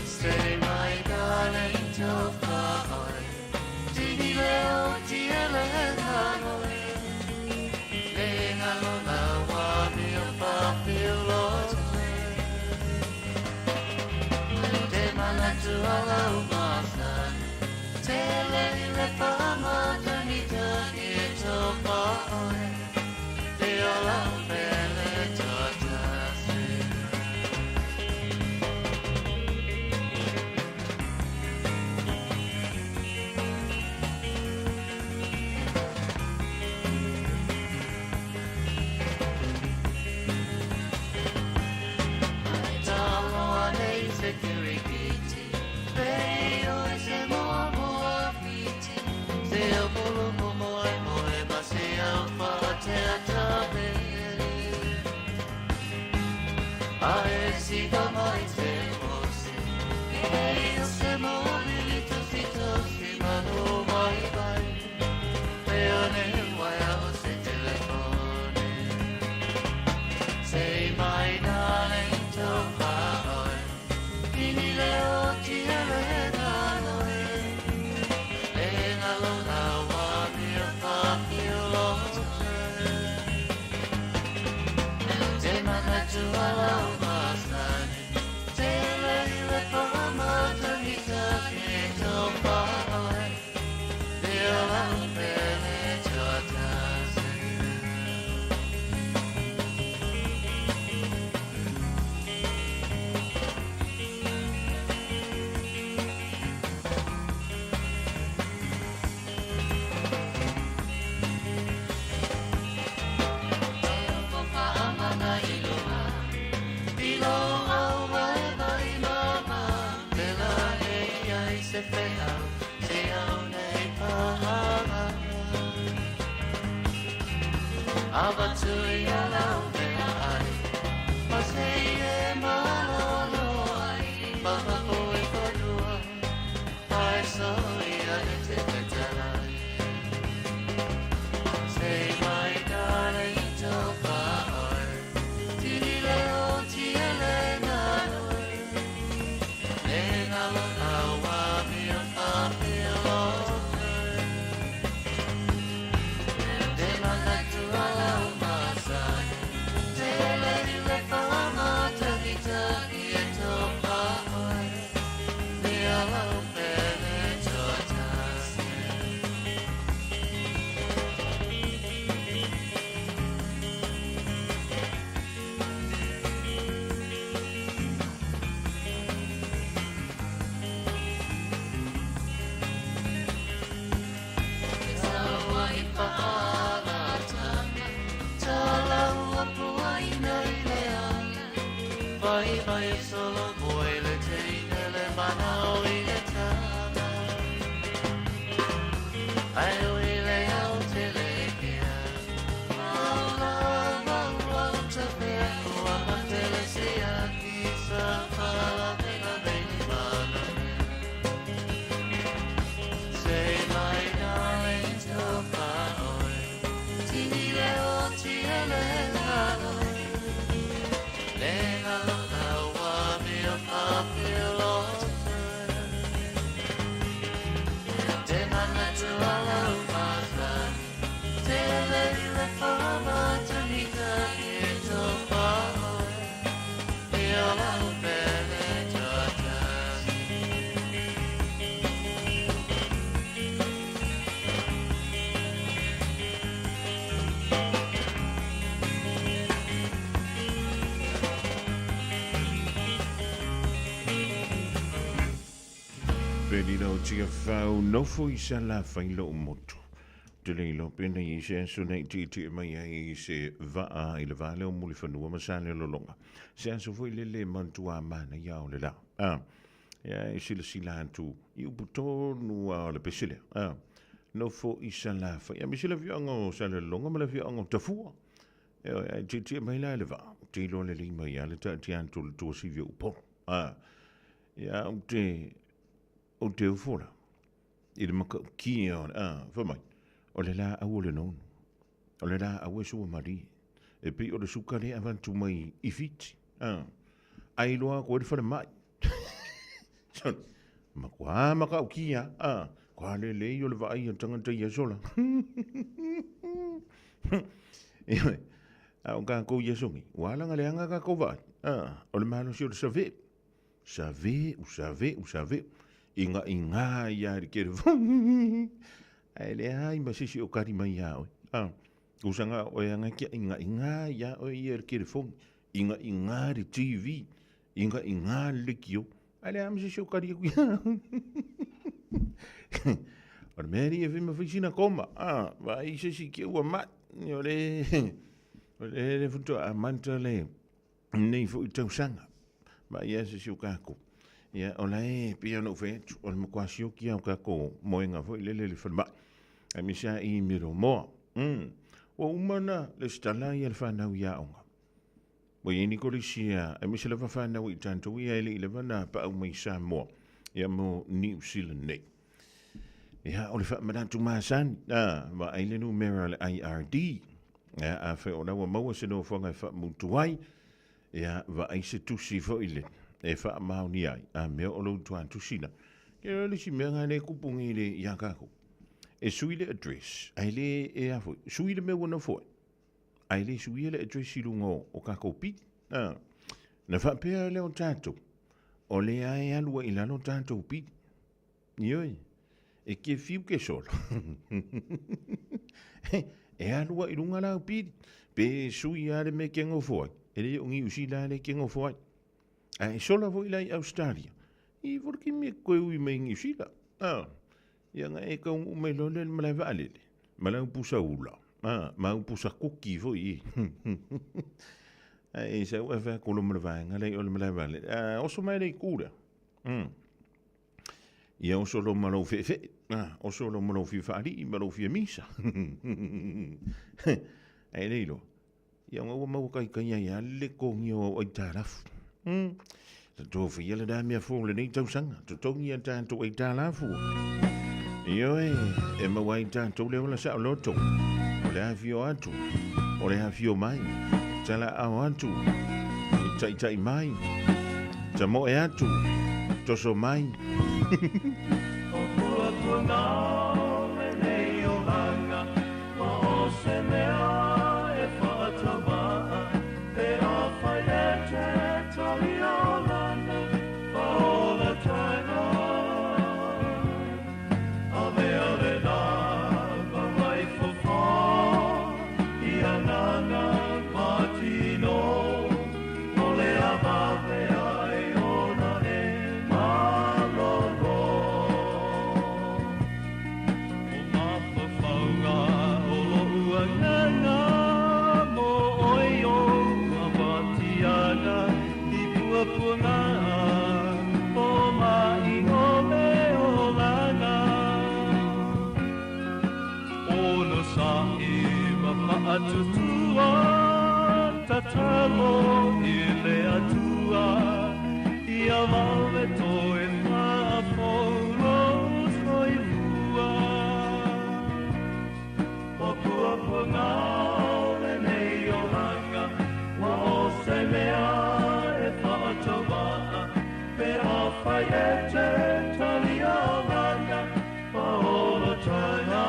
Stay my darling, till far. Dini leo tiele hanoi. Lenga lo la wa mi pa filo. Te mana tu ala umasan. Tele le fama tani tani to pa. Te ala pele to tasi. Say my darling, don't cry. Kini leo tiele hanoi. Lenga lo la wa mi pa filo. Te mana tu ala umasani. Tele le fama tanita ke to pa. Te ala pele chotasi. Say my darling, don't cry. Tini leo tiele nanoi. Lenga lo la wa mi pa filo. Te mana tu ala umasani. Tele le fama tanita ke to pa. Te ala pele chotasi. Vai solo vuoi le teine le mani le tana. Ai lui le alte le chia. Maula te peko amate le sia chisa fala bella beni mana. Say my darling, don't cry. Tini leo tiele hanoi. Lenga lo la wa lino tia fau nofo I sa la failo moto. Te leilo pena I se aso nei ti mai ai se vaa I le vale o muli whanua masane lolonga. Se aso foi lele mantua mana iau le la. Ya I sila antu I uputonu a le pesile. Nofo I sa la fa. Ya misila viango sa le longa ma le viango tafua. Ya ti mai la le va. Ti lo le lima ya le ti antu le tua si via upon. Ya o te ufora. I le maka kia on, whamai. O le la au le nonu. O le la au e sua mari. E pi o le sukare avantu mai I fiti. Ai loa koe le whare mai. Son, makua maka au kia. Kua le lei o le vai o tangata ia sola. Iwe, au ka kou ia songi. Walanga le anga ka kou vai. O le malo si o le save. Save. Inga ia re kere vong. Ai le ai masisi o kari mai au. Usanga o anga kia inga ia o ia re kere vong. Inga re TV. Inga le kio. Ai le ai masisi o kari aku ia. O le meri e vima fisina koma. Vai sisi kia ua mat. O le futo a manta le. Nei fo I tau sanga. Ma ia sisi o kako. Ya ola e pia no fe o le makwasio ki au kako moenga foi lele le fama. A misa I miro mo. O umana le stala I le fana ia onga. Mo yeni ko lisia a misa le fana I tanto ia le le vana pa au mai sa mo. Ya mo New Zealand nei. Ya o le fa madatu masan ma ai le numero le IRD. Ya a fe ona wa mo se no fonga fa mutuai. Ya va ai se tusi foi le. E wha mauni ai, a mea o lau tuan tusina. Ke rele si mea ngane kupungi le iakako. E sui le address, ai le e afoi, sui le mea wana foi. Ai le sui le address I lungo o kako pit. Na wha pea le o tato, o le ai alua I lalo tato pit. Ioi, e ke fiu ke solo. E alua I lunga lau pit, pe sui ale me kengo foi. E le ungi usila le kengo foi. Ai sola voi lai Australia. I vorki me koe ui me ngi sila. Ia nga e ka ungu me lole le malai valele. Malai upusa ula. Ma upusa kuki voi. Ai sa ua wha kolo malai nga lai ole malai valele. Oso mai lei kura. Ia oso lo malau fe. Oso lo malau fi whaari I malau fi misa. Ai leilo. Ia nga ua mau kai ia le kongio o itarafu. Tō whia le da mea fō le nei tausanga. Tō tongi a tātou e tā la fō. Ioe, e mawai tātou le ola sa o loto. O le hawhio atu. O le hawhio mai. Tala au atu. I tai mai. Ta mo e atu. Toso mai. O kua punga me nei o hanga. Ma o se mea e whaatawa. E a whai e te. Atutua, tatalo, ile atua, ia vale to e ma polo soifua. O pua punga le nei o hanga, wa o se mea e whaatoa, pe a whai e te tali a hanga, wa o lo taia.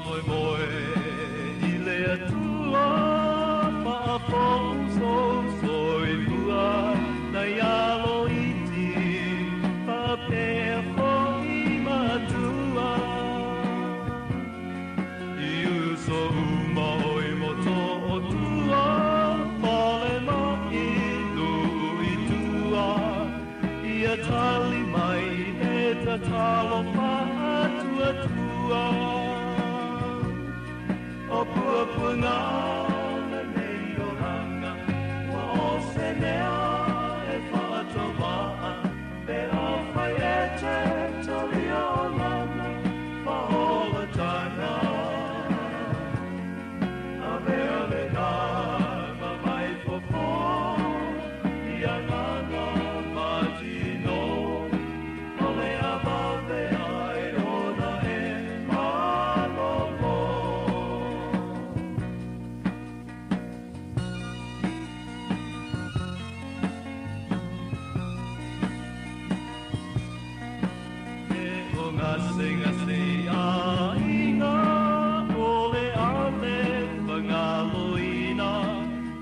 moe moe I le atua Pa'afonso soi pua Nai alo iti Pa'apea fo'i matua Iu so uma oi moto o tua Pale no ilu i tua Ia tali mai e ta talo pa'atua tua O pua punga le nei o ranga Wa o se nea e whātoa Pe o whai e te tori o lana Whaola tana A mea le nā ma mai popo Ia ngana matino O le amave ai ona e malomo Ngase a inga o le ale whangaloina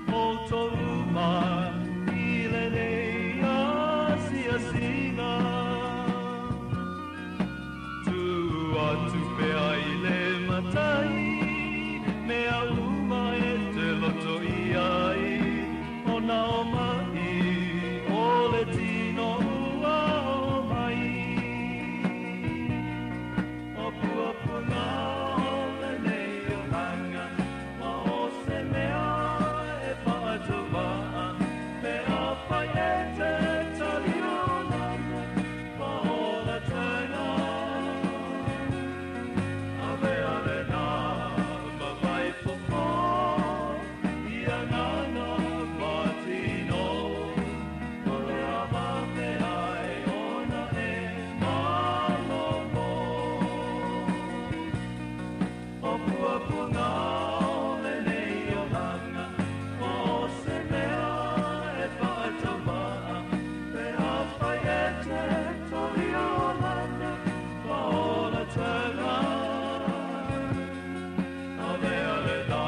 o toruma I le nei a sia singa Tu atu pea I le matai mea uma e te loto I ai o na o mai o le tino ua o mai O pua puna o le nei o hanga Ma o se mea e whātua Me a whai e te tali o lana Ma o la tanga A mea le nā ma vai popo Ia ngana matino O le ama me ai ona e malomo O pua punga o le nei o hanga O se mea e whātoa Pe a whai e te tori o lana Ma o la tanga A mea le nā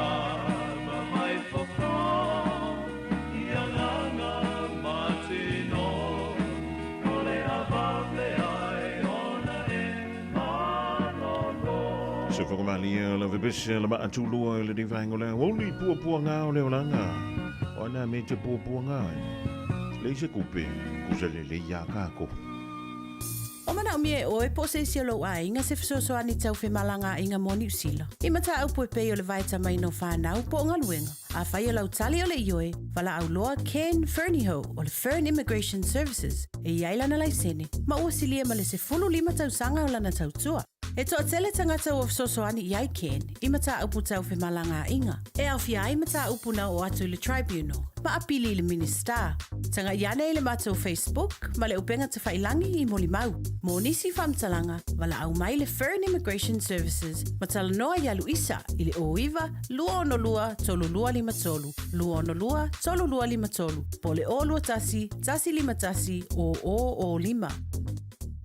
ma mai popo Ia nganga matino O le avave ai ona e malomo Se whakamalia la vebese la maa tūlua le di whaingo le woli pua ngā o leo langa. O ana me te pua ngā. Le se kupe, kusa le le ia kako. O mana umie o e po se siolo a inga se fisoso ani tau fe malanga inga moni usila. I mata au po pe o le vaita mai no whanau po ngā luenga. A whai o lau tali o le ioe, wala au loa Ken Fernieho o le Fern Immigration Services. E iailana lai sene, ma ua silia ma le se fulu lima tau sanga o lana tau tua. E toa tele tangata o fisosoani iai Ken, I mata upu tau fe malanga inga. E au fia ai mata upu na o atu le tribunal, ma apili le minister. Tanga iane le mata o Facebook, ma le upenga te whailangi I moli mau. Mo nisi whamtalanga, wala au mai le Fern Immigration Services, ma tala noa ia Luisa, I le oiva, lua ono lua, tolu lua lima tolu, lua ono lua, tolu lua lima tolu, po le o lua tasi, tasi lima tasi, o lima.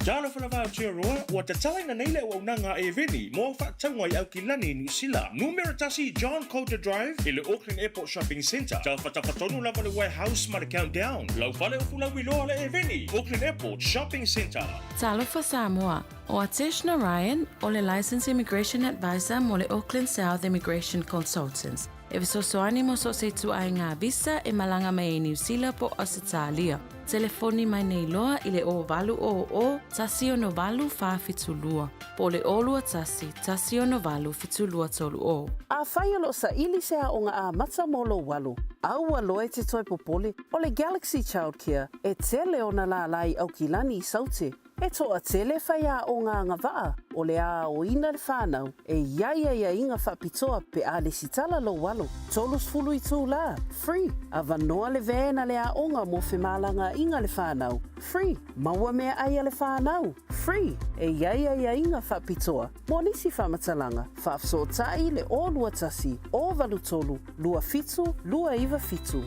Jalo fana vau tia roa, ua te tala na neile o unanga e veni, mo whaatangwa I au ki lani New Zealand. Numero tasi John Coulter Drive, I le Auckland Airport Shopping Centre. Tau whatawhatonu lava le warehouse ma le countdown. Lau whale o fulau iloa le e veni, Auckland Airport Shopping Centre. Talofa Samoa, o Ateshna Ryan, o le Licensed Immigration Advisor mo le Auckland South Immigration Consultants. E visosoani mo so se tu ai ngā visa e malanga mai e New Zealand po Australia. Telefoni mai nei loa I le o valu o tasi o no valu whawhitulua. Po le olua tasi o no valu fitulua tolu o. A whai alo sa ili sea o ngā a mata molo walu. Aua loe te toi popole o le Galaxy Childcare e tele o na la lai au ki lani I saute. E toa tele whai a o ngā ngawaa o le a o ina le whanau e ia inga whapitoa pe a le sitala lo walo. Tolus fulu I tū la, free. A vanoa le vena le a onga mo whemalanga inga le whanau, free. Maua mea aia le whanau, free. E ia inga whapitoa. Mo nisi whamatalanga, whafsotai le o lua tasi, o valu tolu, lua fitu, lua iwa fitu.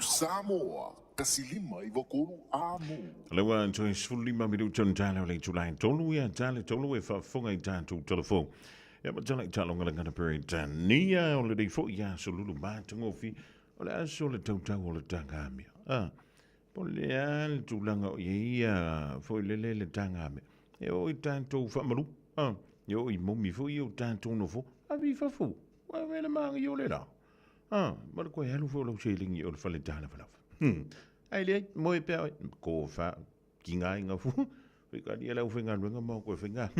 Samoa. Kasilima i wakuru amo. Lewa anto fulima minuto tala le tulai tolu ya tala tolu e fonga i tatu telefon. Ya matala i tala ngana pere tania o le dei fo ya solulu matango fi o le aso le tauta o le tangami. Po le al tulanga o ia fo le tangami. E o i tanto fa malu. Yo i momi fo i o tanto no fo. A vi fa fo. Wa vele mangi yo le la. Ma ko halu fo lo selingi o le fale tala fa. Ai le moi pe ko fa kinga inga fu we ka dia la ufinga nga mo ko finga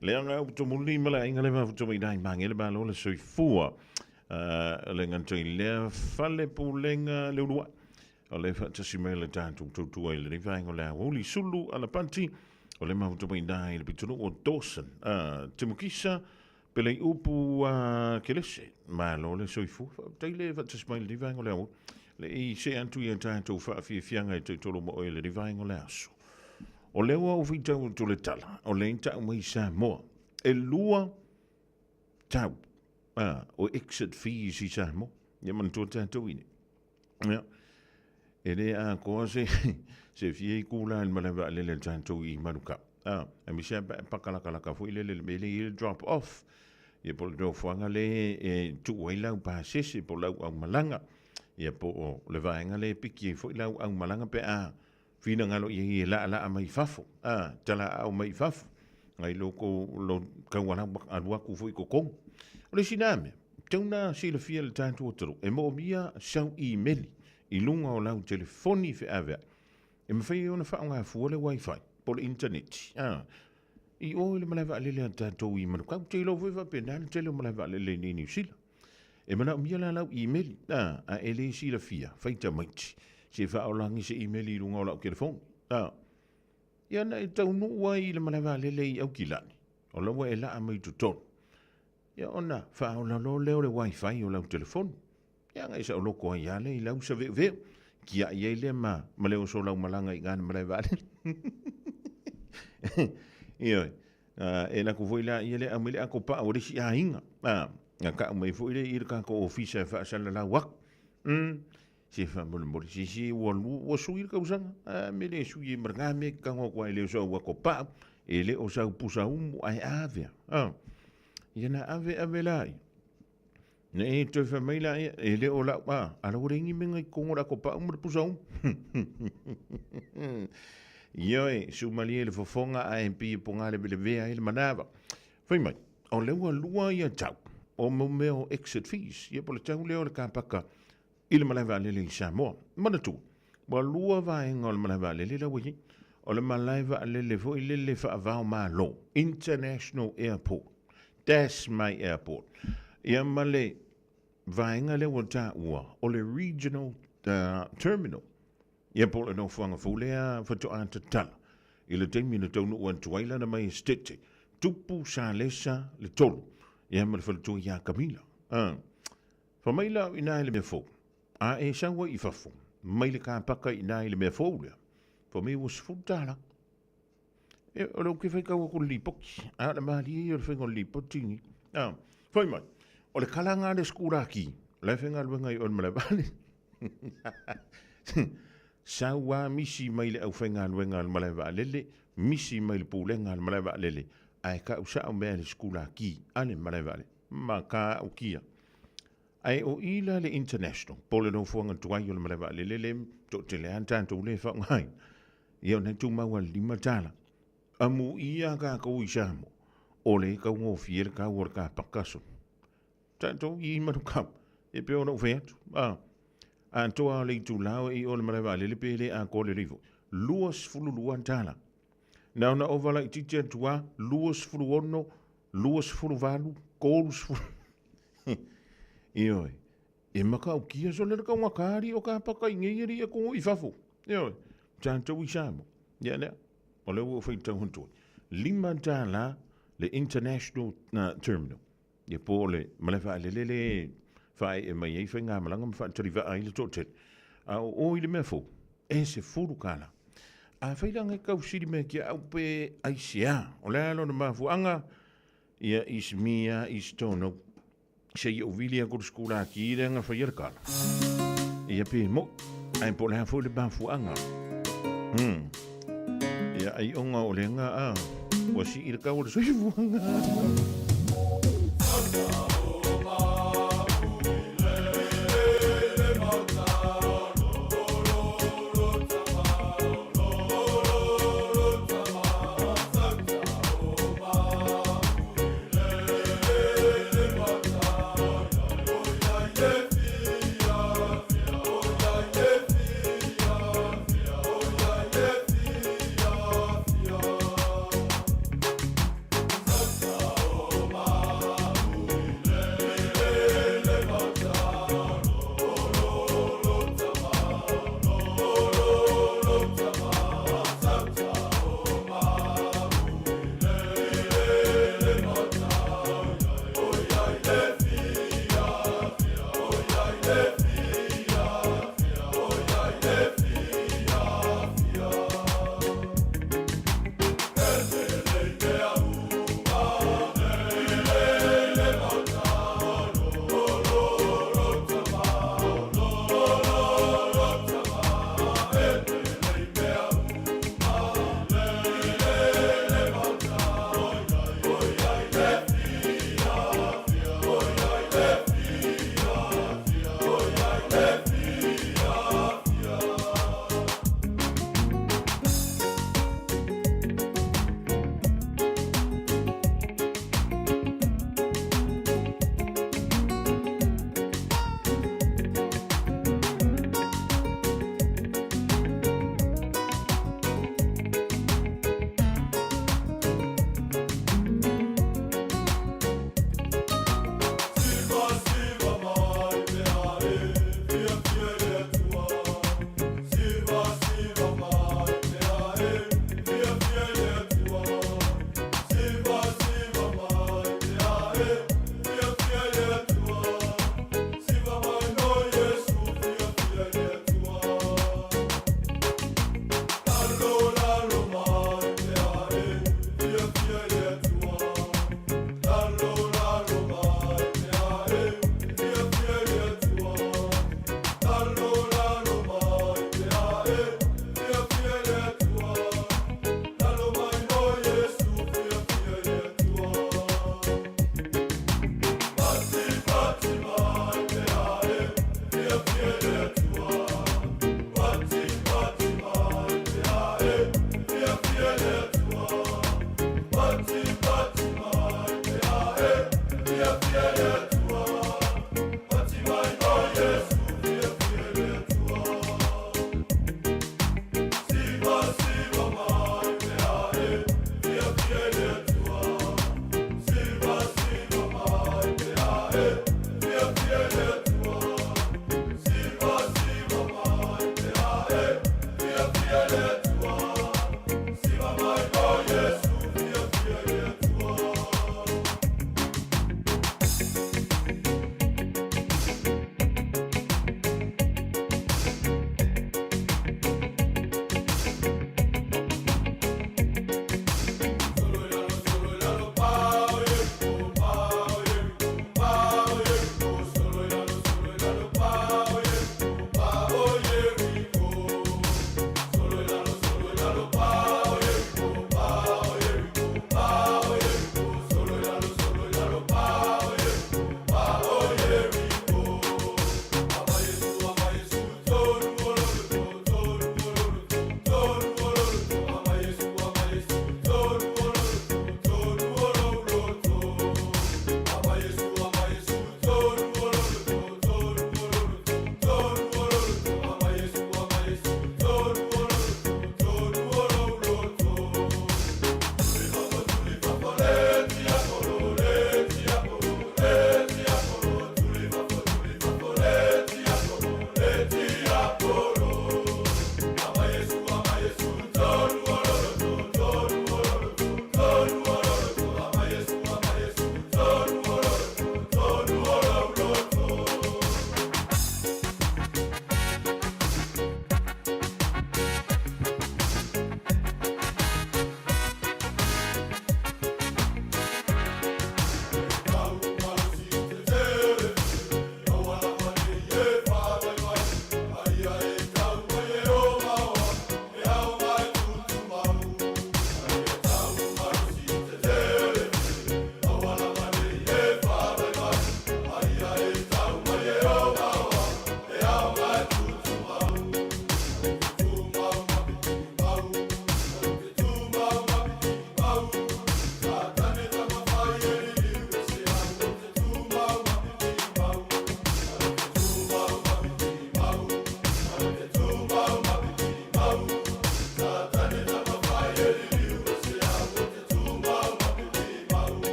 le nga to muli mala inga le va to mi dai mang ele ba lo le sui fu le nga to le fale pu lenga le lua o le fa tsi mele tantu tu ele va inga la oli sulu ala panti o le ma to mi dai le pitunu o Dawson timukisa pele upu kelese ma lo le sui fu tai le va tsi mele va inga la le i se antu i tātou whaafianga i te tolo mo oile di vaingo le aso. O lewa o vitau to le tala, o le intau mai sa moa. E lua tau, o exit fees i sa moa. Ia man tō tātou ini. E le a koa se fie i kūla il malawa le le tātou i maruka. E mi se pakalakalaka fu i le mele i drop off. Ia polo do fuanga le tu wailau pa sese po lau au malanga. Ia po o le vaenga le piki fo ila au malanga pe fina ngalo i la mai fafo tala au mai fafo ngai loko lo kawana alwa ku fo ko kom o le siname tuna si le fiel tanto otro e mo mia sau email i lunga o lau telefoni fe ave e me fai ona fa nga fu le wifi po le internet i o le malava le tanto i man ka te lo fa pe na te lo malava le ni sila e mana mia la lau email a ele si la fia faita maiti se fa o langi se email i lunga o lau telefon ia na e tau nu wai le malava lele i au kilani o lawa e la mai tu ton ia ona fa o la lo leo le wifi o lau telefon ia ngai sa o loko ai ale i lau sa ve kia ia le ma leo so lau malanga i ngana malava ia e na ku foi la ia le amile ako pa o risi a inga nga ka mai fo ile ir ka ko ofisa fa sala la wak si fa mo si wo suir ka usanga me le sui merga me ka ngo kwa ile so wa ko pa ele o sa pusa ai ave na ave lai ne to fa mai la ele o la ala o ringi me ngai ko ngora ko pa pusa yo su mali le fofonga AMP ponga le vea il manava foi mai o le lua ia tau o meo exit fees. Ia pole tau leo le kāpaka i le malaiwa lele i Samoa. Mana tu, wa lua vaenga o le malaiwa lele la wiki, o le malaiwa lele fo i lele wha avao maa lo. International Airport. That's my airport. Ia male vaenga le wata ua, o le regional terminal. Ia pole no fuanga fulea fa to anta tala. I le teimi na taunu uan tuaila na mai stete. Tupu sa lesa le tolu. Ia ma le tu ia Camila. Fa mai la ina le me fo. E sa wa i fa fo. Mai le ka paka ina le me fo le. Fa me was fu dala. E o lo ke fa ka ko lipo. Le mali o fa ko lipo tingi. Fa mai. O le kalanga le skura ki. Le fenga le ngai on mala bale. Sa wa misi mai le au fenga le ngal mala bale. Misi mai le pulenga le mala bale. Ai ka usa o mea le skula ki, ane marevale, ma ka o kia. Ai o ila le international, pole no fuanga tuai o le marevale, le to te le antanto le fa ngai. Ia o tu maua lima tala. Amu ia ka ko isamo. O le ka ngo fiel ka wor ka pakaso. Tanto i manu kam, e pe ono fetu. Anto a le tu lao e o le marevale, le pele a ko le rivo. Luas fulu luan tala. Nau na ovala i titia tua, luas furu ono, luas furu valu, kōrus furu. Ioi, e maka au kia so lera ka wakari o ka paka ingeiri e kongo i fafo. Ioi, tātou i sāmo. Ia nea, o leo o whaitau huntoi. Lima tāla le international terminal. Ia po le malefa le whae e mai e whainga malanga ma whaatari wa ai le tōtel. O i le mea fo, e se furu kāla. A whairanga kau siri me kia au pe aisia. O lea lo na mafuanga. Ia ismia istono. Se i o vilia kuru skula ki i renga whairkala. Ia pe mo. Ai po le fu le ba fu anga. Ia ai onga o le nga a. Wa si i ka o le sui fu anga.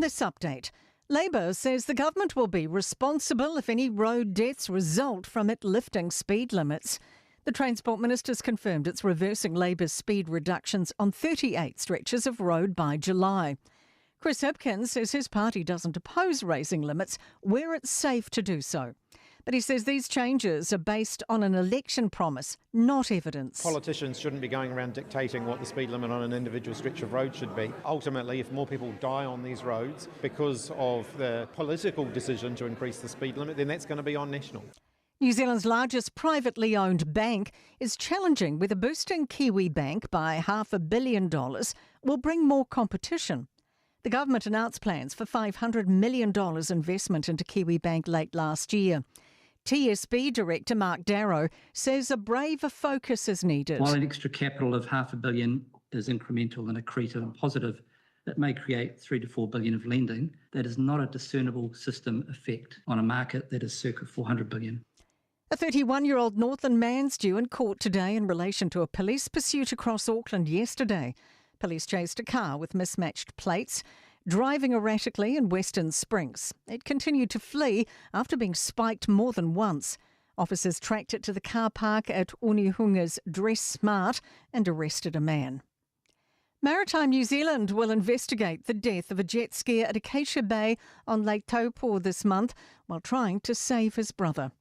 this update, Labor says the government will be responsible if any road deaths result from it lifting speed limits. The Transport Minister's confirmed it's reversing Labor's speed reductions on 38 stretches of road by July. Chris Hipkins says his party doesn't oppose raising limits where it's safe to do so. But he says these changes are based on an election promise, not evidence. Politicians shouldn't be going around dictating what the speed limit on an individual stretch of road should be. Ultimately, if more people die on these roads because of the political decision to increase the speed limit, then that's going to be on national. New Zealand's largest privately owned bank is challenging whether boosting Kiwibank by $500 million will bring more competition. The government announced plans for $500 million investment into Kiwibank late last year. TSB Director Mark Darrow says a braver focus is needed. While an extra capital of $500 million is incremental and accretive and positive, it may create $3 to $4 billion of lending. That is not a discernible system effect on a market that is circa $400 billion. A 31-year-old Northern man's due in court today in relation to a police pursuit across Auckland yesterday. Police chased a car with mismatched plates, driving erratically in Western Springs. It continued to flee after being spiked more than once. Officers tracked it to the car park at Unihunga's Dress Smart and arrested a man. Maritime New Zealand will investigate the death of a jet skier at Acacia Bay on Lake Taupo this month while trying to save his brother.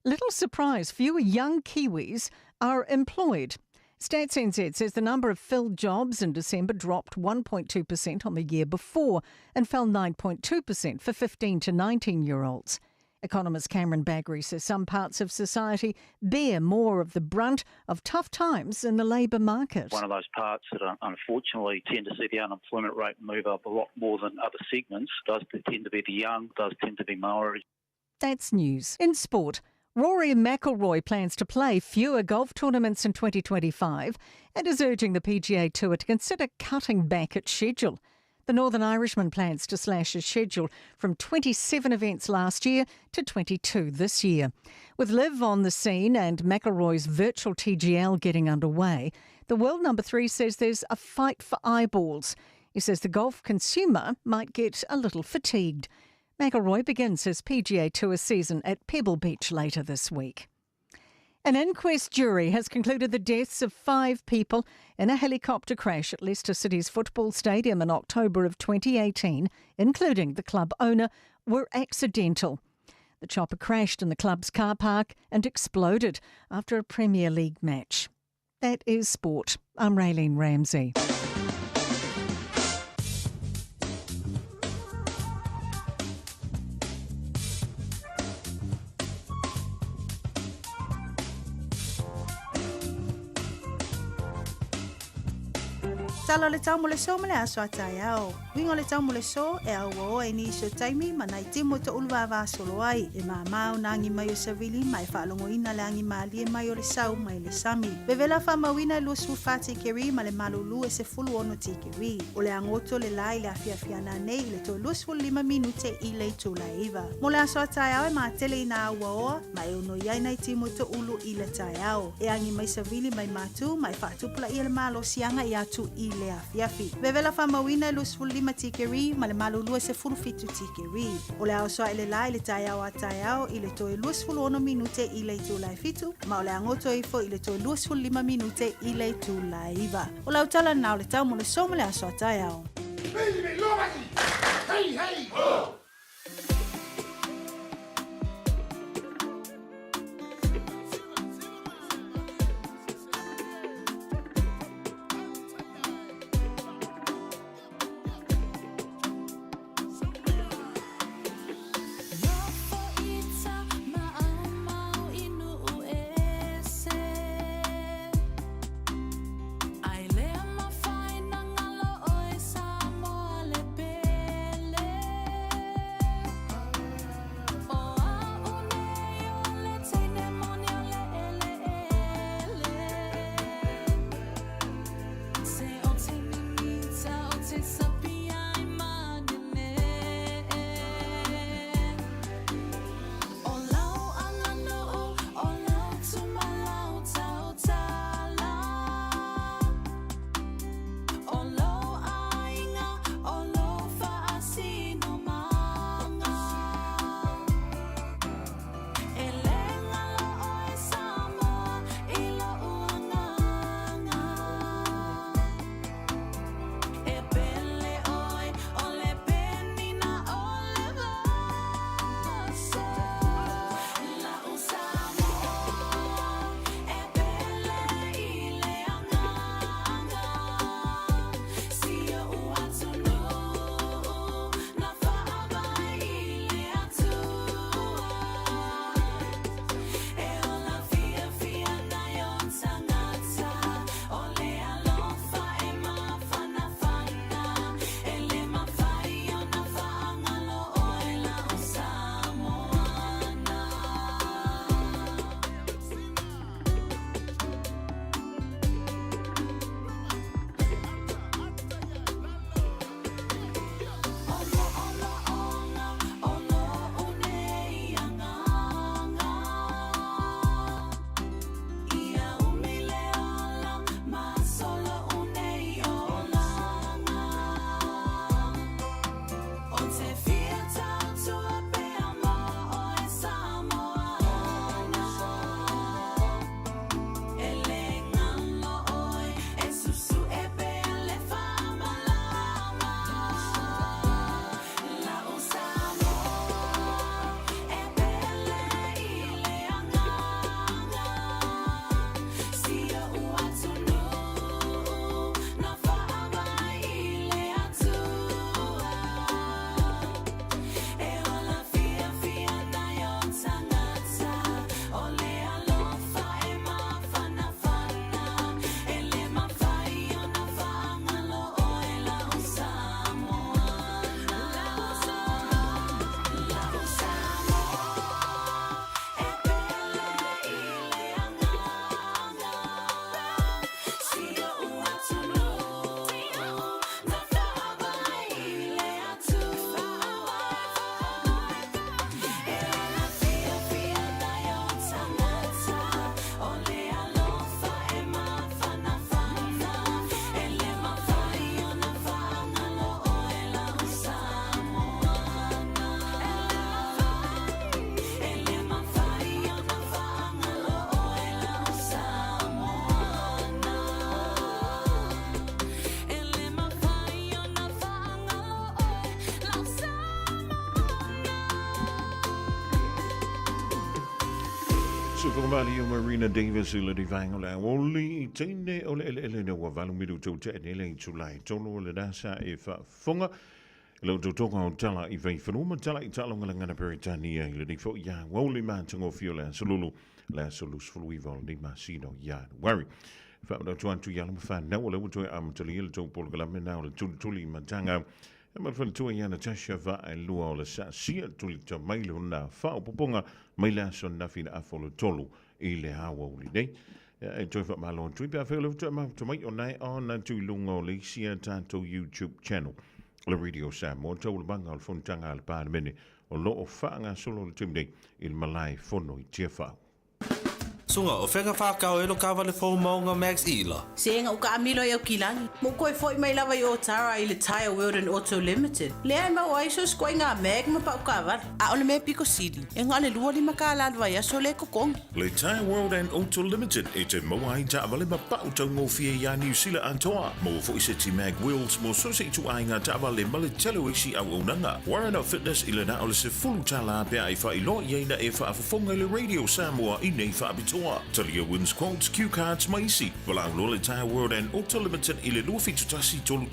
Little surprise, fewer young Kiwis are employed. Stats NZ says the number of filled jobs in December dropped 1.2% on the year before and fell 9.2% for 15 to 19-year-olds. Economist Cameron Baggery says some parts of society bear more of the brunt of tough times in the labour market. One of those parts that unfortunately tend to see the unemployment rate move up a lot more than other segments does tend to be the young, does tend to be Maori. That's news. In sport, Rory McIlroy plans to play fewer golf tournaments in 2025 and is urging the PGA Tour to consider cutting back its schedule. The Northern Irishman plans to slash his schedule from 27 events last year to 22 this year. With Liv on the scene and McIlroy's virtual TGL getting underway, the world number 3 says there's a fight for eyeballs. He says the golf consumer might get a little fatigued. McIlroy begins his PGA Tour season at Pebble Beach later this week. An inquest jury has concluded the deaths of 5 people in a helicopter crash at Leicester City's football stadium in October of 2018, including the club owner, were accidental. The chopper crashed in the club's car park and exploded after a Premier League match. That is sport. I'm Raylene Ramsey. Talo le tau mo le so mo le aso atai au. Wingo le tau mo le so e au o e ni so taimi mana I timo to ulwa va solo ai e mamau na ngi mai o savili mai whaalongo ina le angi mali e mai o le sau mai le sami. Bevela wha mawina lu su fati keri ma le malulu e se fulu ono ti keri. O le angoto le lai le afia na nei le to lu su 5 minute I le tu la iva. Mo le aso atai au e ma tele ina au o mai ono iai na I timo to ulu I le tai au. E angi mai savili mai matu mai whaatupula I le malo sianga I atu I le afiafi. Vevela whamawina lu sfulu 5 tikeri ma le malulu se fulu fitu tikeri. O le ao soa I le lai le tai au a tai au I le toe lu sfulu 1 minute I le tu lai fitu ma o le angoto ifo I le toe lu sfulu 5 minute I le tu lai iva. O le autala na o le tau mo le so mo le aso a tai au. Hey, hey! Oh! Valley Marina Davis ila di vangola only tine ole ele no valu midu to te ele July tolo le dasa e fa fonga lo to tonga tala I vai fenoma tala I tala ngana Britania ile di fo ya only man tango fiola solulu la solus fluival di masino ya worry fa no to antu yala fa na ole to am tali ile to polgala me na ole tuli matanga ma fa to ya na tasha va e lua ole sa sia tuli to mailo na fa poponga maila son na fina afolo tolu ile hawa uli dei e toi fa malon tui pa felo to ma to mai onai on tu lungo le sia tanto YouTube channel le radio Samoa to le banga al fontanga al pa mene o lo o fa nga solo le timde il malai fono I tifa Sunga o whenga whakao ero ka wale whau maunga Max Ila. Senga o ka amilo e o kilangi. Mo koe foi mai lava I o Tara I le Tire World and Auto Limited. Lea ma o aiso skoi ngā meg ma pau ka wale. A ole me piko sidi. E ngā le lua lima ka alalwa ia so le kokong. Le Tire World and Auto Limited e te moa I ta wale ma pau tau ngō fia ia New Zealand antoa. Mo fo ise ti mag wheels mo so se tu ai ngā ta wale ma le telo isi au onanga. Warren Fitness I le na ole se fulu tala pia I wha I lo I na e wha afafonga le Radio Samoa I nei wha abitoa. Talia wins quotes, cue cards, maisi. Walang Lola Tire World and Auto Limited I le lua fitu tasi tolu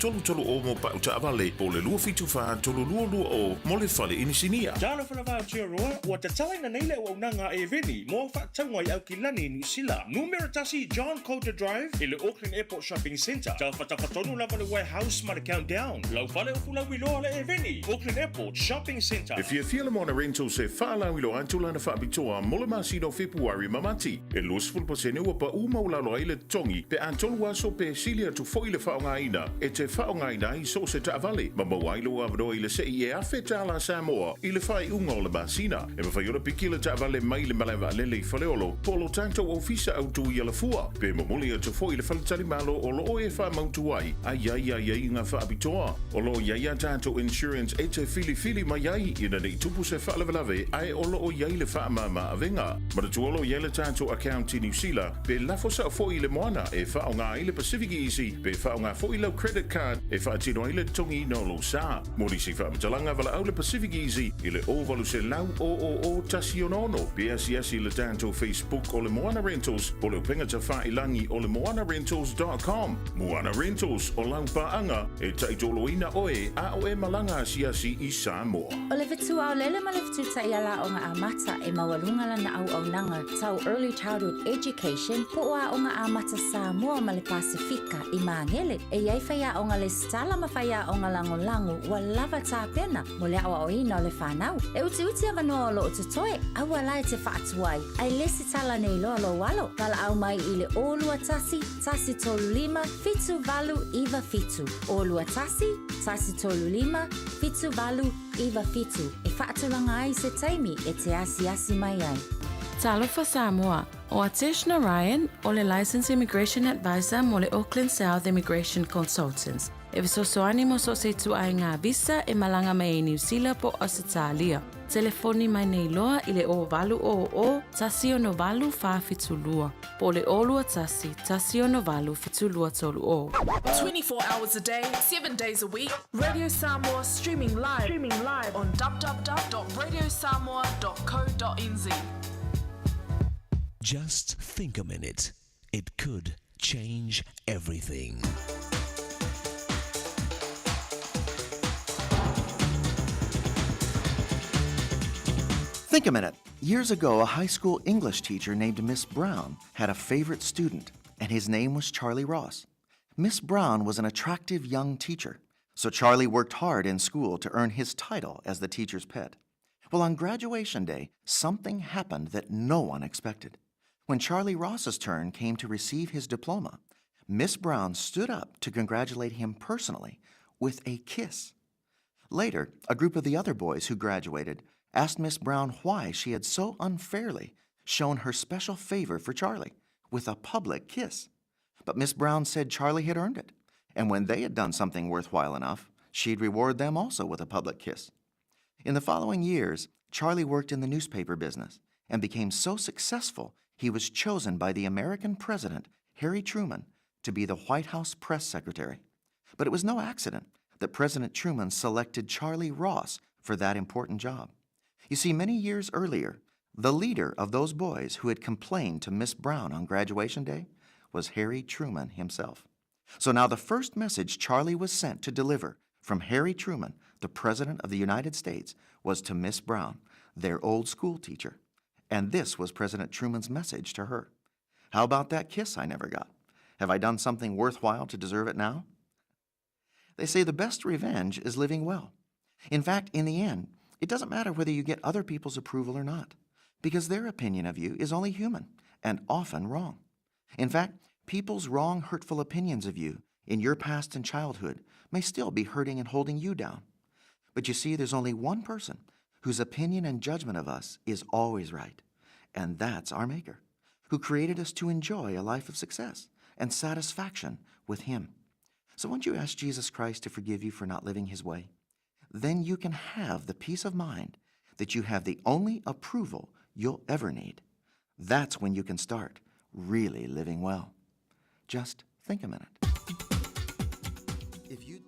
o mo pa uta avale. Po le lua fitu wha tolu lua o mo le fale inisinia. Tala whanawha tia roa, ua te tala na neile o nanga e veni, mo wha tangwai au ki lani New Zealand. Numero tasi John Coulter Drive I le Auckland Airport Shopping Centre. Tau whatawhatonu lava le warehouse ma le countdown. Lau whale o fula wiloa le e veni, Auckland Airport Shopping Centre. If you feel them on a rental se wha wilo antulana wha abitoa, mole masino February mamati. E los fulpasene ua pa uma ula loa I le tongi pe antolu aso pe silia tu foi le whaonga ina e te whaonga ina I so se ta avale ma mawailo avado I le se I e afe tala Samoa I le whai unga o le masina e ma whai ora pikila ta avale mai le malawa lele I whaleolo polo tanto ofisa au tu I ala fua pe mamuli a tu foi le whaletari malo o lo e wha mautu ai ai ngā wha abitoa o lo ia tanto insurance e te fili mai ai ina nei tupu se whalevalave ai o lo o iai le wha mama avenga ma tu olo iai le tanto account I New Zealand pe lafo sa foi le moana e fa nga I le Pacific Easy pe fa nga foi le credit card e fa tino I le tongi no lo sa mori si fa mtalanga vala au le Pacific Easy I le ovalu se lau o tasionono pe I le tanto Facebook o le Moana Rentals o le penga ta fa ilangi o le moanarentals.com Moana Rentals o lau paanga e taitoloina oe a o e malanga asiasi I Samoa o le vetu au lele ma le vetu ta iala o ngā amata e mawalunga lana au nanga tau early childhood education po a o ngā amata Samoa ma le Pasifika I Mangele e iai whaia o ngā le stala ma whaia o ngā lango wa lava tā pena mo le awa o ina o le whanau e uti avanoa o lo o te toe awa lai te whaatuai ai lesi tala nei loa lo walo kala au mai I le olua tasi tolu lima fitu valu iwa fitu olua tasi tolu lima fitu valu iwa fitu e whaaturanga ai se taimi e te asi mai ai Talofa Samoa, o Ateshna Ryan, o le Licensed Immigration Advisor mo le Auckland South Immigration Consultants. E visosoani mo so se tu ai ngā visa e malanga mai New Zealand po Australia. Telefoni mai nei loa I le o valu o tasi o no valu wha fitulua. Po le olua tasi o no valu fitulua tolu o. 24 hours a day, 7 days a week. Radio Samoa streaming live on www.radiosamoa.co.nz. Just think a minute. It could change everything. Think a minute. Years ago, a high school English teacher named Miss Brown had a favorite student, and his name was Charlie Ross. Miss Brown was an attractive young teacher, so Charlie worked hard in school to earn his title as the teacher's pet. Well, on graduation day, something happened that no one expected. When Charlie Ross's turn came to receive his diploma, Miss Brown stood up to congratulate him personally with a kiss. Later, a group of the other boys who graduated asked Miss Brown why she had so unfairly shown her special favor for Charlie with a public kiss. But Miss Brown said Charlie had earned it, and when they had done something worthwhile enough, she'd reward them also with a public kiss. In the following years, Charlie worked in the newspaper business and became so successful he was chosen by the American president, Harry Truman, to be the White House press secretary. But it was no accident that President Truman selected Charlie Ross for that important job. You see, many years earlier, The leader of those boys who had complained to Miss Brown on graduation day was Harry Truman himself. So now the first message Charlie was sent to deliver from Harry Truman, the President of the United States, was to Miss Brown, their old school teacher. And this was President Truman's message to her. How about that kiss I never got? Have I done something worthwhile to deserve it now? They say the best revenge is living well. In fact, in the end, it doesn't matter whether you get other people's approval or not, because their opinion of you is only human and often wrong. In fact, people's wrong, hurtful opinions of you in your past and childhood may still be hurting and holding you down. But you see, there's only one person whose opinion and judgment of us is always right, and that's our Maker, who created us to enjoy a life of success and satisfaction with Him. So won't you ask Jesus Christ to forgive you for not living His way? Then you can have the peace of mind that you have the only approval you'll ever need. That's when you can start really living well. Just think a minute. If you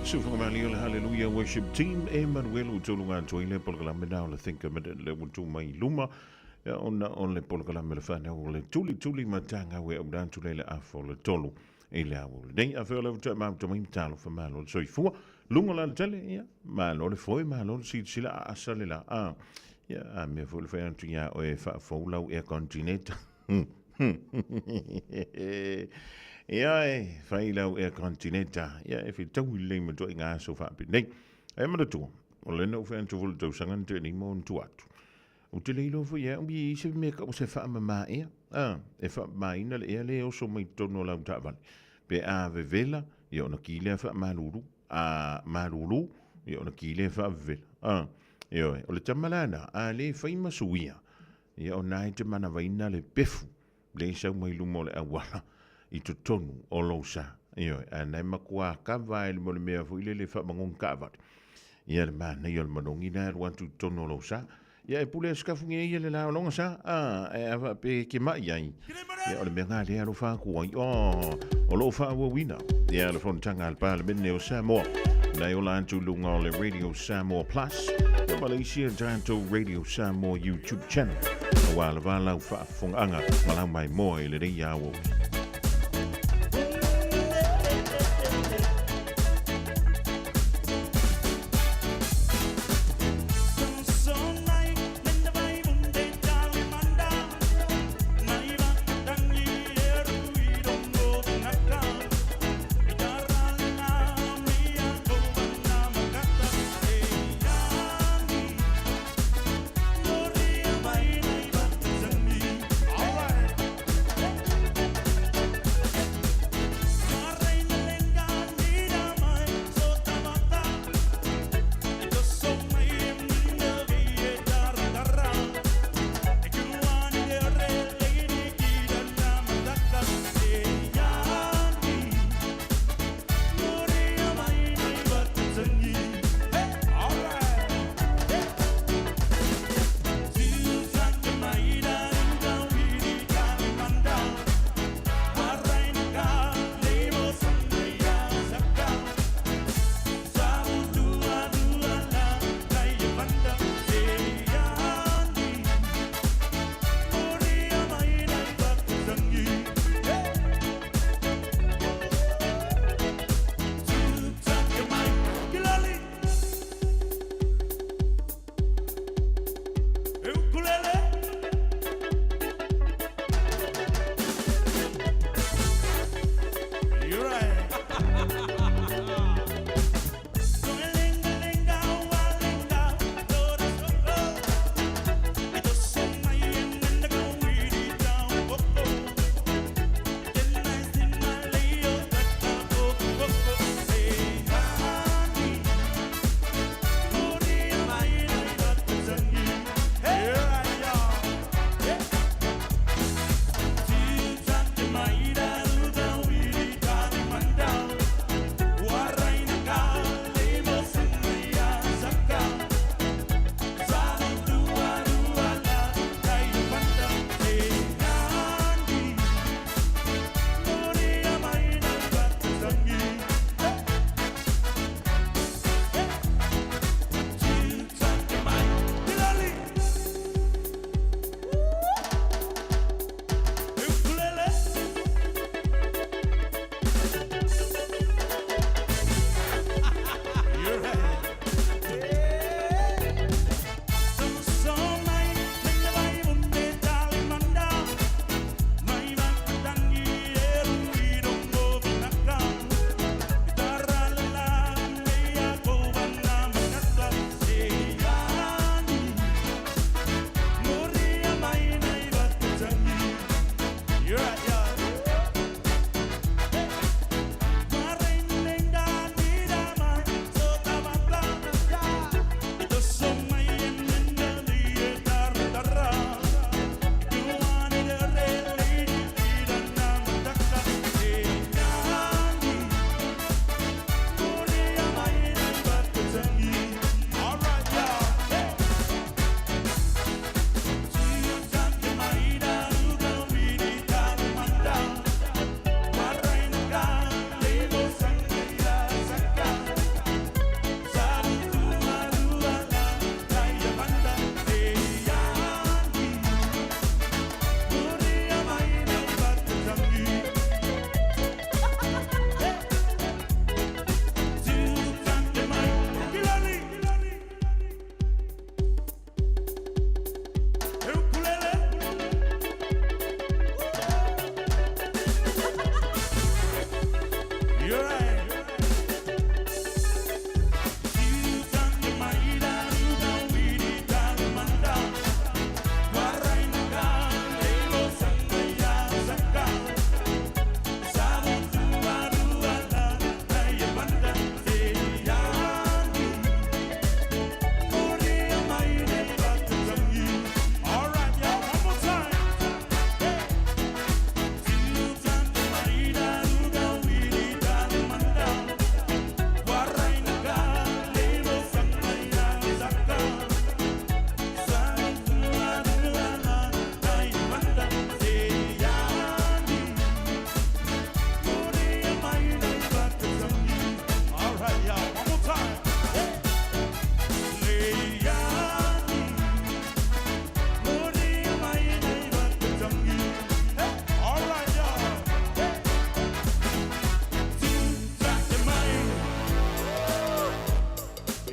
Sufamali Hallelujah Worship Team Emmanuel Utulunga Toile Polkalam now le think of it level to my luma on le Polkalam Fana le Tuli Matanga we down to Lele Afol Tolu Ela will day a fellow to Mount Tomim Talo for Malon so for Lungalan Tele ya Malon for Malon see Silla Asalila I'm a full fan to ya or if I follow air continent. Ja, failo air continenta. Ja, if it don't will me doing a so far. Nee, I'm the two. Well, then, no fan to will do something to any more to what. Utililo for ya, we should make up a farmer my if mine early also make don't know loud tavan. Be a villa, you're on a killer for Malulu, Malulu, you're on a killer for Vil. Yo, or the Tamalana, Ali famous we are. You're night manavina le biff. They shall my lumol a walla. I tonu o losa io ana makua kava il mo me fu ile fa mangon kava ia ma na ia manongi na want to tonu losa ia e pule skafunge ia le la longa sa e ava pe ki mai ai ia o le menga le ro fa ku o lo fa wo wina ia le fon tanga al parliament ne o Samoa na yo lan tu lunga le Radio Samoa Plus the Malaysia Gianto Radio Samoa YouTube channel wa va la fa fong anga malang mai mo le de ya wo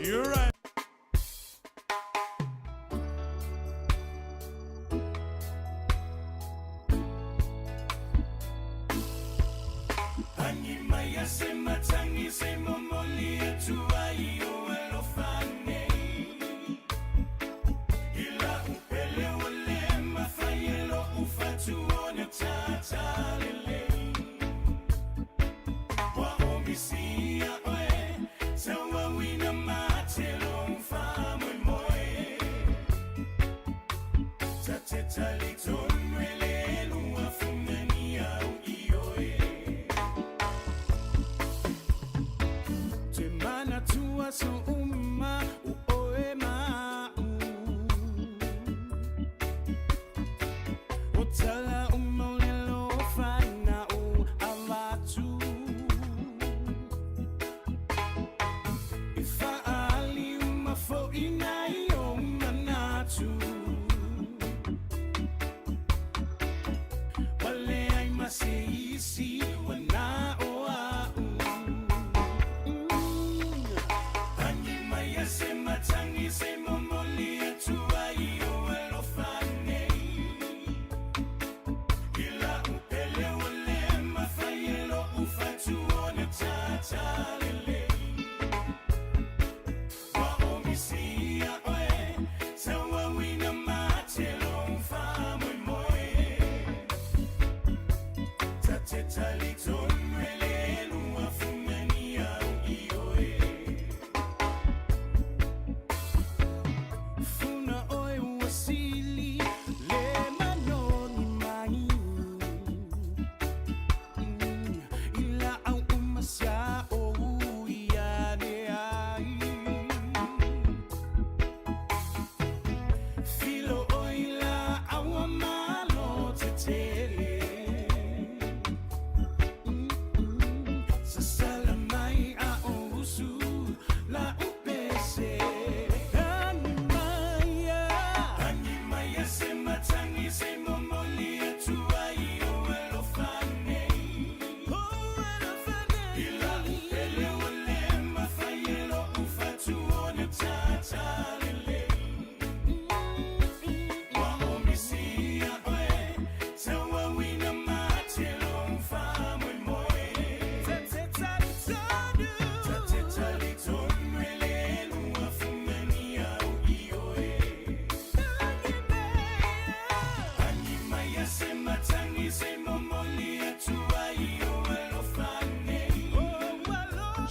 You're right.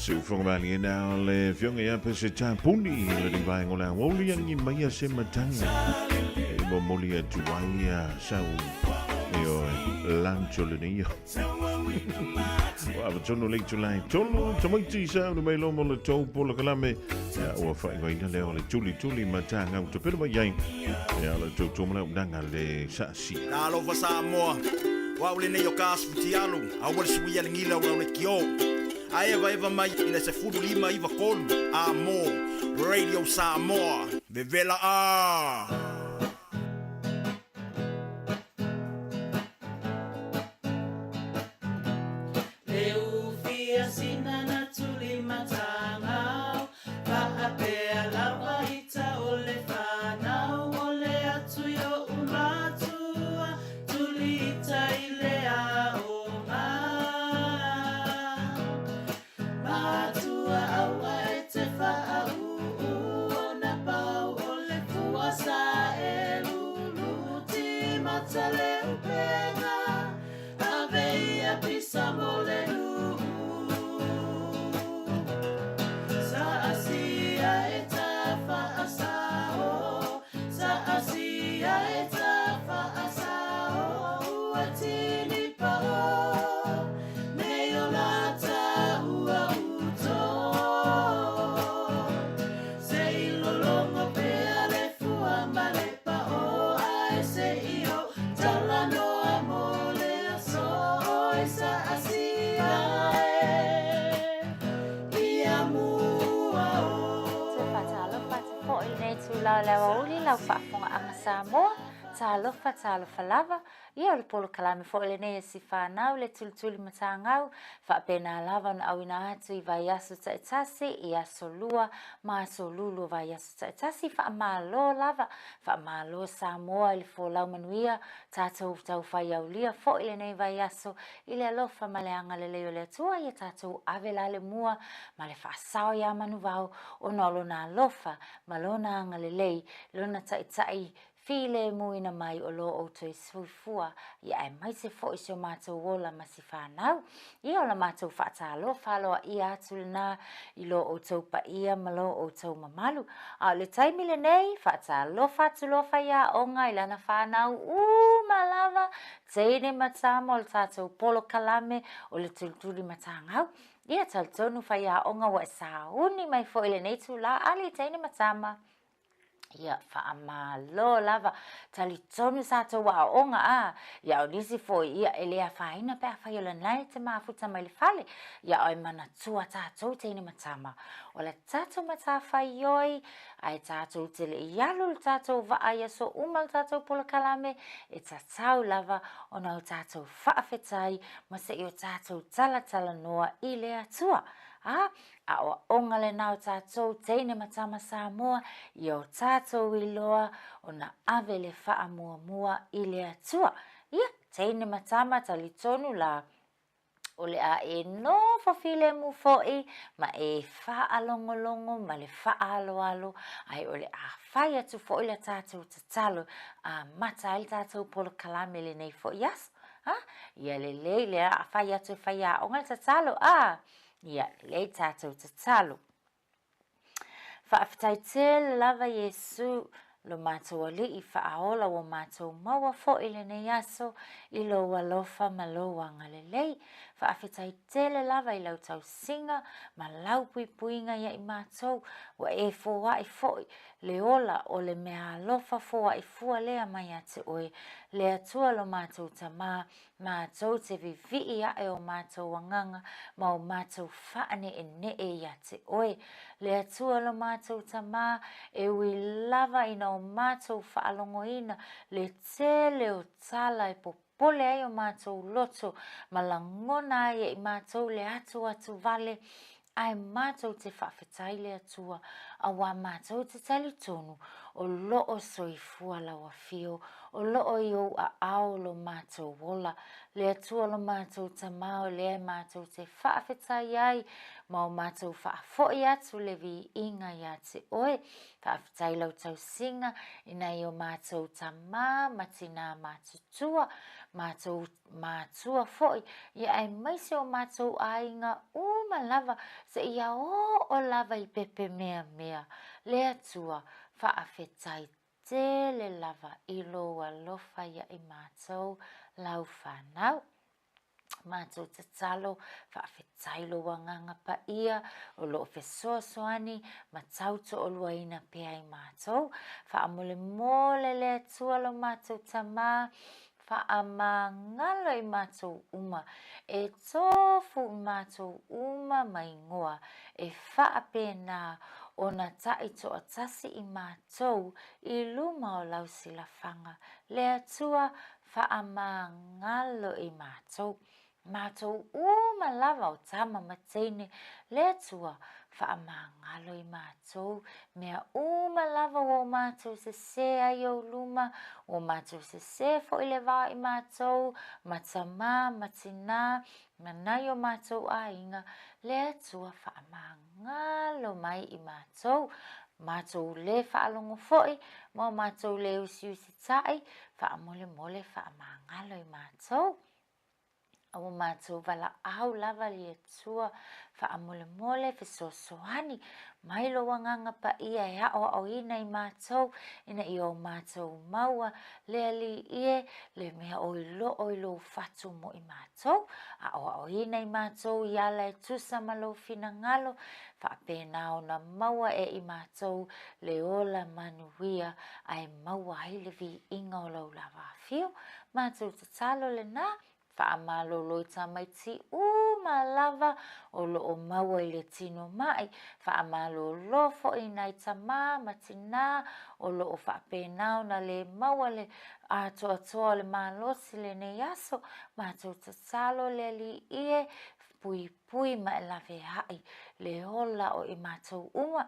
Sufungmali now le fionga ya pese tapuni le divai ngola woli yang maya sematanga momolia tuwaya sau yo lancho le niyo wa tono le tulai tono tomaiti sa no mai lomo le topo le kalame o fa ngo ina le ole tuli matanga to pelo mai ya le to mala ndanga le sa si na lo fa sa mo wa ule ne yo kas futialu a wal suia ngila wa le kio Aeva eva mai ina se furu lima iva kolu Amor Radio Samoa Vevela a Leu fia sina na tuli matanga Paapea lava ita ole whanau Ole atu yo umatua Tuli ita ile a oma Matua awa e te whaau Ona pau ole kuasa e lulu Ti matale upenga Aveia pisa mole Sa asia e ta whaasao Sa asia e ta whaasao Uatini pao Neo lata ua uto Se ilolongo pea le fuamba le pao Ai se io tala noa mole aso Sa asia e Ia mua o Te whatala pati po i nei tu lau lewa uli lau whaafonga anga Samoa. Faatalofa lava, ia o le polo kalame fo le nei si whanau le tulituli matangau, whaapena lava na awina atu I vai aso taitasi, I aso lua, ma aso lulu vai aso taitasi, whaamalo lava, whaamalo Samoa ili fo lau manuia, tātou tau whai au lia, fo le nei vai aso, ili alofa maleanga le leo le tua, ia tātou avela le mua, ma le whaasao ia manu vau, o nolo na alofa, malona anga le lei, lona taitai, File muina mai o lo o toi suifua, ia e mai se fo isio mātou wola masi whanau. Ia o la mātou whaatalo, whaloa ia atu na I lo o tau pa ia malo o tau mamalu. A le taimi le nei, whaatalo whaatulo whaia o ngai lana whanau, malava, teine matama o le tātou polo kalame o le tulituli matangau. Ia tautonu whaia o ngā wa sauni mai fo ile nei tu la ali teine matama. Ia whaamalo lava, tali tonu sato wa onga a, ia o nisi fo ia elea whaina pēr whaiola nei te mafuta mai le whale, ia oi mana tua tātou teine matama. O le tātou mata whaioi, ai tātou te le ialu le tātou vaaya so umal tātou pola kalame, e tātou lava o nau tātou whaafetai, ma se I o tātou tala noa I lea tua. A o onga le nau tātou teine matama Samoa, I o tātou I loa o na ave le wha mua I le atua. Ia, teine matama tali tonu la o le a e no fafile mu foi, ma e wha alongolongo, ma le wha alo, ai o le a whai atu foi le tātou tatalo, a mata il tātou polo kalame le nei foi yas. Ia le a whai atu whai a onga tatalo, Ia, le tātou te talo. Whaafetai te lava Yesu, lo mātou ali I whaaola o mātou maua fo I le nei aso, I lo walofa ma lo wanga le lei. Whaafetai te le lava I lau tau singa, ma lau puinga ia I mātou, wa e fōa I foi, le ola o le mea alofa fōa I fua lea mai ate oe, le atua lo mātou ta mātou te vivi ia e o mātou wanganga, ma o mātou whaane e ne e ia te oe. Le atua lo mātou ta e ui lava ina o mātou whaalongoina, le te o tala e popole ai o mātou loto, ma langona ai I mātou le atu vale, ai mātou te whaafetai le atua, a wā mātou te tali tonu, o loo soifua lawa fio, o loo I o a ao lo mātou wola, le atua lo mātou ta mao le mātou te whaafetai ai, ma o mātou whaafoi atu le vi inga ia te oe, whaafetai lau tau singa, ina I o mātou ta matina mātutua, mātua foi, ia ai maise o mātou ainga lava, se ia o lava I pepe mea, le atua, whaafetai te le lava I loa lofa ia I mātou lau whanau. Mātou te talo, whaafetai lo wanganga pa ia, o lo fesoasoani, ma tauto o luaina pia I mātou, whaamole mole le atua lo mātou tama, whaamangalo I mātou uma, e tofu mātou uma mai ngoa, e whaapena o na taito atasi I mātou, I luma o lau sila whanga, le atua whaamangalo I mātou. Mātou lava o tama matene, le atua whaamangalo I mātou, mea lava o mātou se ai o luma, o mātou se fo I le wā I mātou, matama, matina, manai o mātou ainga, le atua whaamangalo mai I mātou, mātou le whaalongo foi, mo mātou le usi tai, whaamole whaamangalo I mātou. O mātou wala au lava li atua, whaamole fesoasoani, mai lo wanganga pa ia e o ina I mātou, ina I o mātou maua, le ali ie, le mea o ilo fatu mo I mātou, a o ina I mātou, iala e tusa malo fina ngalo, whaapena o na maua e I mātou, le ola manuia, ai maua ai le vi inga o lau lava fio, mātou te talo le nā, whaamalolo I tamaiti malava o loo maua I le tino mai whaamalolo fo I nai tama matina o loo whaapenao na le maua le atoa le malosi le ne aso mātou tasalo le li ie pui ma e lawe hai le hola o I mātou uma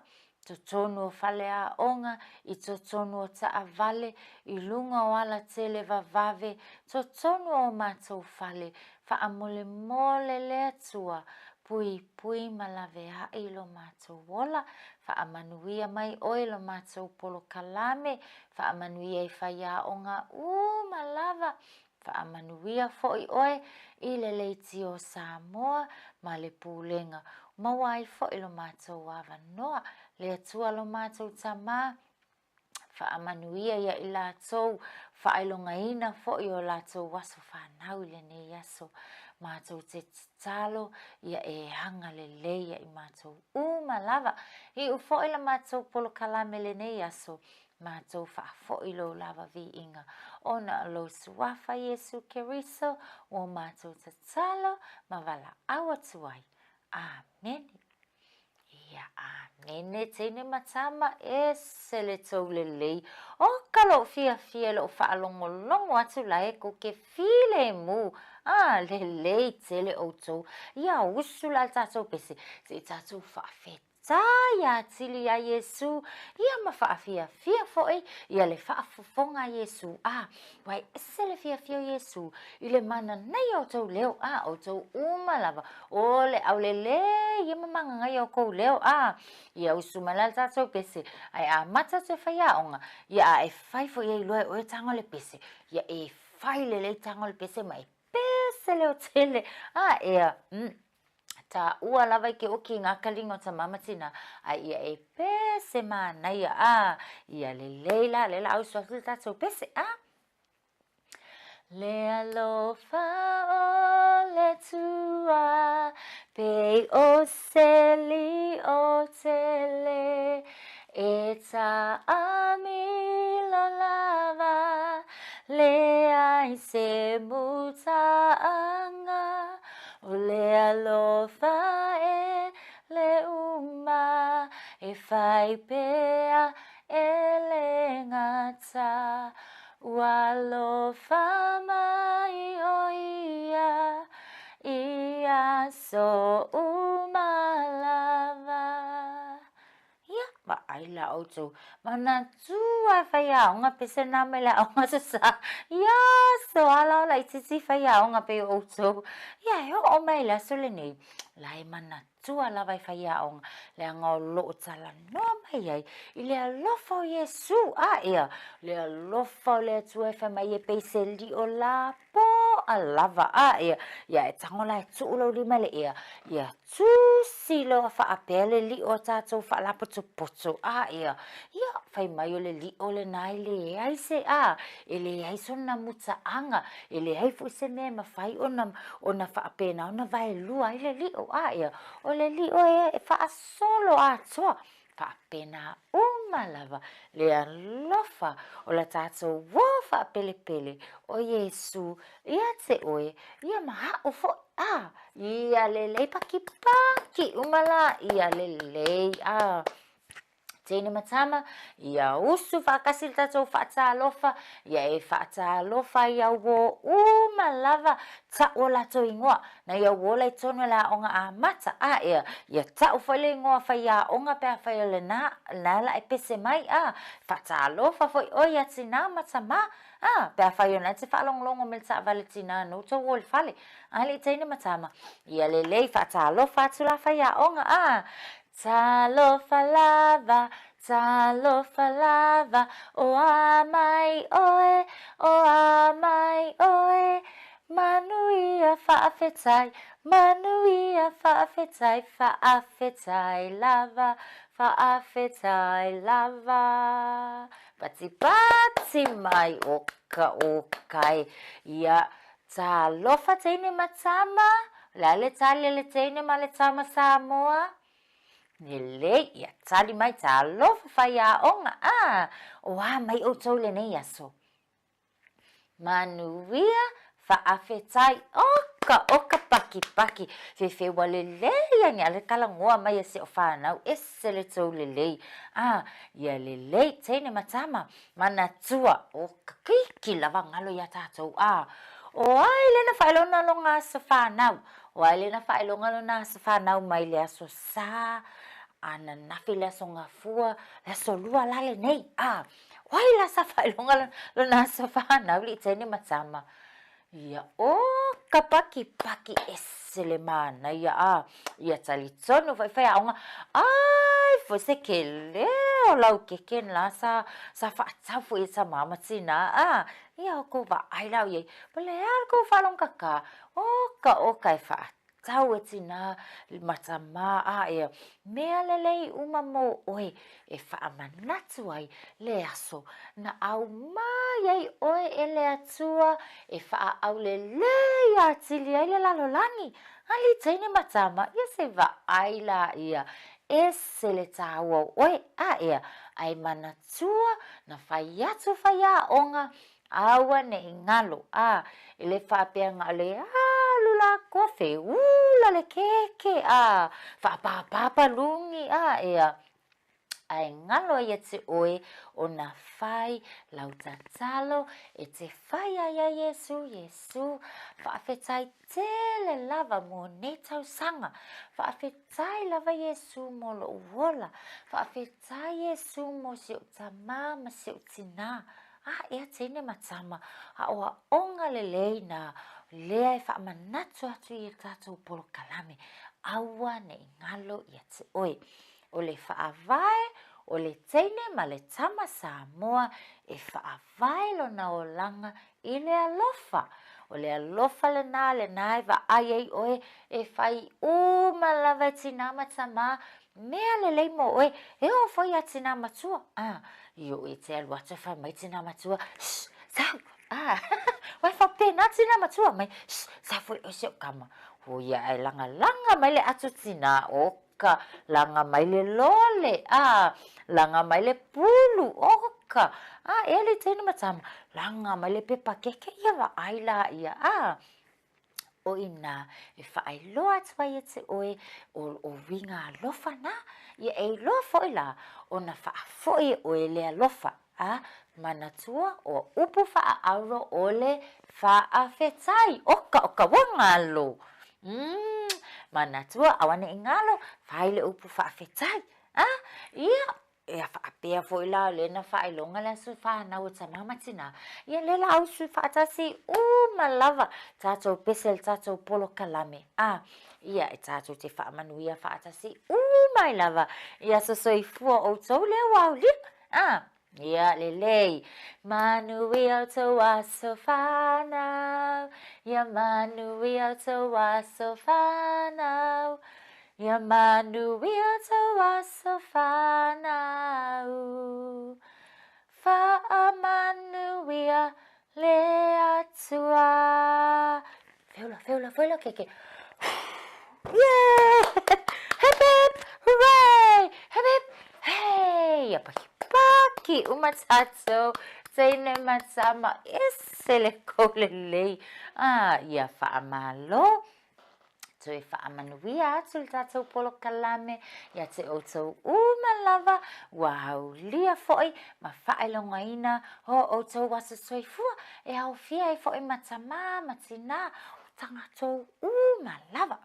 totonu o fale a onga I totonu o taa vale I lunga o ala tele vavave totonu o mātou fale whaamole mole le atua pui ma lawe hai lo mātou wola whaamanuia mai oi lo mātou polo kalame whaamanuia I whaia onga ma lava whaamanuia foi oe I le leiti o Samoa ma le pūlenga mawai foi lo mātou awa noa le atua lo mātou tama whaamanuia ia I lātou whailongaina foi o lātou waso whanau le ne yaso mātou te talo ia e hanga le leia I mātou lava I u foi la mātou polo kalame le ne yaso mātou whaafoi lo lava vi inga ona lo suafa Yesu Keriso o mātou te talo ma wala awa tuai amen ia amene tene matama se le tau le lei o kalo fia lo whaalongolongo atu la e ko ke file mu le lei tele o tau ia usula tatou pese se tatou whaafet Taya tili ya Yesu ia mafafia foi ia le faafofonga Yesu wai sele fia Yesu ile mana nei o tau leo o tau umalava ole aulele ia mamanga ngai o kou leo ia usumala tatou pese ai mata te faia onga ia e fai foi ia loe o tango le pese ia e fai le tango le pese mai pese le o tele ia ta ua lava ke oki ngā kalingo ta mamatina ia e pese mana ia le leila au suasu tatou pese le alofa o le tua pe o seli o tele e ta amilo lava le ai se mutaanga o le alofa le uma e fai pea le ngata ua alofa mai o ia so uma lava ma ai la auto mana tua faia nga pese na me la nga sa so ala la tsi faia nga pe auto o mai la solene la mana tua la vai faia nga le nga lo tsala no mai ai ile lo fo Yesu le lo fo le tua fa mai pe se li o la po alava ia tangola tu lo li male ia tu silo fa apele li o tatou fa la poto ia fai mai o le li o le nai le ai se ele ai sona muta anga ele ai fu se me ma fai ona fa apena ona vai lua ile li o o le li o e fa solo toa fa apena malava le alofa o la tatou wofa pele o Yesu ia te oe ia maha o fo ia le paki umala ia le tene matama ia usu whakasil tatou whaatalofa ia e whaatalofa ia wo malava ta o lato ingoa na ia wo lai tono la onga mata ia ta o whale ingoa whaia onga pia whaia na la e pese mai whaatalofa foi o ia tina matama pia whaia na te whalonglongo me ta vale tina no to wole whale le tene matama ia lei whaatalofa atu la whaia onga Talofa lava, o amai oe, manuia faafetai, lava, pati mai okai, ia talofa teine matama, le teine ma le tama Samoa, Nele ia tali mai talofa faia onga mai o tole nei aso. Manuia Whaafetai oka paki. Fe wale lei ni ale kalangoa mai e se o whanau. Ese le tau le lei. Ia le lei tene matama. Mana tua o kiki lava ngalo ia tātou. O ai lena whaelona longa sa whanau. O ai lena whaelonga lona sa whanau mai le aso sa. Ana nafi le aso ngafua. Le aso lua lale nei. Wai la sa whaelonga lona sa whanau li tene matama. Ia ka paki ese le mana ia tali tonu fai aonga ai fo se ke leo lau ke la sa whaatau fo sa mama tina ia ko va ai lau ye pole alko falong kaka oka e whaatau e tina matama ia mea lelei umamo oe e whaamanatu ai le aso na au mai ai oe e le atua e wha au le atili ai le lalolangi ali teine matama ia se va ai la ia e se le taua oe ia ai manatua na whai atu whai onga aua ne ingalo e le whapeanga le lula kofe ula le keke whapapapa lungi ia ai ngalo ia te oe o na whai lau tatalo e te whai aia Yesu whaafetai tele lava mo ne tau sanga whaafetai lava Yesu mo lo uola whaafetai Yesu mo si o tama ma si o tina ea tene matama oa onga le leina lea e whaamanatu atu i tātou polo kalame aua ne ingalo ia te oe o le whaavae, o le teine ma le tama Samoa e whaavae lo na o langa i le alofa. O le alofa le nā e wa ai oe e whai lava e tina matama mea le leimo oe e o whai a tina matua. Io e te alu atu whai mai tina matua. Sau! Wai whapena tina matua mai. Sau fwoi o seo kama. Ho ia e langa mai le atu tina o langa mai le lole langa mai le pulu oka ele tene matama langa mai le pepa keke ia wa aila ia o ina e whaai loa tua ia te oe o winga alofa na ia e lofa ila o na whaafoi oe le alofa manatua o upu wha auro ole whaafetai oka wangalo manatua awane ingalo faile upu whaafetai ia whaapea fo ila lena whaelonga le su whanau ta mama tina ia lela au su whaatasi malava tātou pesel tātou polo kalame ia e tātou te whaamanuia whaatasi mai lava ia sosoifua o tau le wau li ia lelei manuia tau aso whanau ia manuia tau aso whanau ia manuia tau aso whanau whaamanuia le atua feula keke yeah hip hip hooray hip hip hey paki umatsato teine matsama esele kolelei ia whaamalo tui whaamanuia atu tātou polo kalame ia te o tau umalava wau lia foi ma whaelonga ina o tau wasa soifua e au fia e foi matama matina o tangatou umalava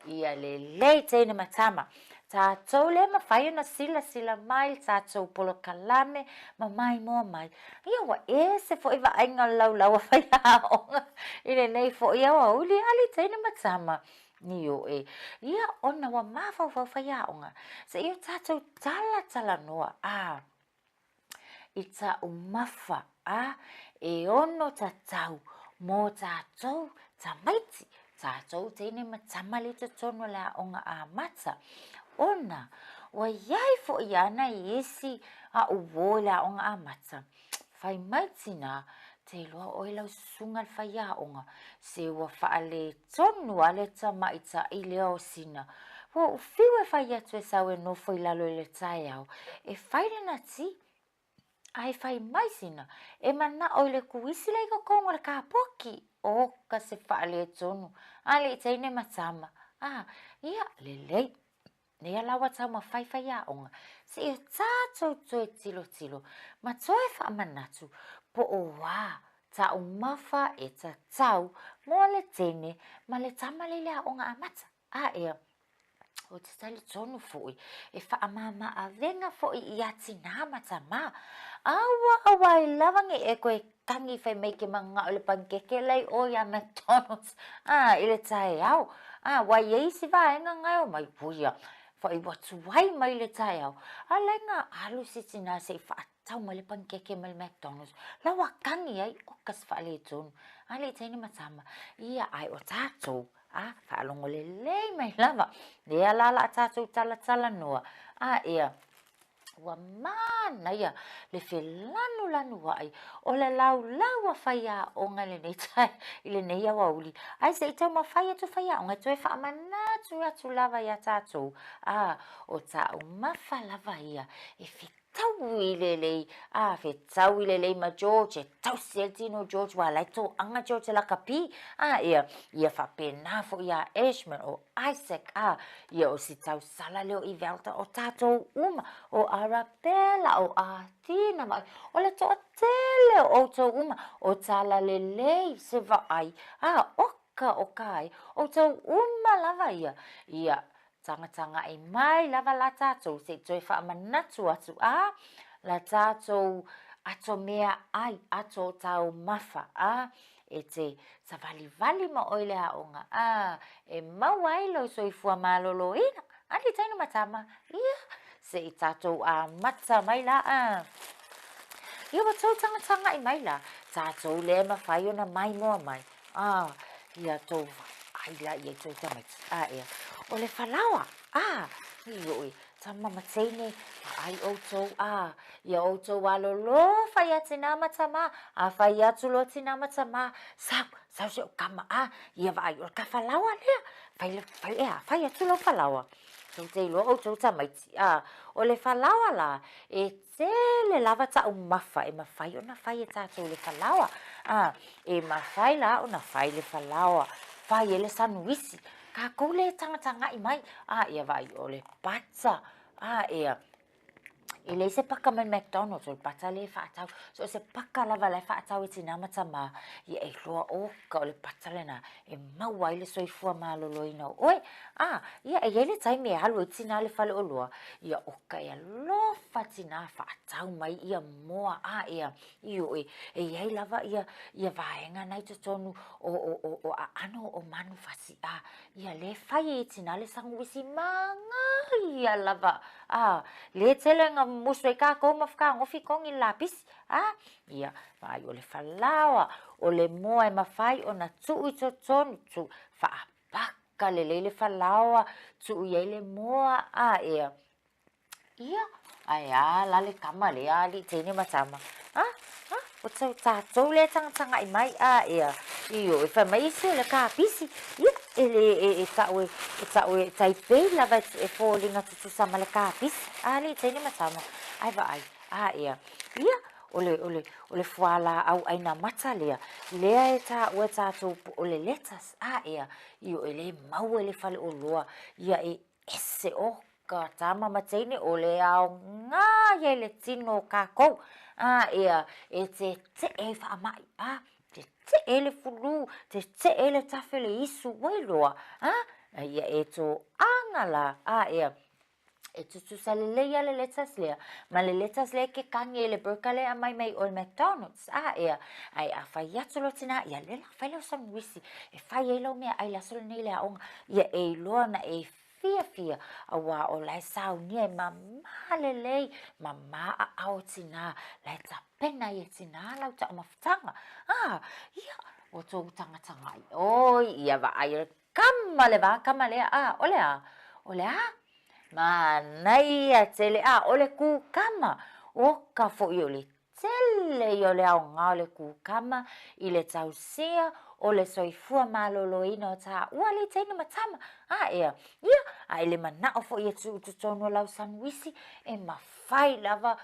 ia lelei teine matama tātou le mawhai na sila mai tātou polo kalame ma mai moa mai ia wa se fo iwa ainga lau whai aonga ine nei fo ia wa uli ali teine matama ni o ia ona wa mawhau whai aonga se ia tātou tala noa i ta umafa e ono tātou mo tātou ta maiti tātou teine matama le te tono la onga mata ona wa yai fo iana isi uwola onga mata fai maitina te loa oila sungal fai onga se wa faale tonu ale tama ita i leo sina wa ufiwe fai atu e sawe no foi lalo le tai au e fai na ti ai fai maisina e mana oile kuisi le ka kongo le ka poki o ka se whaale tonu. Ale teine matama. Ia lelei. Nea lawa tau ma whaiwhai a onga. Se i tātou toe tilo. Ma toe wha manatu. Po o wā. Ta o mawha e ta tau. Mo le tene. Ma le tamale lea onga a mata. Ea. O te tali tonu fui. E wha mama a venga fui i ati nā mata mā. Awa I lawangi e koe kangi whai meike manga o le pankeke lei o ia McDonald's. I le tae au. Wai eisi wā enga ngai o mai puia. Whai watu wai mai le tae au. A lenga alu siti nā se wha tau ma le pankeke ma le McDonald's. Lawa kangi ai o kas wha le tonu. A le taini matama. Ia ai o tātou. Whaalongo le lei mai lava. Lea lala tātou tala noa. Ea. Wa mana ia le fe lanu ai o le lau a whaia o nga le nei tai I le nei awa uli. Ai se I tau ma whaia tu whaia o nga toi wha manatu atu lava ia tātou. O tā o mawha lava ia e fi tau I le lei. Fe tau I le lei ma George e tau Celtino George wa lai tō anga George la kapi. Ia wha pena fo ia Ashman o Isaac. Ia o si tau sala leo I velta o tātou uma o Arabella o Athena mai. O le tō tele o tō uma o tala le lei se va ai. Oka o kai o tō uma lava ia. Ia tanga I mai lava la tātou se toi wha manatu atu. La tātou ato mea ai ato tau mawha. E te sa vali ma oile a onga. E mau ai lo so I fua malolo ina. Ali tainu matama. Ia. Se I tātou a mata mai la. Ia watou tanga I mai la. Tātou le ma whai ona mai moa mai. Ia tō ai la ia tō tamati. Ia. O le whalawa. Ioi. Ta mama teine. Ai o tō. Ia o tō walolo. Whai ati nā mata ma. Whai atu lo ti nā mata ma. Sau se o kama. Ia vai o ka whalawa lea. Whai atu lo whalawa. Tau te ilo o tau tamaiti. O le whalawa la, e te le lava ta o mawha, e mawhai o na whai e tātou le whalawa. E mawhai la o na whai le whalawa. Whai e le sanuisi. Ka kou le tanga I mai. Ia vai o le pata. Ia. E le se paka mai McDonald's, o le pata le whaatau. So se paka lava le whaatau e tina mata mā. Ia e loa oka o le pata le na. E mawai le soifua mā lolo ina. Oi, ia e ele taimi e halu e tina le whale o loa. Ia oka e lofa tina whaatau mai ia moa. Ia, iyo e iei lava ia vaenga nei te tonu o ano o manu fasi. Ia le whai e tina le sanguisi manga ia lava. Le tele nga musu e kā kou mawhaka ngofi kongi lapisi. Ia, vai o le whalawa, o le moa e mawhai o na tuu I to tonu tu whaapaka le leile whalawa, tuu I le moa. Ia. Ia, lale kama le ali tene matama. O tau tātou le tanga I mai. Ia. Iyo, e whamaisi o le kāpisi. Ia. E tau e taipei lava e fōlinga tutu sama le kāpisi. Ali tene matama. Ai va ai. Ia. Ia. O le fuala au aina mata lea. Lea e tā ua tātou o le letas. Ia. Iyo e le mau e le whale o loa. Ia e ese oka tama mateine o le au ngā ia le tino kākou. Ia. E te e whaamai. Te e le fulu. Te e le tawhele isu wailoa. Ia e tō angala. Ia. E tutu sa le leia le letas lea. Ma le letas lea ke kangi e le burka lea mai o le McDonald's. Ia. Ai a whai atu lo tina. Ia le la whai lau sanuisi. E whai e lau mea ai la solo nei lea onga. Ia e loa na e fia. A wā o lai sau nia e mamā le lei. Mamā a au tina. Lai ta pena I e tina lau ta o mawhtanga. Ia. O tō tanga. Oi, ia wa ai kama le wā, kama lea. O lea. Ma nei a te le o le kū kama. O ka fo I o le tele yo le au ngā le kūkama I le tausia o le soifua maloloina o tā ua le teina matama. Ia, ai le manao fo ia tonu lau sanuisi e mawhai lava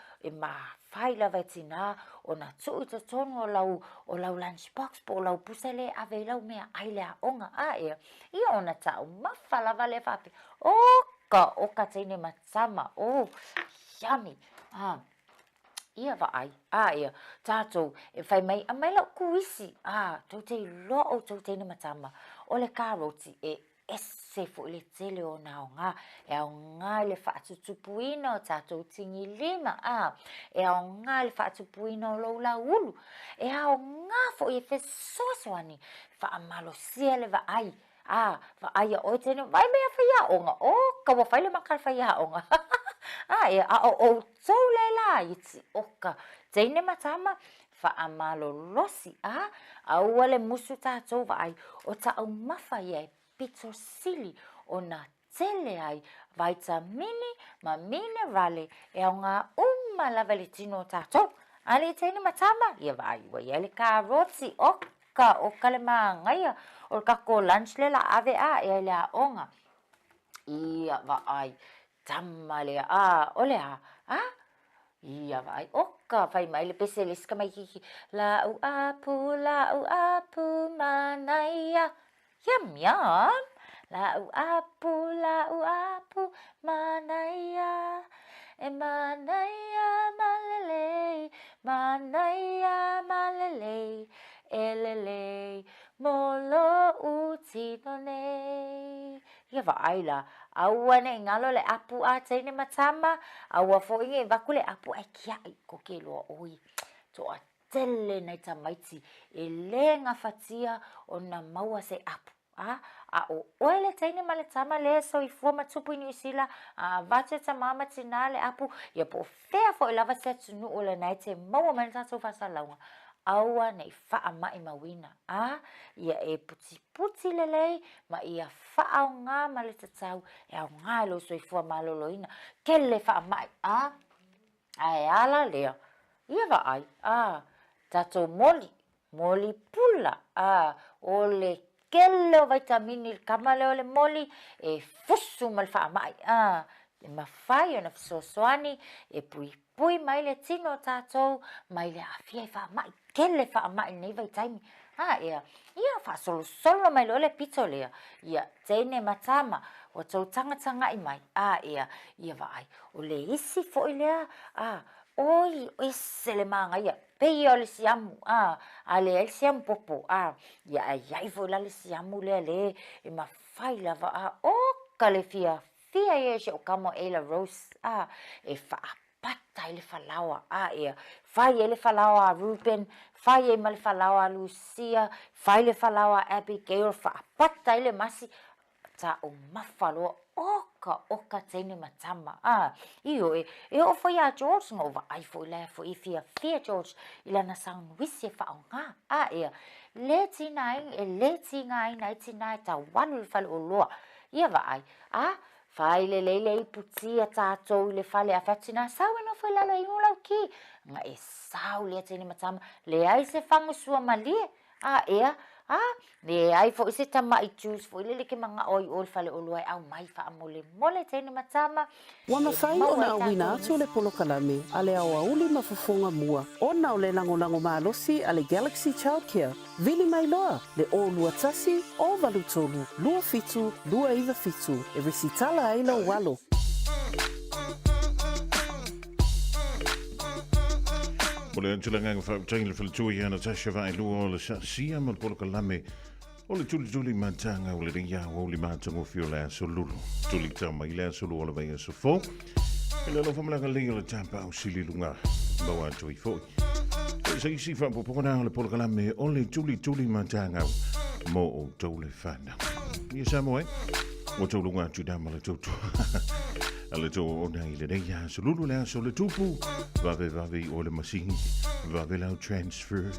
e tina o na tuu tonu o lau lunchbox po o lau pusele ave lau mea ai le aonga. Ia o na tau mafa lava le whape. Oka teina matama. Yummy. Ia wa ai. Ia. Tātou e whai mai a mai lau kuisi. Tau te loo tau teina matama. O le karoti ese fo le tele o na nga e o nga le whaatutupuina o tātou tingi lima e o nga le whaatutupuina o lau la ulu e o nga fo i fe sosoani whaamalo sia le wa ai wa ai o tene vai mea whaiaonga ka wa whaile makar whaiaonga e o tau le la iti oka teine matama whaamalo losi ua le musu tātou wa ai o tau mawhai pito sili o na tele ai vitamini ma minerale e o ngā lava le tino tātou. Ale teina matama, ia vai wa ia le karoti oka le māngaia o le kako lunch le la ave e le aonga. Ia vai tama le o le ia vai oka fai mai le pese le ska mai kiki la u apu manaia. Yum, yum. La u apu, manaya. E manaya malele. Elele, molo utinone. Ia vai la. Aua ne ngalo le apu a teine matama. Aua fo inge vakule apu ai kia i koke loa oi. To a tele nei tamaiti. E le ngafatia o na maua se apu. O oele teine ma le tama le so I fua matupu New Zealand vate tamama tina le apu ia po fea fo I lava se tunu o le nai te maua mani tatou fasalaunga aua nei faa mai mawina ia e puti lelei ma ia faa o ngā ma le tatau e au ngā lo so I fua maloloina kele faa mai ai ala lea ia va ai tatou moli pula o le kele o vitamini kamale o le moli e fusu mal wha mai e mawhai o na fisosoani e pui mai le tino tātou mai le awhia wha mai kele wha mai nei vitamini ia wha solo mai le pito lea ia teine matama o tau tanga I mai ia vai o le isi fo I lea oi ese le manga ia pei o le siamu ale siamu popo ia ai fo la le siamu le e mawhai lava ka le fia e se o kamo e la rose e whaapata I le whalawa ia whai e le whalawa Ruben whai e ma le whalawa Lucia whai le whalawa Abigail whaapata I le masi ta o mawhaloa oka teine matama io e o foi a George ngova ai foi le foi fia George ila na sound wisi fa nga ia le tinga nai tina ta wanu fal o loa ia vai fai le putia tātou le fale a fatina sau e no foi lalo I ulau ki nga e sau le teine matama le ai se fangu sua malie ia le ai fo ise tama I choose fo ile ke manga oi fale o luai au mai fa mole teine matama wa mafai ona wina atu le polokalame ale au uli mafufonga mua ona o le lango malosi ale Galaxy Childcare vili mai loa le o lua tasi o valutolu lua fitu lua iwa fitu e resitala ai lau walo Ole antulanga whautangile whaletui ia Natasha vai lua o le sia ma poloka lame o le tuli matanga o le ringa o le matango fio le aso lulu. Tuli tama I le aso lulu o le vai aso fo. E le lofa malanga linga le tampa o sili lunga. Bawa atu I fo. E sa isi whapopona o le poloka lame o le tuli matanga mo o tau le whana. Ia Samoe, o tau lunga atu dama le tautu. Ale to ona I le reia so lulu le aso le tupu vave o le masini vave lau transfer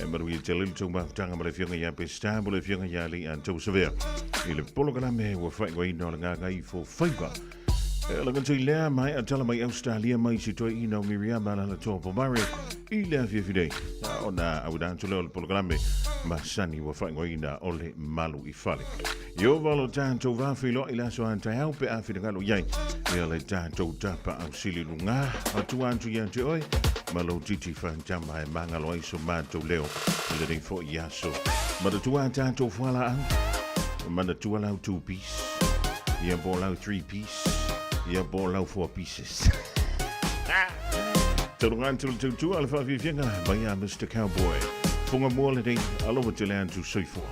maru I te lilu tau mahutanga ma le whianga ia pe stable le whianga ia li an tau savea I le polo kana me ua whai wa ina o le ngā ngai fo whaiva Lagan tui lea mai a tala mai Australia mai si toi ina o miria mana la tōpo mare I lea whiawhirei. Ona au dan tu leo le polokalame ma sani wa whaingoina o le malu I whale. Io valo tātou wāwhilo I laso antai au pe a whingalo iai. Ia le tātou tapa au sili lunga. Atu antu ia te oi. Malo titi whantama e mangalo aiso mātou leo. Le rei fo I aso. Mata tua tātou whala ang. Mana tua lau 2 piece. Ia bo lau 3 piece. Ia bo lau 4 pieces. Turungan tu ala whawhiwhianga mai a Mr. Cowboy. Funga mua le rei aloha te lean tu soifua.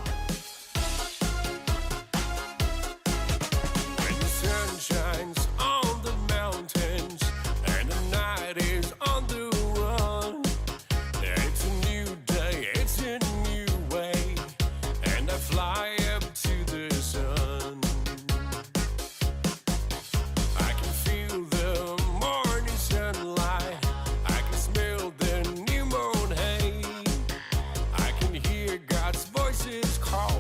Call